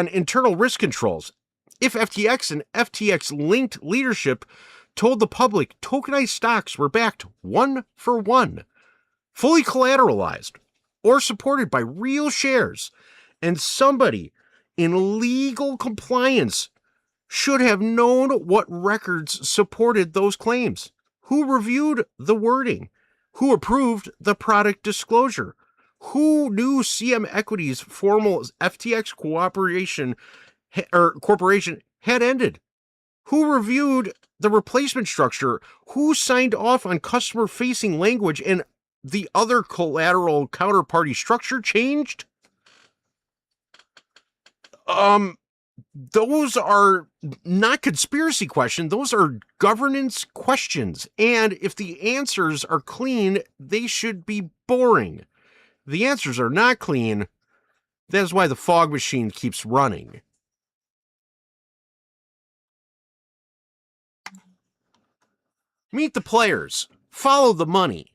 internal risk controls. If FTX and FTX-linked leadership told the public tokenized stocks were backed 1-for-1, fully collateralized, or supported by real shares, and somebody in legal compliance should have known what records supported those claims, who reviewed the wording, who approved the product disclosure, who knew CM Equity's formal FTX corporation had ended, who reviewed the replacement structure, who signed off on customer-facing language and the other collateral counterparty structure changed. Those are not conspiracy questions. Those are governance questions. And if the answers are clean, they should be boring. The answers are not clean. That's why the fog machine keeps running. Meet the players. Follow the money.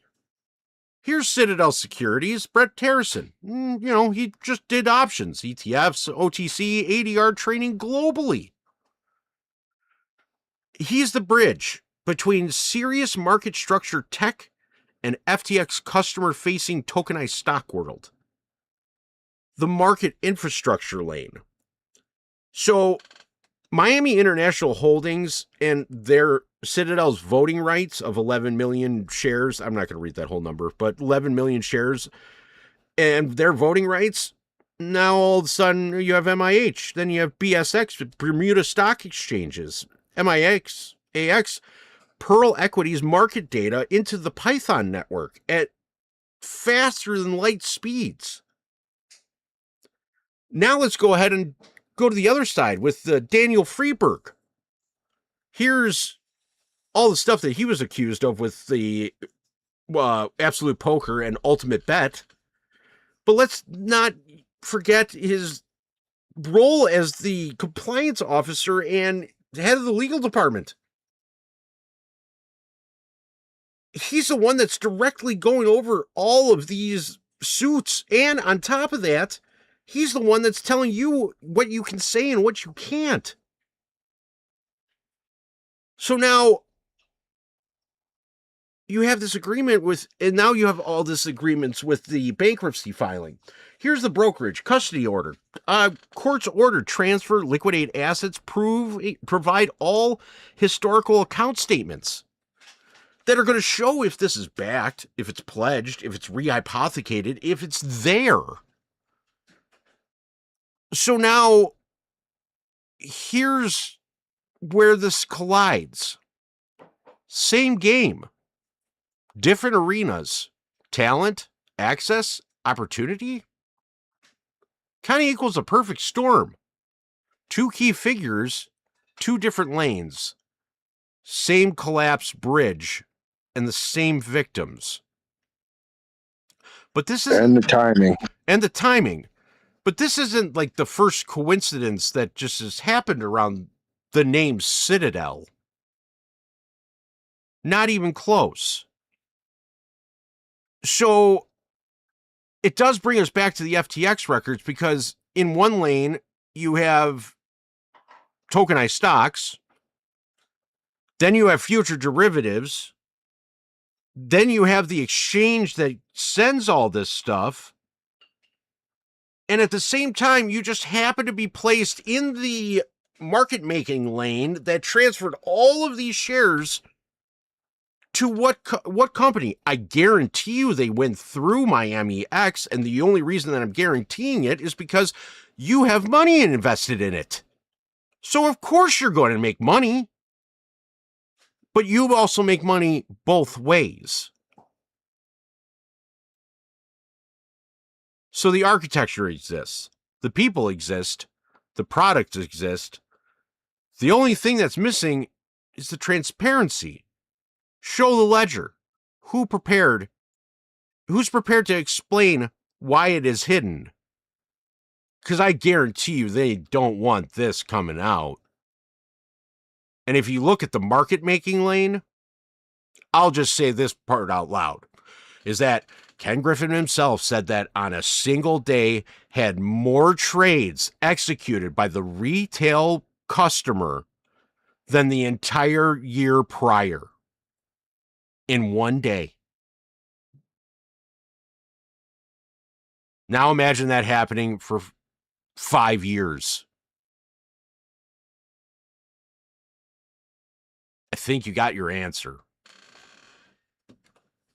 Here's Citadel Securities, Brett Harrison. He just did options, ETFs, OTC, ADR trading globally. He's the bridge between serious market structure tech and FTX customer-facing tokenized stock world. The market infrastructure lane. So, Miami International Holdings and their Citadel's voting rights of 11 million shares. I'm not going to read that whole number, but 11 million shares and their voting rights. Now all of a sudden you have MIH. Then you have BSX, Bermuda Stock Exchanges, MIX, AX, Pearl Equities market data into the Python network at faster than light speeds. Now let's go ahead and go to the other side with Daniel Freeberg. Here's all the stuff that he was accused of with the Absolute Poker and Ultimate Bet. But let's not forget his role as the compliance officer and head of the legal department. He's the one that's directly going over all of these suits. And on top of that, he's the one that's telling you what you can say and what you can't. So now you have this agreement with, and now you have all this agreements with the bankruptcy filing. Here's the brokerage custody order. Court's order transfer, liquidate assets, provide all historical account statements that are going to show if this is backed, if it's pledged, if it's rehypothecated, if it's there. So now here's where this collides. Same game. Different arenas, talent, access, opportunity, kind of equals a perfect storm. Two key figures, two different lanes, same collapse bridge, and the same victims. But this is And the timing. And the timing. But this isn't like the first coincidence that just has happened around the name Citadel. Not even close. So it does bring us back to the FTX records, because in one lane you have tokenized stocks, then you have future derivatives, then you have the exchange that sends all this stuff, and at the same time you just happen to be placed in the market making lane that transferred all of these shares to what company? I guarantee you they went through Miami X, and the only reason that I'm guaranteeing it is because you have money invested in it. So of course you're going to make money. But you also make money both ways. So the architecture exists, the people exist, the products exist. The only thing that's missing is the transparency. Show the ledger. Who's prepared to explain why it is hidden? Because I guarantee you they don't want this coming out. And if you look at the market making lane, I'll just say this part out loud, is that Ken Griffin himself said that on a single day had more trades executed by the retail customer than the entire year prior. In one day. Now imagine that happening for 5 years. I think you got your answer.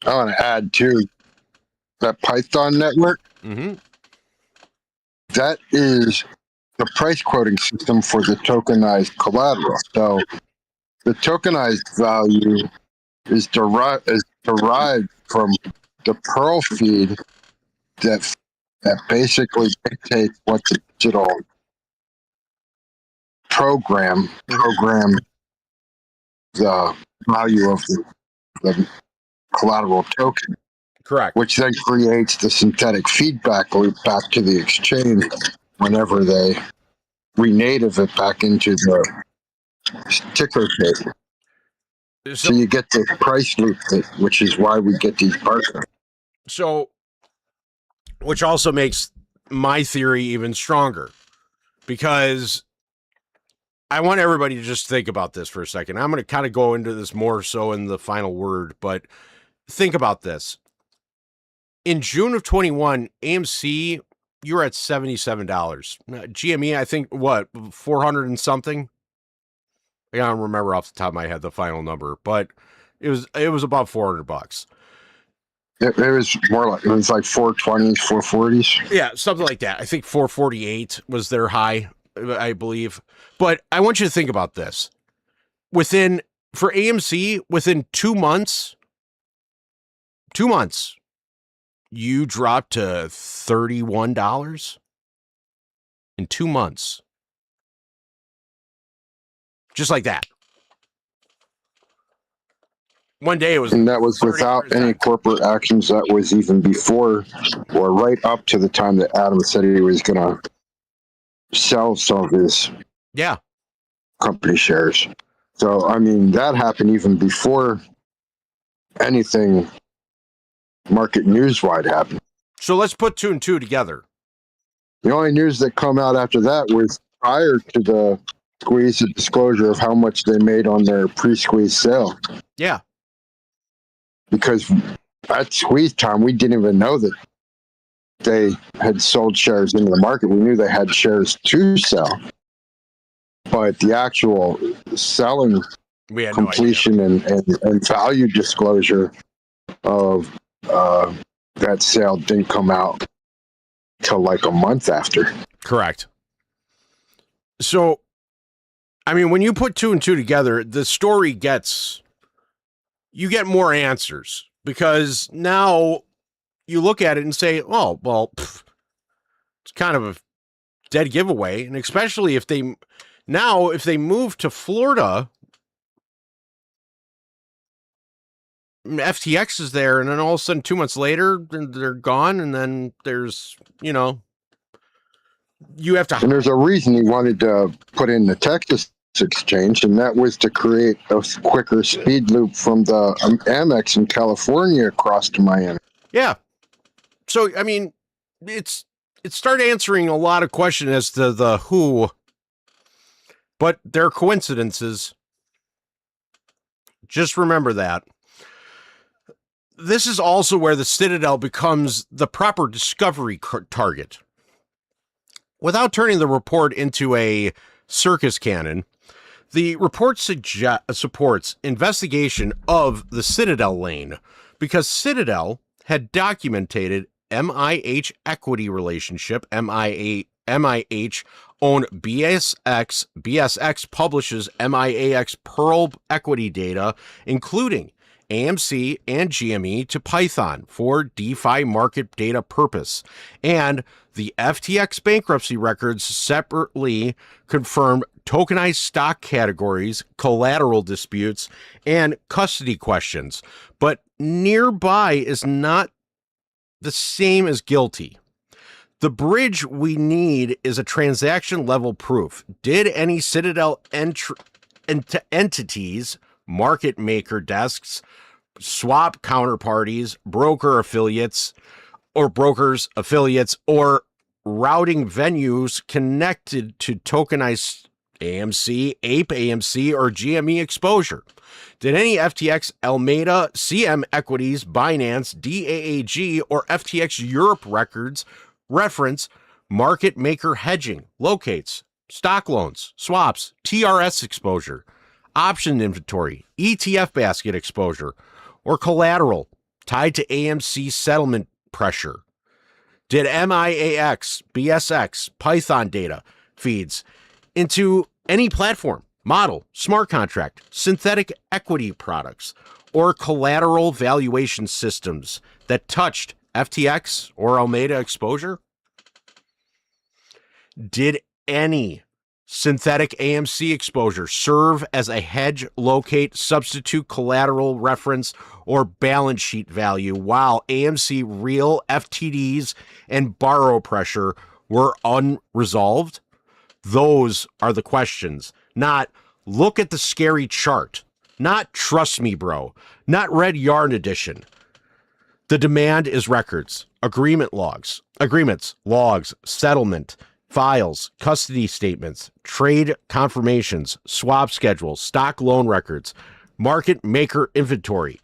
I want to add too, that Python network, that is the price quoting system for the tokenized collateral. So the tokenized value is derived from the Perl feed that basically dictates what the digital program the value of the collateral token. Correct. Which then creates the synthetic feedback loop back to the exchange whenever they renative it back into the ticker tape. So you get the price loop, which is why we get these partners. So, which also makes my theory even stronger, because I want everybody to just think about this for a second. I'm going to kind of go into this more so in the final word, but think about this. In June of 21, AMC, you were at $77. GME, I think, what, 400 and something? I don't remember off the top of my head the final number, but it was about $400. It was more like, it was like 420s, 440s. Yeah, something like that. I think 448 was their high, I believe. But I want you to think about this. For AMC, within 2 months, you dropped to $31 in 2 months. Just like that. One day it was... And that was without any corporate actions. That was even before or right up to the time that Adam said he was going to sell some of his company shares. So, I mean, that happened even before anything market news-wide happened. So let's put 2 and 2 together. The only news that come out after that was prior to the squeeze, the disclosure of how much they made on their pre-squeeze sale. Yeah. Because at squeeze time, we didn't even know that they had sold shares into the market. We knew they had shares to sell. But the actual selling completion and value disclosure of that sale didn't come out till like a month after. Correct. So, I mean, when you put 2 and 2 together, the story you get more answers, because now you look at it and say, oh, well, it's kind of a dead giveaway. And especially if they move to Florida, FTX is there, and then all of a sudden 2 months later, they're gone, and then there's, you know, you have to... And there's a reason he wanted to put in the Texas exchange, and that was to create a quicker speed loop from the Amex in California across to Miami. Yeah. So, I mean, it started answering a lot of questions as to the who, but they're coincidences. Just remember that. This is also where the Citadel becomes the proper discovery target. Without turning the report into a circus cannon, the report supports investigation of the Citadel lane because Citadel had documented MIH equity relationship. MIH owned BSX. BSX publishes MIAX Pearl equity data, including AMC and GME, to Python for DeFi market data purpose. And the FTX bankruptcy records separately confirm tokenized stock categories, collateral disputes, and custody questions. But nearby is not the same as guilty. The bridge we need is a transaction level proof. Did any Citadel entities, market maker desks, swap counterparties, broker affiliates, or brokers affiliates, or routing venues connected to tokenized AMC, Ape AMC, or GME exposure? Did any FTX, Alameda, CM Equities, Binance, DAAG, or FTX Europe records reference market maker hedging, locates, stock loans, swaps, TRS exposure, option inventory, ETF basket exposure, or collateral tied to AMC settlement pressure? Did MIAX, BSX, Python data feeds into any platform, model, smart contract, synthetic equity products, or collateral valuation systems that touched FTX or Alameda exposure? Did any synthetic AMC exposure serve as a hedge, locate, substitute collateral reference, or balance sheet value while AMC real FTDs and borrow pressure were unresolved? Those are the questions. Not look at the scary chart. Not trust me, bro. Not Red Yarn edition. The demand is records, agreements, logs, settlement, files, custody statements, trade confirmations, swap schedules, stock loan records, market maker inventory,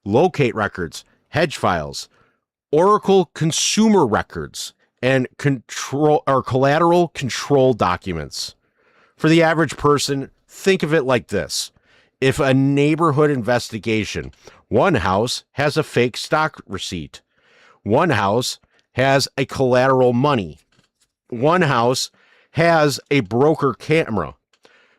locate records, hedge files, Oracle consumer records, and control or collateral control documents. For the average person, think of it like this. If a neighborhood investigation, one house has a fake stock receipt, one house has a collateral money, one house has a broker camera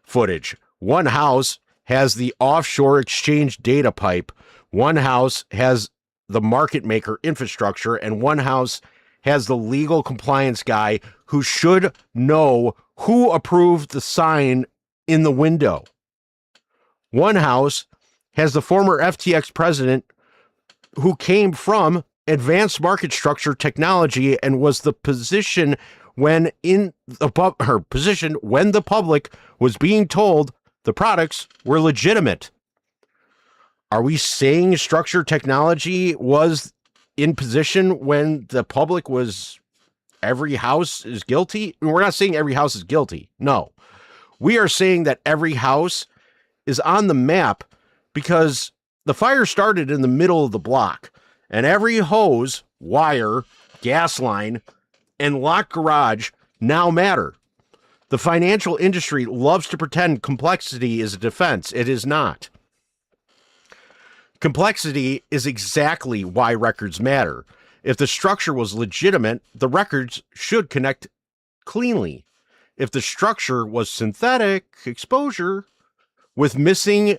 footage, one house has the offshore exchange data pipe, one house has the market maker infrastructure, and one house has the legal compliance guy who should know who approved the sign in the window. One house has the former FTX president who came from advanced market structure technology and was the position when the public was being told the products were legitimate. Are we saying structure technology was in position when the public was every house is guilty? We're not saying every house is guilty. No. We are saying that every house is on the map because the fire started in the middle of the block, and every hose, wire, gas line, and locked garage now matter. The financial industry loves to pretend complexity is a defense. It is not. Complexity is exactly why records matter. If the structure was legitimate, the records should connect cleanly. If the structure was synthetic exposure with missing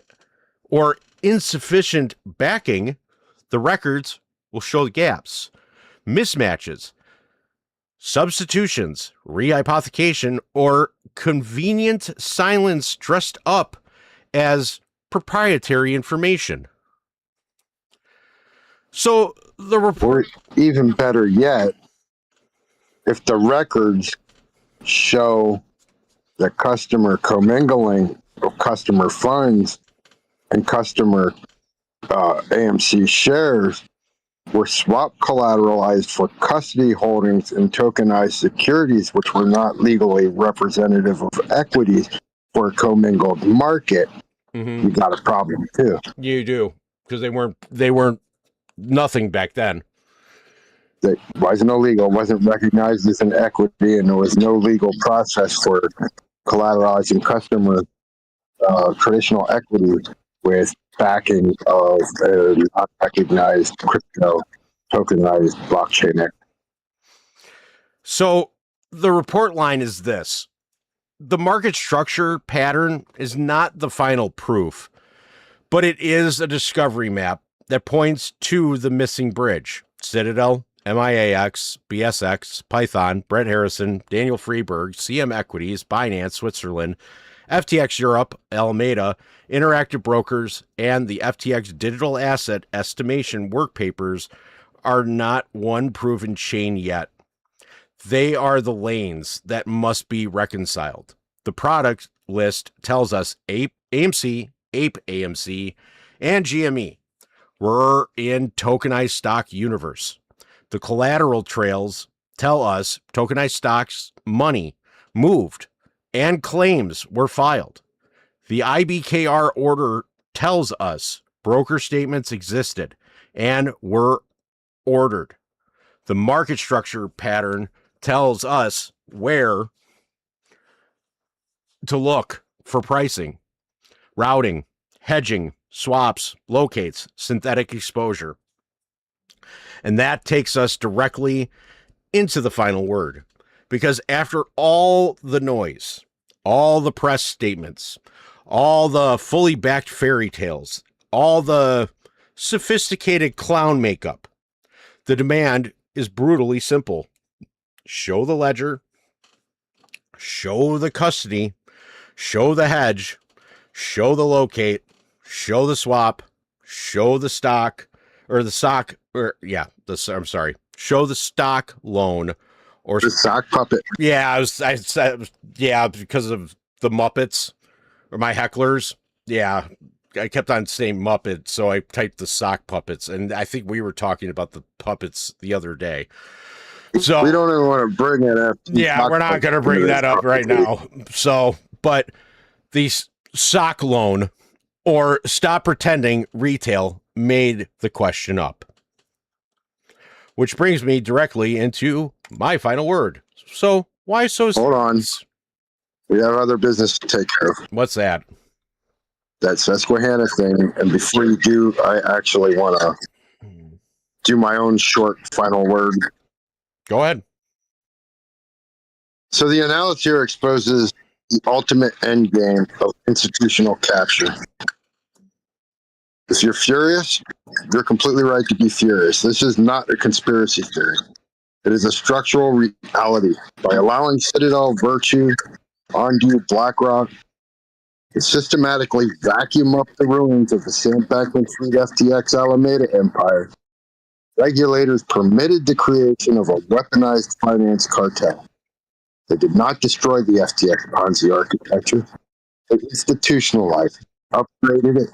or insufficient backing, the records will show the gaps, mismatches, substitutions, rehypothecation, or convenient silence dressed up as proprietary information. So the report, or even better yet, if the records show the customer commingling of customer funds and customer AMC shares were swap collateralized for custody holdings and tokenized securities, which were not legally representative of equities for a commingled market, you got a problem too. You do, because they weren't nothing back then. It wasn't illegal, wasn't recognized as an equity, and there was no legal process for collateralizing customer traditional equity with backing of a non-recognized crypto tokenized blockchain. So the report line is this. The market structure pattern is not the final proof, but it is a discovery map that points to the missing bridge. Citadel, MIAX, BSX, Python, Brett Harrison, Daniel Freeberg, CM Equities, Binance, Switzerland, FTX Europe, Alameda, Interactive Brokers, and the FTX Digital Asset Estimation work papers are not one proven chain yet. They are the lanes that must be reconciled. The product list tells us AMC, Ape AMC, and GME. We're in tokenized stock universe. The collateral trails tell us tokenized stocks money moved and claims were filed. The IBKR order tells us broker statements existed and were ordered. The market structure pattern tells us where to look for pricing, routing, hedging, swaps, locates, synthetic exposure. And that takes us directly into the final word. Because after all the noise, all the press statements, all the fully backed fairy tales, all the sophisticated clown makeup, the demand is brutally simple. Show the ledger, show the custody, show the hedge, show the locate, show the swap, show the stock, or the stock, or yeah, show the stock loan, or the sock puppet. Yeah, I said, yeah, because of the Muppets or my hecklers. Yeah, I kept on saying Muppet, so I typed the sock puppets, and I think we were talking about the puppets the other day. So we don't even want to bring it up. Yeah, we're not going to bring that up right now. So, but the sock loan or stop pretending retail made the question up. Which brings me directly into my final word. So, why so? Hold on. We have other business to take care of. What's that? That Susquehanna thing. And before you do, I actually want to do my own short final word. Go ahead. So the analysis here exposes the ultimate end game of institutional capture. If you're furious, you're completely right to be furious. This is not a conspiracy theory. It is a structural reality. By allowing Citadel, Virtue, Ondu, BlackRock to systematically vacuum up the ruins of the Sam Bankman-Fried FTX Alameda empire, regulators permitted the creation of a weaponized finance cartel. They did not destroy the FTX Ponzi architecture. They institutionalized it, upgraded it,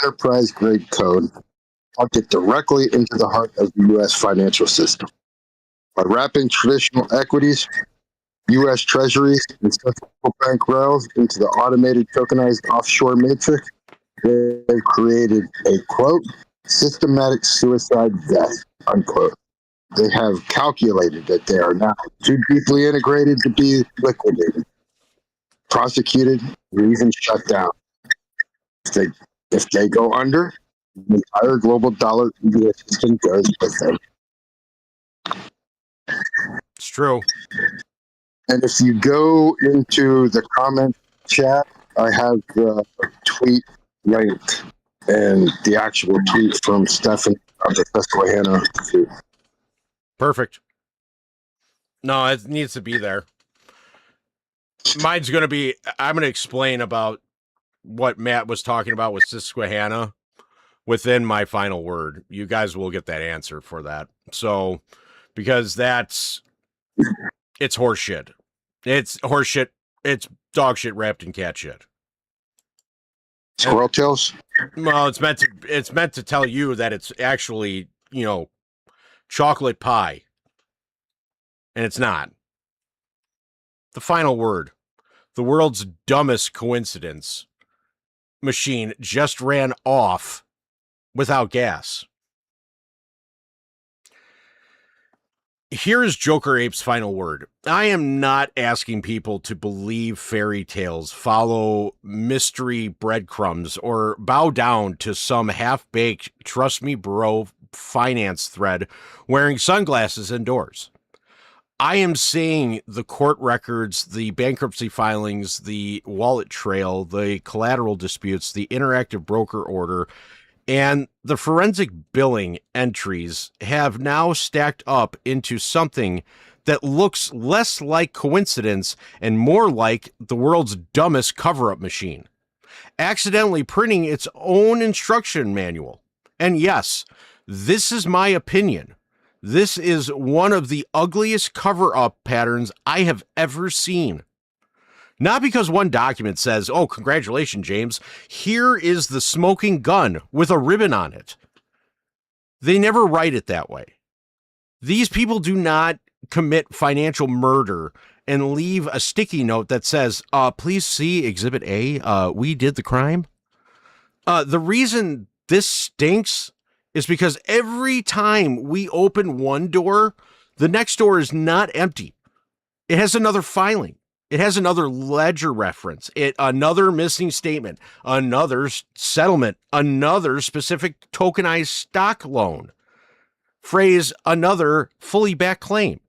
enterprise-grade code, plugged it directly into the heart of the U.S. financial system. By wrapping traditional equities, U.S. treasuries, and central bank rails into the automated tokenized offshore matrix, they've created a, quote, systematic suicide death, unquote. They have calculated that they are now too deeply integrated to be liquidated, prosecuted, or even shut down. If they go under, the entire global dollar system goes with them. It's true. And if you go into the comment chat, I have the tweet linked and the actual tweet from Stefan of the Susquehanna. Perfect. No, it needs to be there. Mine's going to be, I'm going to explain about what Matt was talking about with Susquehanna, within my final word. You guys will get that answer for that. So, because it's horseshit. It's horseshit. It's dog shit wrapped in cat shit. Squirrel tails? Well, it's meant to tell you that it's actually, chocolate pie. And it's not. The final word. The world's dumbest coincidence machine just ran off without gas. Here's Joker Ape's final word. I am not asking people to believe fairy tales, follow mystery breadcrumbs, or bow down to some half-baked trust me bro finance thread wearing sunglasses indoors. I am saying the court records, the bankruptcy filings, the wallet trail, the collateral disputes, the interactive broker order, and the forensic billing entries have now stacked up into something that looks less like coincidence and more like the world's dumbest cover-up machine, accidentally printing its own instruction manual. And yes, this is my opinion. This is one of the ugliest cover-up patterns I have ever seen. Not because one document says, oh, congratulations, James, here is the smoking gun with a ribbon on it. They never write it that way. These people do not commit financial murder and leave a sticky note that says, please see Exhibit A, we did the crime. The reason this stinks is because every time we open one door, the next door is not empty. It has another filing. It has another ledger reference, another missing statement, another settlement, another specific tokenized stock loan, phrase another fully backed claim,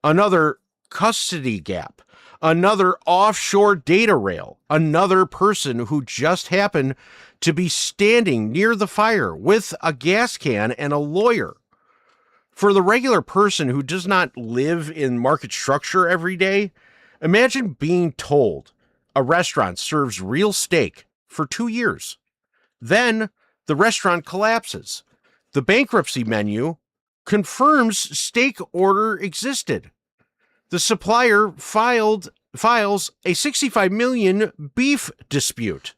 another custody gap, another offshore data rail, another person who just happened to be standing near the fire with a gas can and a lawyer. For the regular person who does not live in market structure every day, imagine being told a restaurant serves real steak for 2 years. Then the restaurant collapses. The bankruptcy menu confirms steak order existed. The supplier files a $65 million beef dispute.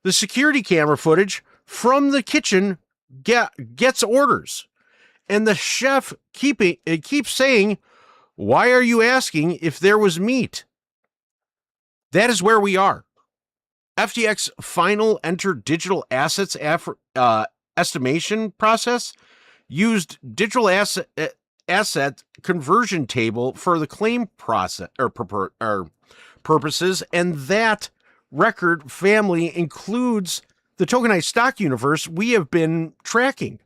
The security camera footage from the kitchen gets orders. And the chef keeps saying, why are you asking if there was meat? That is where we are. FTX final enter digital assets estimation process used digital asset conversion table for the claim process or purposes, and that record family includes the tokenized stock universe we have been tracking.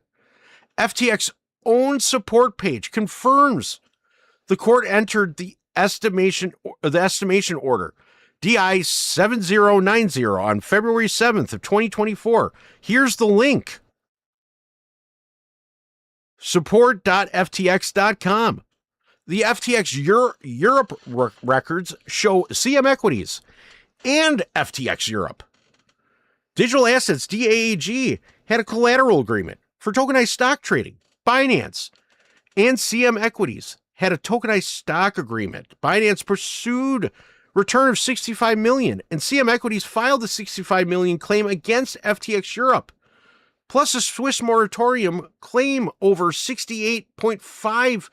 FTX own support page confirms the court entered the estimation order DI 7090 on February 7th of 2024. Here's the link. Support.ftx.com. The FTX Europe records show CM Equities and FTX Europe. Digital Assets DAAG had a collateral agreement for tokenized stock trading. Binance and CM Equities had a tokenized stock agreement. Binance pursued return of $65 million, and CM Equities filed a $65 million claim against FTX Europe, plus a Swiss moratorium claim over $68.5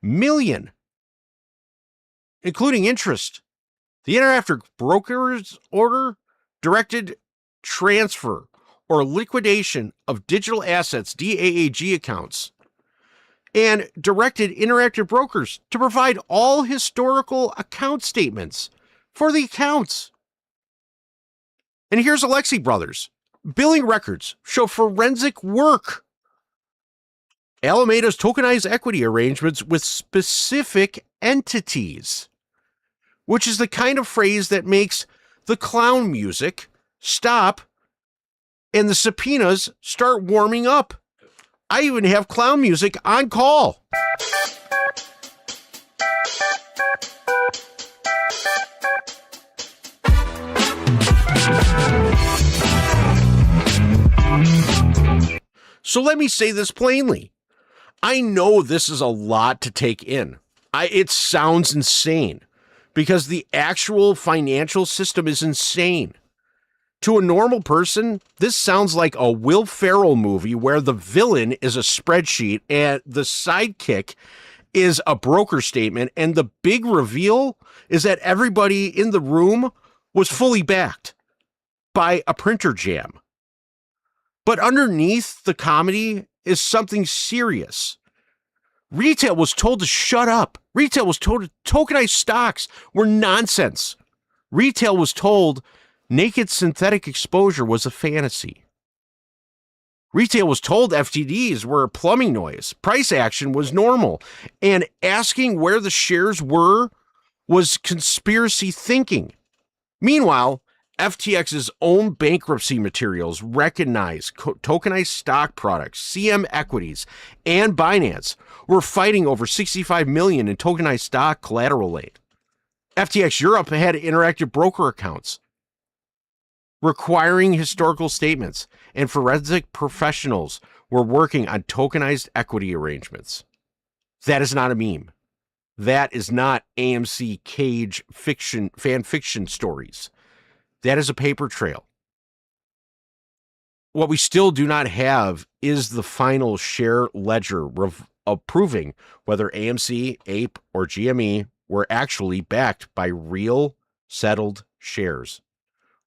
million, including interest. The interactive broker's order directed transfer or liquidation of digital assets DAAG accounts and directed interactive brokers to provide all historical account statements for the accounts. And here's Alexi Brothers. Billing records show forensic work. Alameda's tokenized equity arrangements with specific entities, which is the kind of phrase that makes the clown music stop and the subpoenas start warming up. I even have clown music on call. So let me say this plainly. I know this is a lot to take in. It sounds insane because the actual financial system is insane. To a normal person, this sounds like a Will Ferrell movie where the villain is a spreadsheet and the sidekick is a broker statement, and the big reveal is that everybody in the room was fully backed by a printer jam. But underneath the comedy is something serious. Retail was told to shut up. Retail was told tokenized stocks were nonsense. Retail was told naked synthetic exposure was a fantasy. Retail was told FTDs were a plumbing noise. Price action was normal. And asking where the shares were was conspiracy thinking. Meanwhile, FTX's own bankruptcy materials recognize tokenized stock products, CM Equities, and Binance were fighting over $65 million in tokenized stock collateral aid. FTX Europe had interactive broker accounts requiring historical statements, and forensic professionals were working on tokenized equity arrangements. That is not a meme. That is not AMC Cage fiction, fan fiction stories. That is a paper trail. What we still do not have is the final share ledger approving whether AMC, APE, or GME were actually backed by real settled shares,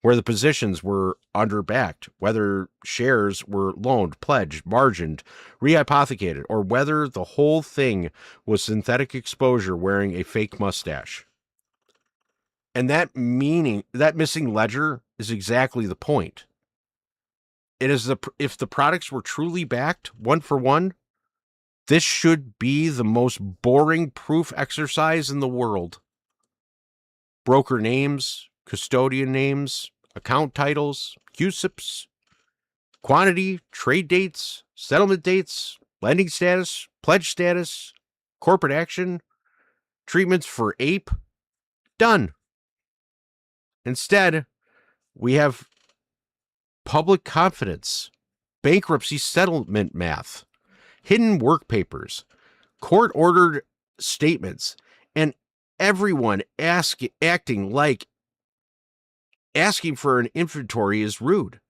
where the positions were underbacked, whether shares were loaned, pledged, margined, rehypothecated, or whether the whole thing was synthetic exposure wearing a fake mustache. And that missing ledger is exactly the point. It is if the products were truly backed one for one, this should be the most boring proof exercise in the world. Broker names, custodian names, account titles, CUSIPs, quantity, trade dates, settlement dates, lending status, pledge status, corporate action, treatments for APE, done. Instead, we have public confidence, bankruptcy settlement math, hidden work papers, court-ordered statements, and everyone acting like asking for an inventory is rude.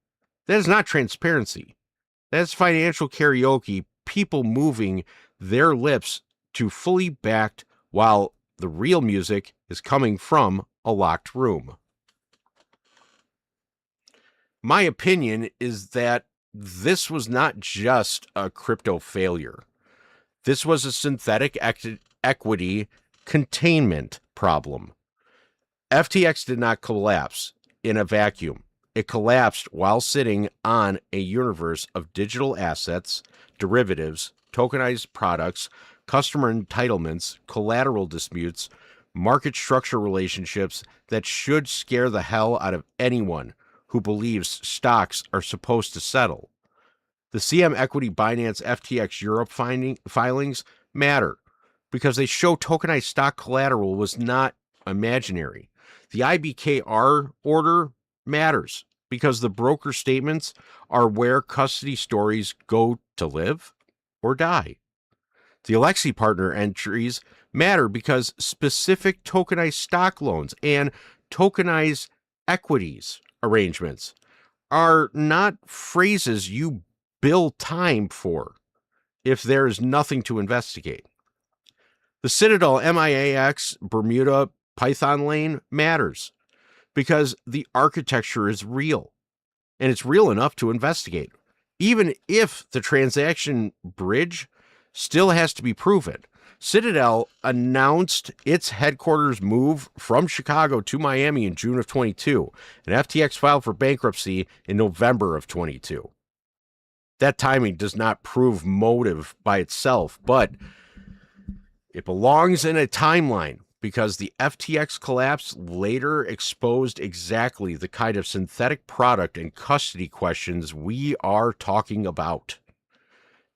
That is not transparency. That's financial karaoke, people moving their lips to fully backed while the real music is coming from a locked room. My opinion is that this was not just a crypto failure. This was a synthetic equity containment problem. FTX did not collapse in a vacuum. It collapsed while sitting on a universe of digital assets, derivatives, tokenized products, customer entitlements, collateral disputes, market structure relationships that should scare the hell out of anyone who believes stocks are supposed to settle. The CM Equity Binance FTX Europe filings matter because they show tokenized stock collateral was not imaginary. The IBKR order matters because the broker statements are where custody stories go to live or die. The Alexi partner entries matter because specific tokenized stock loans and tokenized equities arrangements are not phrases you bill time for if there is nothing to investigate. The Citadel MIAX Bermuda Python lane matters because the architecture is real and it's real enough to investigate, even if the transaction bridge still has to be proven. Citadel announced its headquarters move from Chicago to Miami in June of 22, and FTX filed for bankruptcy in November of 22. That timing does not prove motive by itself, but it belongs in a timeline because the FTX collapse later exposed exactly the kind of synthetic product and custody questions we are talking about.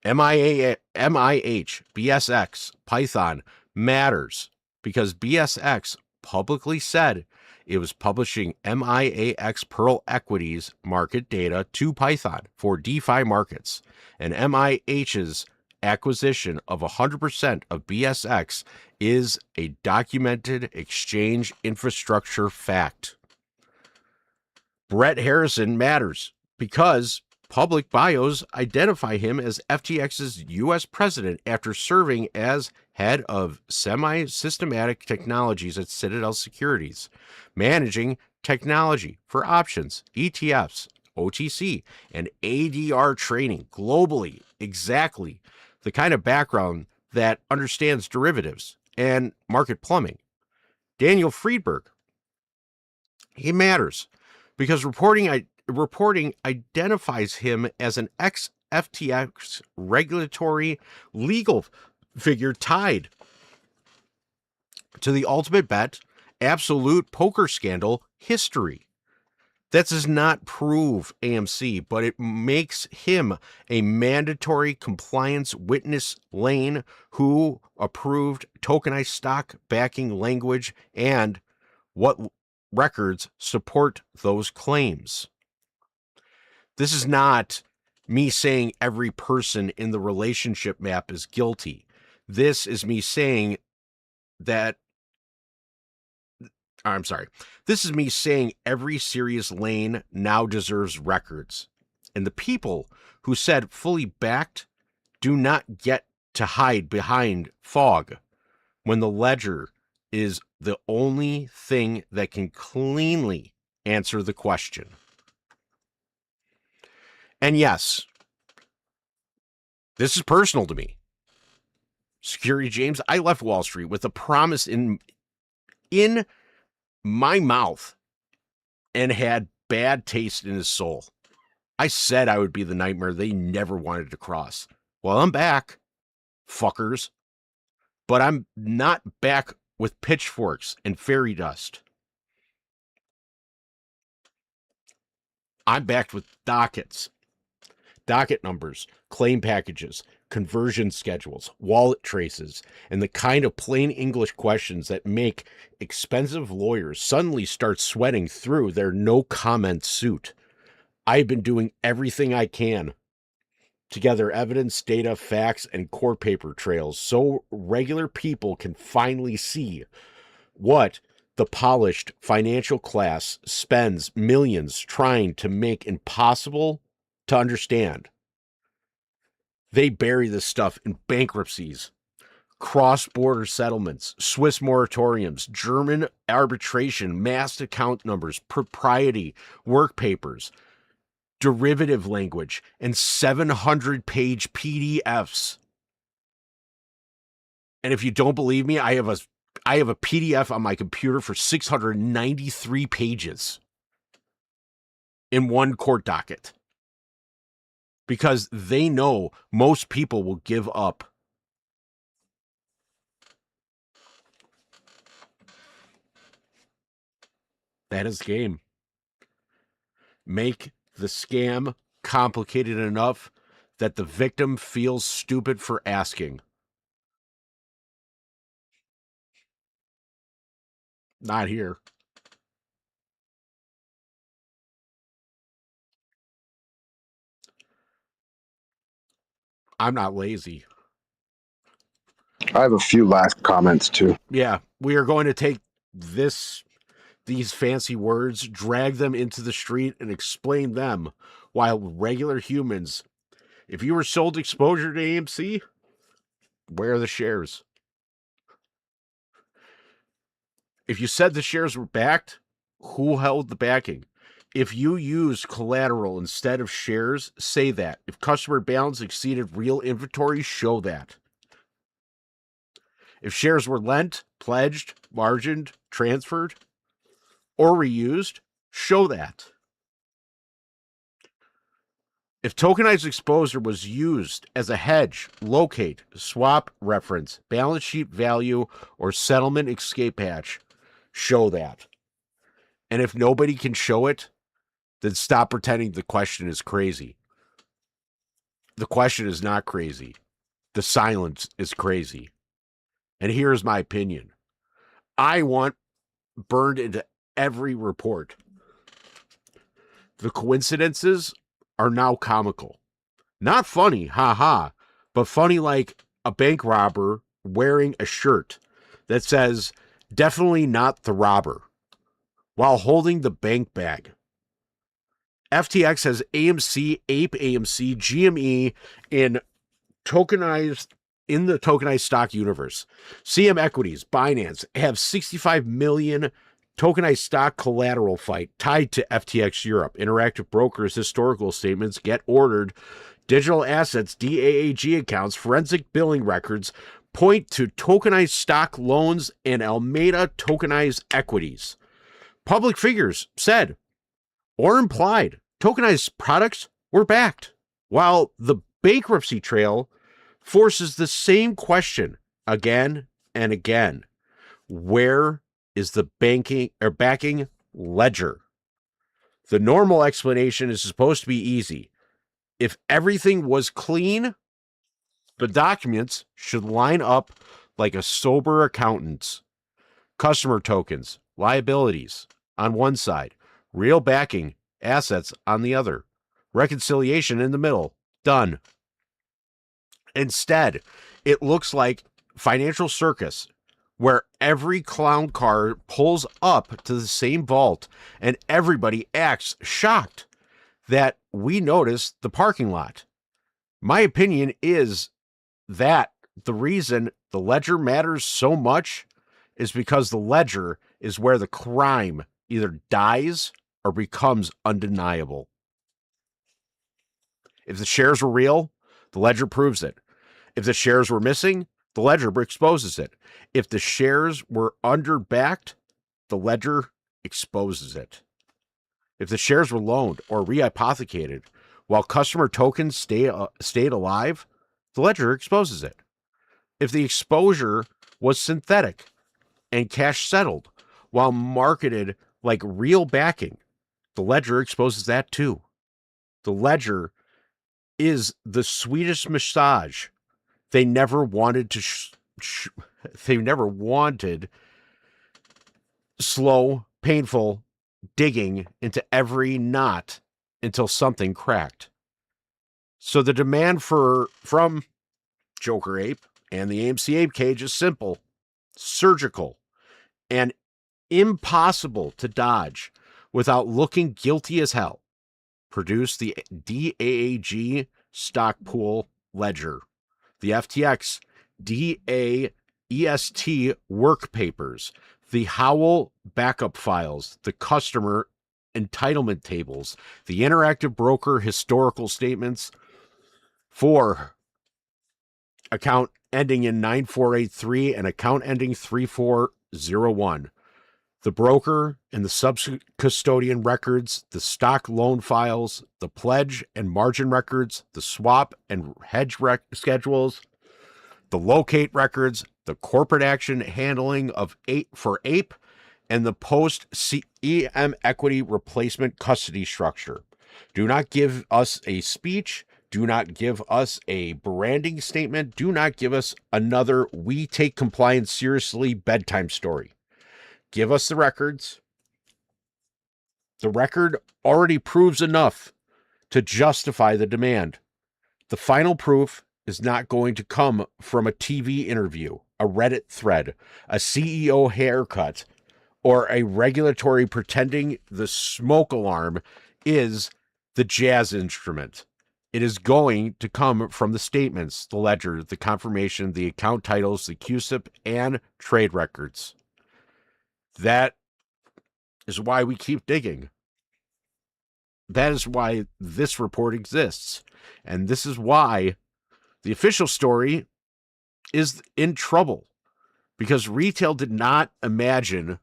MIH, BSX, Python matters because BSX publicly said it was publishing MIAX Pearl Equities market data to Python for DeFi markets, and MIH's acquisition of 100% of BSX is a documented exchange infrastructure fact. Brett Harrison matters because public bios identify him as FTX's U.S. president after serving as head of semi-systematic technologies at Citadel Securities, managing technology for options, ETFs, OTC, and ADR trading globally. Exactly the kind of background that understands derivatives and market plumbing. Daniel Friedberg, he matters because reporting identifies him as an ex-FTX regulatory legal figure tied to the Ultimate Bet absolute poker scandal history. That does not prove AMC, but it makes him a mandatory compliance witness lane who approved tokenized stock backing language and what records support those claims. This is not me saying every person in the relationship map is guilty. This is me saying that This is me saying every serious lane now deserves records. And the people who said fully backed do not get to hide behind fog when the ledger is the only thing that can cleanly answer the question. And yes, this is personal to me. Security James, I left Wall Street with a promise in my mouth and had bad taste in his soul. I said I would be the nightmare they never wanted to cross. Well, I'm back, fuckers. But I'm not back with pitchforks and fairy dust. I'm back with dockets, docket numbers, claim packages, conversion schedules, wallet traces, and the kind of plain English questions that make expensive lawyers suddenly start sweating through their no-comment suit. I've been doing everything I can to gather evidence, data, facts, and court paper trails so regular people can finally see what the polished financial class spends millions trying to make impossible to understand. They bury this stuff in bankruptcies, cross-border settlements, Swiss moratoriums, German arbitration, mass account numbers, propriety, work papers, derivative language, and 700-page PDFs. And if you don't believe me, I have a PDF on my computer for 693 pages in one court docket. Because they know most people will give up. That is the game. Make the scam complicated enough that the victim feels stupid for asking. Not here. I'm not lazy. I have a few last comments too. Yeah, we are going to take these fancy words, drag them into the street, and explain them while regular humans, if you were sold exposure to AMC, where are the shares? If you said the shares were backed, who held the backing? If you used collateral instead of shares, say that. If customer balance exceeded real inventory, show that. If shares were lent, pledged, margined, transferred, or reused, show that. If tokenized exposure was used as a hedge, locate, swap reference, balance sheet value, or settlement escape hatch, show that. And if nobody can show it, then stop pretending the question is crazy. The question is not crazy. The silence is crazy. And here's my opinion. I want burned into every report. The coincidences are now comical. Not funny, haha, but funny like a bank robber wearing a shirt that says, "Definitely not the robber," while holding the bank bag. FTX has AMC, Ape AMC, GME in the tokenized stock universe. CM Equities, Binance have 65 million tokenized stock collateral fight tied to FTX Europe. Interactive Brokers historical statements get ordered. Digital assets, DAAG accounts, forensic billing records point to tokenized stock loans and Alameda tokenized equities. Public figures said or implied tokenized products were backed, while the bankruptcy trail forces the same question again and again. Where is the backing ledger? The normal explanation is supposed to be easy. If everything was clean, the documents should line up like a sober accountant's. Customer tokens, liabilities on one side, real backing, assets on the other, reconciliation in the middle. Done. Instead, it looks like financial circus where every clown car pulls up to the same vault and everybody acts shocked that we noticed the parking lot. My opinion is that the reason the ledger matters so much is because the ledger is where the crime either dies or becomes undeniable. If the shares were real, the ledger proves it. If the shares were missing, the ledger exposes it. If the shares were underbacked, the ledger exposes it. If the shares were loaned or rehypothecated while customer tokens stayed alive, the ledger exposes it. If the exposure was synthetic and cash settled while marketed like real backing, the ledger exposes that too. The ledger is the sweetest massage. They never wanted slow, painful digging into every knot until something cracked. So the demand from Joker Ape and the AMC Ape Cage is simple, surgical, and impossible to dodge without looking guilty as hell. Produce the DAAG stock pool ledger, the FTX DAEST work papers, the Howell backup files, the customer entitlement tables, the interactive broker historical statements for account ending in 9483 and account ending 3401. The broker and the sub-custodian records, the stock loan files, the pledge and margin records, the swap and hedge schedules, the locate records, the corporate action handling of for Ape, and the post-EM equity replacement custody structure. Do not give us a speech. Do not give us a branding statement. Do not give us another "we take compliance seriously" bedtime story. Give us the records. The record already proves enough to justify the demand. The final proof is not going to come from a TV interview, a Reddit thread, a CEO haircut, or a regulatory pretending the smoke alarm is the jazz instrument. It is going to come from the statements, the ledger, the confirmation, the account titles, the QSIP, and trade records. That is why we keep digging. That is why this report exists. And this is why the official story is in trouble. Because retail did not imagine,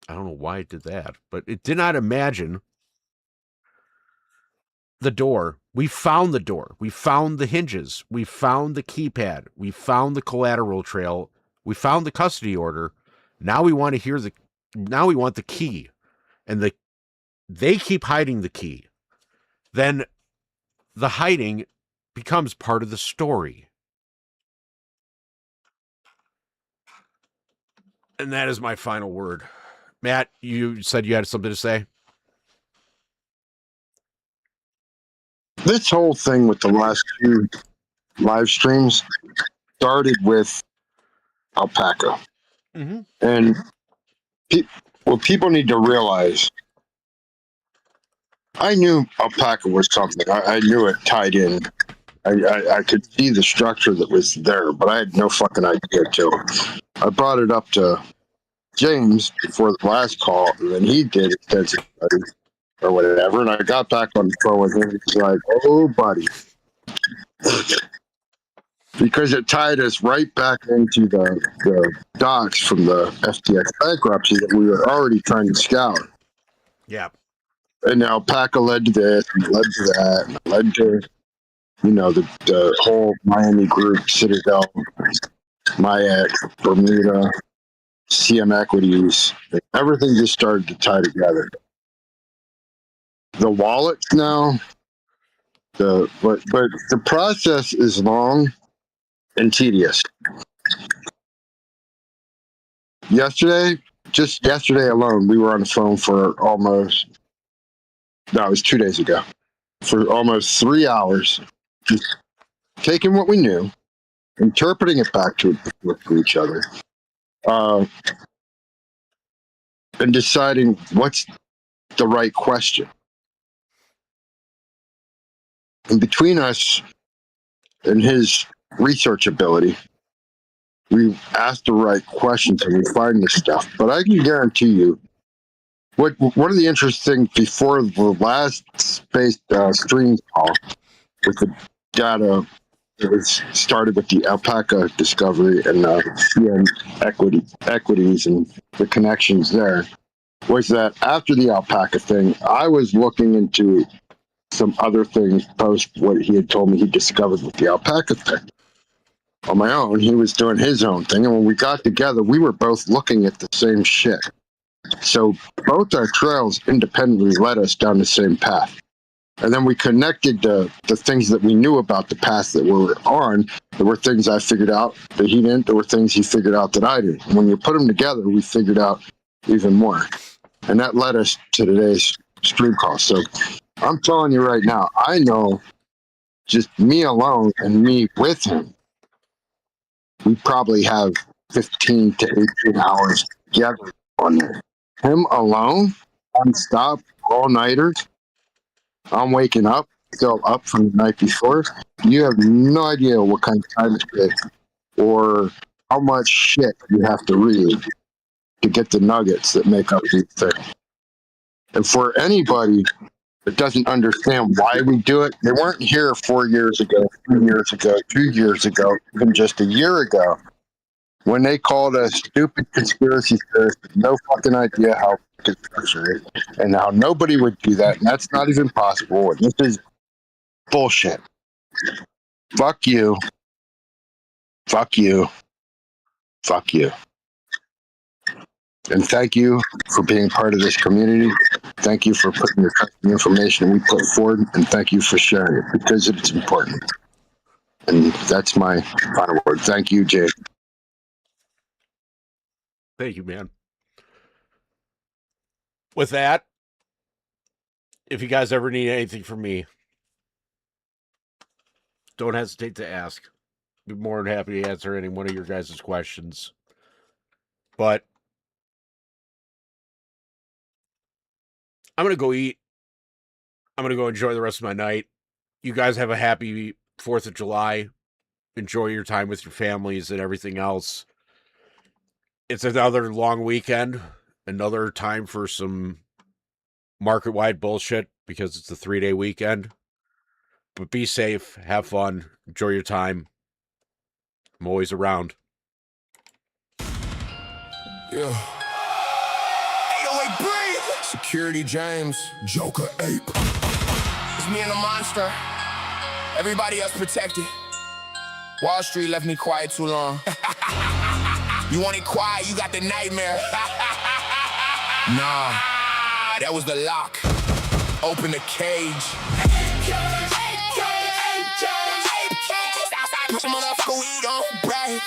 I don't know why it did that, but it did not imagine the door. We found the door. We found the hinges. We found the keypad. We found the collateral trail. We found the custody order. Now we want to hear now we want the key. And they keep hiding the key. Then the hiding becomes part of the story. And that is my final word. Matt, you said you had something to say? This whole thing with the last two live streams started with Alpaca. Mm-hmm. And what people need to realize, I knew Alpaca was something. I knew it tied in. I could see the structure that was there, but I had no fucking idea till I brought it up to James before the last call, and then he did extensive studies or whatever, and I got back on the phone with him. He's like, "Oh, buddy," because it tied us right back into the docs from the FTX bankruptcy that we were already trying to scout. Yeah. And Alpaca led to this, and led to that, and led to, you know, the whole Miami group, Citadel, MIAC, Bermuda, CM Equities. Everything just started to tie together. The wallets now, but the process is long and tedious. Just yesterday alone, we were on the phone for it was 2 days ago, for almost 3 hours, just taking what we knew, interpreting it back to each other, and deciding what's the right question. And between us and his research ability, we asked the right questions and we find this stuff. But I can guarantee you, one of the interesting before the last space stream call with the data that was started with the Alpaca discovery and CM equities and the connections there, was that after the Alpaca thing, I was looking into some other things post what he had told me he discovered with the Alpaca thing. On my own, he was doing his own thing, and when we got together, we were both looking at the same shit. So both our trails independently led us down the same path. And then we connected the things that we knew about the path that we were on. There were things I figured out that he didn't. There were things he figured out that I didn't. And when you put them together, we figured out even more. And that led us to today's stream call. So I'm telling you right now, I know just me alone and me with him, we probably have 15 to 18 hours together on there. Him alone, non-stop, all-nighters. I'm waking up, still up from the night before. You have no idea what kind of time it is or how much shit you have to read to get the nuggets that make up these things. And for anybody that doesn't understand why we do it, they weren't here 4 years ago, 3 years ago, 2 years ago, even just a year ago, when they called us stupid conspiracy theorists with no fucking idea how conspiracy is and how nobody would do that, and that's not even possible. And this is bullshit. Fuck you. Fuck you. Fuck you. And thank you for being part of this community. Thank you for putting the information we put forward, and thank you for sharing it because it's important. And that's my final word. Thank you, Jay. Thank you, man. With that, if you guys ever need anything from me, don't hesitate to ask. I'd be more than happy to answer any one of your guys' questions. But I'm going to go eat. I'm going to go enjoy the rest of my night. You guys have a happy 4th of July. Enjoy your time with your families and everything else. It's another long weekend, another time for some market-wide bullshit because it's a 3-day weekend. But be safe, have fun, enjoy your time. I'm always around. Yeah. 808 breathe. Security James. Joker Ape. It's me and the monster. Everybody else protected. Wall Street left me quiet too long. You want it quiet, you got the nightmare. Nah, that was the lock. Open the cage. Outside, push a motherfucker, we gon' break.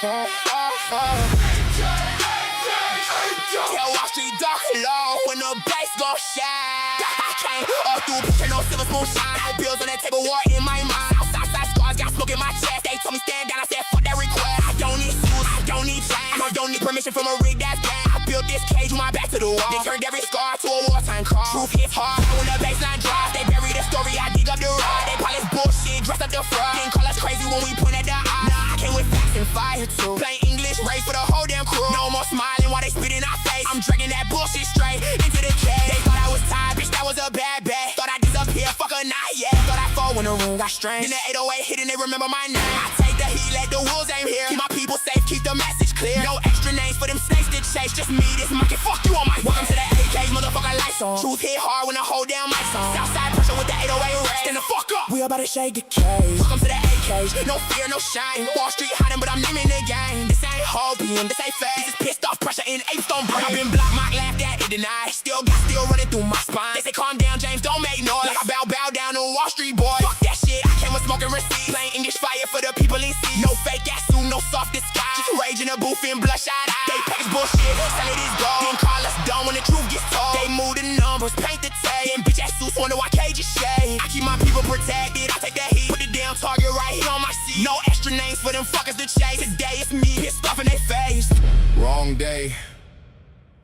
Tell Wall Street dark and low when the bass gon' shine. I came up through picture, no silver spoon shine. Bills on that table, war in my mind. Outside scars, got smoke in my chest. They told me stand down, I said fuck that request. I don't need shoes, I don't need chains. I don't need permission from a rig that's gang. I built this cage with my back to the wall. They turned every scar to a wartime call. Truth hits hard when the baseline drops. They bury the story, I dig up the rod. They polish bullshit, dress up the fraud. Didn't call us crazy when we point at the eye. Nah, I came with facts and fire too. Plain English, race for the whole damn crew. No more smiling while they spit in our face. I'm dragging that bullshit straight into the cage. They thought I was tired, bitch, that was a bad bet. Thought I disappear, fuck a night, yeah. Thought I fall when the room got strange. Then the 808 hit and they remember my name. I take the heat, let the wolves aim here. Keep my people safe, keep the message clear. No extra names for them snakes to chase. Just me, this monkey, fuck you on my welcome to the AK, motherfucker, lights on. Truth hit hard when I hold down my song. Southside pressure with the 808 race. Stand the fuck up, we about to shake the cage. Welcome to the AKs, no fear, no shame. Wall Street hiding, but I'm naming the game. This ain't hopium, this ain't fake. This is pissed off pressure in apes don't break. I've been blocked, mocked, laughed at, it denied. Still running through my spine. They say calm down, James, don't make noise. Like I bow down to Wall Street boy. Fuck that shit, I came with smoking receipts. Plain English fire for the people in seats. No fake ass suit, no soft disguise. Just rage in the booth and bloodshot eyes. They package bullshit, sell it is gold. Then call us dumb when the truth gets told. They move the numbers, paint the tape. And bitch ass suits wonder why cages shade. I keep my people protected, I take that heat. Put the damn target right here on my seat. No extra names for them fuckers to chase. Today it's me, pissed off in their face. Wrong day,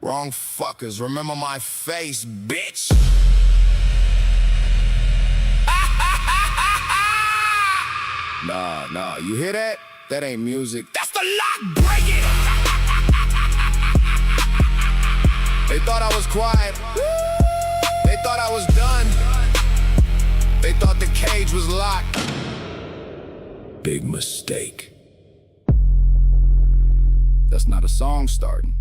wrong fuckers. Remember my face, bitch. Nah, you hear that? That ain't music. That's the lock, break it. They thought I was quiet. They thought I was done. They thought the cage was locked. Big mistake. That's not a song starting.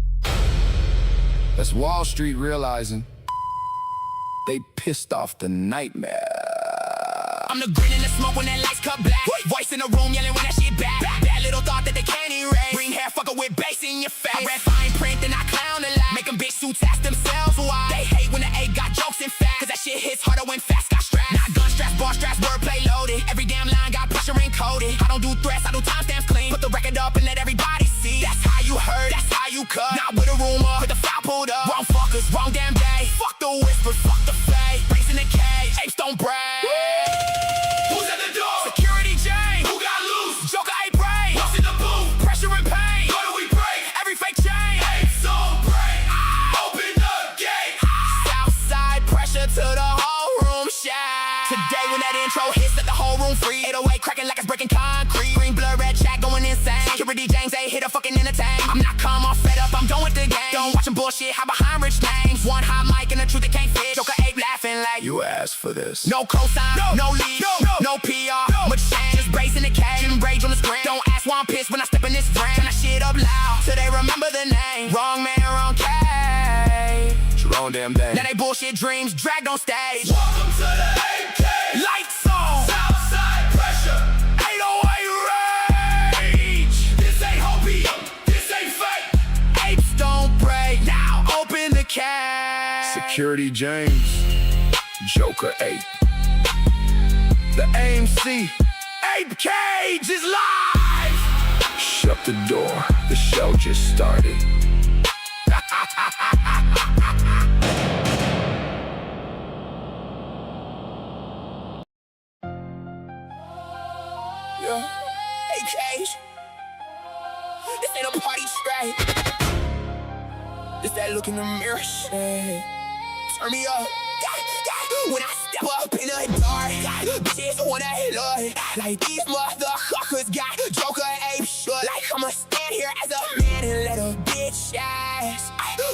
That's Wall Street realizing they pissed off the nightmare. I'm the grin in the smoke when that lights cut black. Voice in the room yelling when that shit back. Bad little thought that they can't erase. Green hair fucker with bass in your face. I read fine print and I clown a lot. Make them bitch suits ask themselves why. They hate when the A got jokes and facts. Cause that shit hits harder when fast got straps. Not gun straps, bar straps, wordplay loaded. Every damn line got pressure encoded. I don't do threats, I do timestamps clean. Put the record up and let everybody see. That's how you heard, that's how you cut. Not with a rumor, with the file pulled up. Wrong fuckers, wrong damn day. Fuck the whispers, fuck the fade. Bass in the cage, apes don't brag. Who's at the door? Security James. Who got loose? Joker ain't brave. What's in the booth? Pressure and pain. What do we break? Every fake chain. Apes don't break. Open the gate. Southside pressure to the whole room shine. Today when that intro hits, set the whole room free. 808 cracking like it's breaking concrete. Green blood, red chat going insane. Security James ain't here to fucking entertain. I'm not calm, I'm fed up, I'm done with the game. Don't watch them bullshit, hide behind rich names. One hot mic and the truth that can't fit. Joker ape laughing like You asked for this. no cosign, no lead, no PR, much change. Just bass in the cage and rage on the screen. Don't ask why I'm pissed when I step in this frame. Turn that shit up loud till they remember the name. Wrong man, wrong cage. It's your own damn day. Now they bullshit dreams dragged on stage. Welcome to the AK. Lights on. Southside pressure. 808 rage. This ain't hopium. This ain't fake. Apes don't break. Now open the cage. Security James, Joker 8. The AMC Ape Cage is live. shut the door. The show just started. Yeah. Hey Cage. This ain't a party straight. This that look in the mirror shit. Turn me up. When I step up in the dark, bitches wanna look like these motherfuckers got Joker ape shit. Like I'ma stand here as a man and let a bitch ass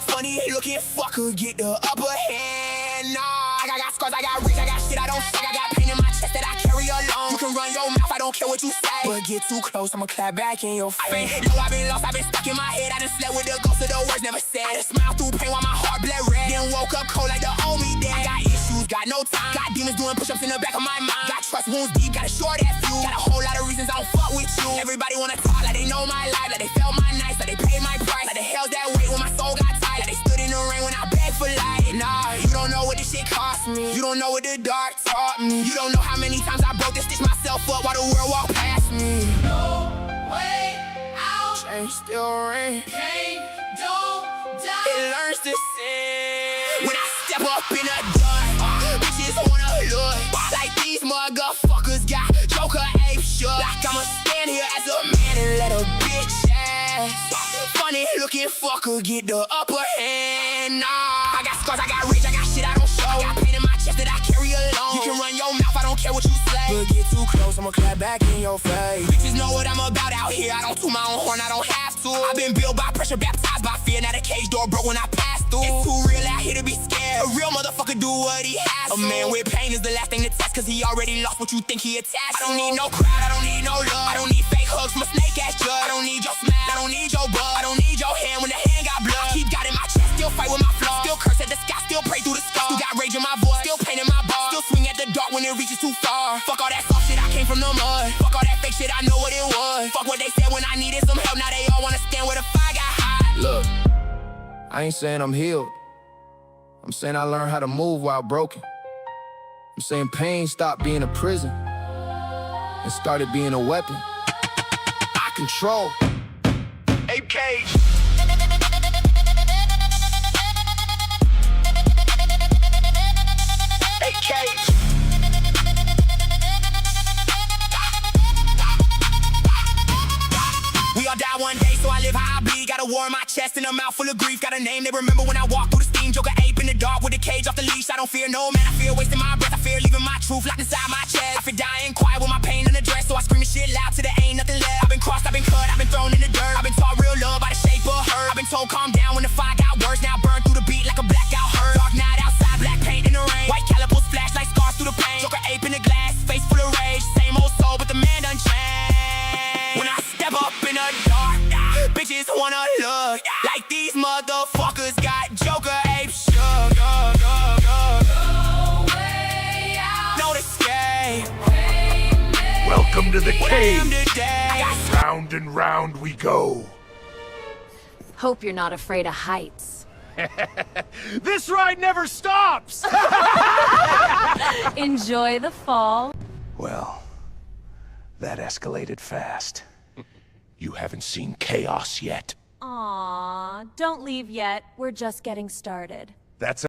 funny looking fucker get the upper hand. Nah, I got scars, I got reach, I got shit I don't suck. I got pain in my chest that I carry alone. You can run your mouth, I don't care what you say, but get too close, I'ma clap back in your face. I've been lost, I've been stuck in my head. I done slept with the ghost of the words never said. I done smiled through pain while my heart bled red. Then woke up cold like the old me dead. I got issues, got no time. Got demons doing push-ups in the back of my mind. Got trust wounds deep, got a short ass view. Got a whole lot of reasons I don't fuck with you. Everybody wanna talk like they know my life, like they felt my nights, like they paid my price, like they held that weight when my soul got tight, like they stood in the rain when I begged for light. Nah, you don't know what this shit cost me. You don't know what the dark taught me. You don't know how many times I broke this stitch myself up while the world walked past me. No way out. Chain still ring. Pain don't die. just the same. When I step up in the door, bitches wanna look like these motherfuckers got Joker ape shook. Like I'ma stand here as a man and let a bitch ass funny looking fucker get the upper hand. Nah, I got scars, I got rich, I got shit I don't show. I got pain in my chest that I carry alone. You can run your mouth, I don't care what you say. But get too close, I'ma clap back in your face. Bitches know what I'm about out here. I don't toot my own horn, I don't have to. I've been built by pressure, baptized by fear. Now the cage door broke when I passed through. It's too real out here to be scared. A real motherfucker do what he has to. A man with pain is the last thing to test, cause he already lost what you think he attached. I don't need no crowd, I don't need no love. I don't need fake hugs from a snake ass judge. I don't need your smile, I don't need your bug. I don't need your hand when the hand got blood. I keep God in my chest, still fight with my flaws. Still curse at the sky, still pray through the stars. Still got rage in my voice, still pain in my bar. Still swing at the dark when it reaches too far. Fuck all that soft shit, I came from the mud. Fuck all that fake shit, I know what it was. Fuck what they said when I needed some help. Now they all wanna stand where the fire got hot. Look, I ain't saying I'm healed. I'm saying I learned how to move while broken. I'm saying pain stopped being a prison and started being a weapon. I control. Ape Cage. Ape Cage. We all die one day, so I live how I bleed. Got a war in my chest and a mouth full of grief. Got a name they remember when I walk through the steam. Joker ape in the dark with a cage off the leash. I don't fear no man, I fear wasting my breath. I fear leaving my truth locked inside my chest. I fear dying quiet with my pain unaddressed. So I scream this shit loud till there ain't nothing left. I've been crossed, I've been cut, I've been thrown in the dirt. I've been taught real love by the shape of her. I've been told calm down when the fire got worse. Now burn through the beat like a blackout hurt. Dark night outside, black paint in the rain. White calipers flash like scars through the pain. Joker ape in the glass, face full of rage. Same old soul, but the man done changed. When I step up in the dark, bitches wanna look like these motherfuckers got Joker ape shook. No escape. Welcome to the What I am cage. today. Round and round we go. Hope you're not afraid of heights. This ride never stops! Enjoy the fall. Well, that escalated fast. You haven't seen chaos yet. Aw, don't leave yet. We're just getting started. That's